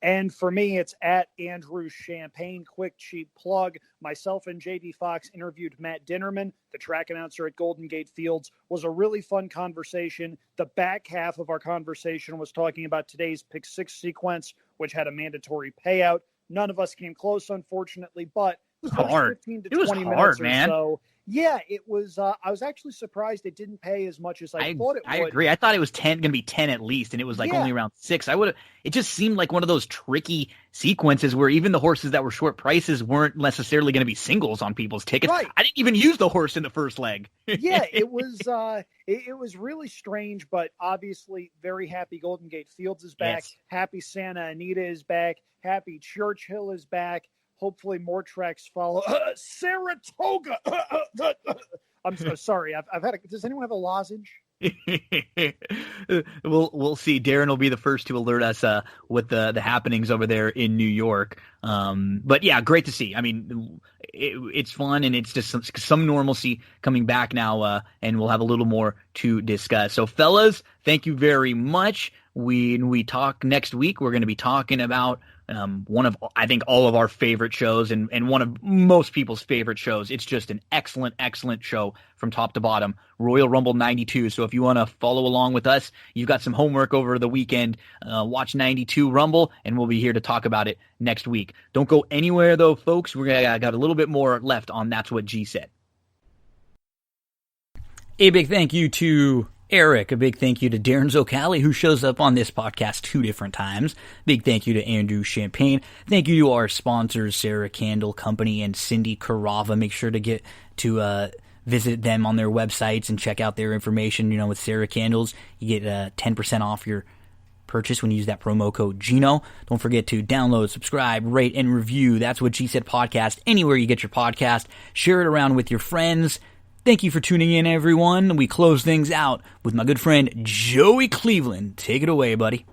And for me, it's at Andrew Champagne. Quick, cheap plug. Myself and JD Fox interviewed Matt Dinnerman, the track announcer at Golden Gate Fields. Was a really fun conversation. The back half of our conversation was talking about today's Pick 6 sequence, which had a mandatory payout. None of us came close, unfortunately, but it was hard. 15 to 20 minutes or so. Yeah, it was. I was actually surprised it didn't pay as much as I thought it would. I agree. I thought it was going to be 10 at least, and it was only around 6. It just seemed like one of those tricky sequences where even the horses that were short prices weren't necessarily going to be singles on people's tickets. Right. I didn't even use the horse in the first leg. Yeah, it was. It was really strange, but obviously very happy. Golden Gate Fields is back. Yes. Happy Santa Anita is back. Happy Churchill is back. Hopefully more tracks follow. Saratoga. I'm so sorry. I've had. Does anyone have a lozenge? We'll see. Darin will be the first to alert us with the happenings over there in New York. But yeah, great to see. I mean, it's fun and it's just some normalcy coming back now, and we'll have a little more to discuss. So, fellas, thank you very much. When we talk next week, we're going to be talking about one of, I think, all of our favorite shows and one of most people's favorite shows. It's just an excellent, excellent show from top to bottom, Royal Rumble 92. So if you want to follow along with us, you've got some homework over the weekend. Watch 92 Rumble, and we'll be here to talk about it next week. Don't go anywhere, though, folks. We're gonna got a little bit more left on That's What G Said. A big thank you to Erik. A big thank you to Darin Zoccali, who shows up on this podcast 2 different times. Big thank you to Andrew Champagne. Thank you to our sponsors, Sarah Candle Company and Cindy Carava. Make sure to get to visit them on their websites and check out their information. With Sarah Candles, you get 10% off your purchase when you use that promo code Gino. Don't forget to download, subscribe, rate, and review That's What G Said podcast anywhere you get your podcast. Share it around with your friends. Thank you for tuning in, everyone. We close things out with my good friend Joey Cleveland. Take it away, buddy.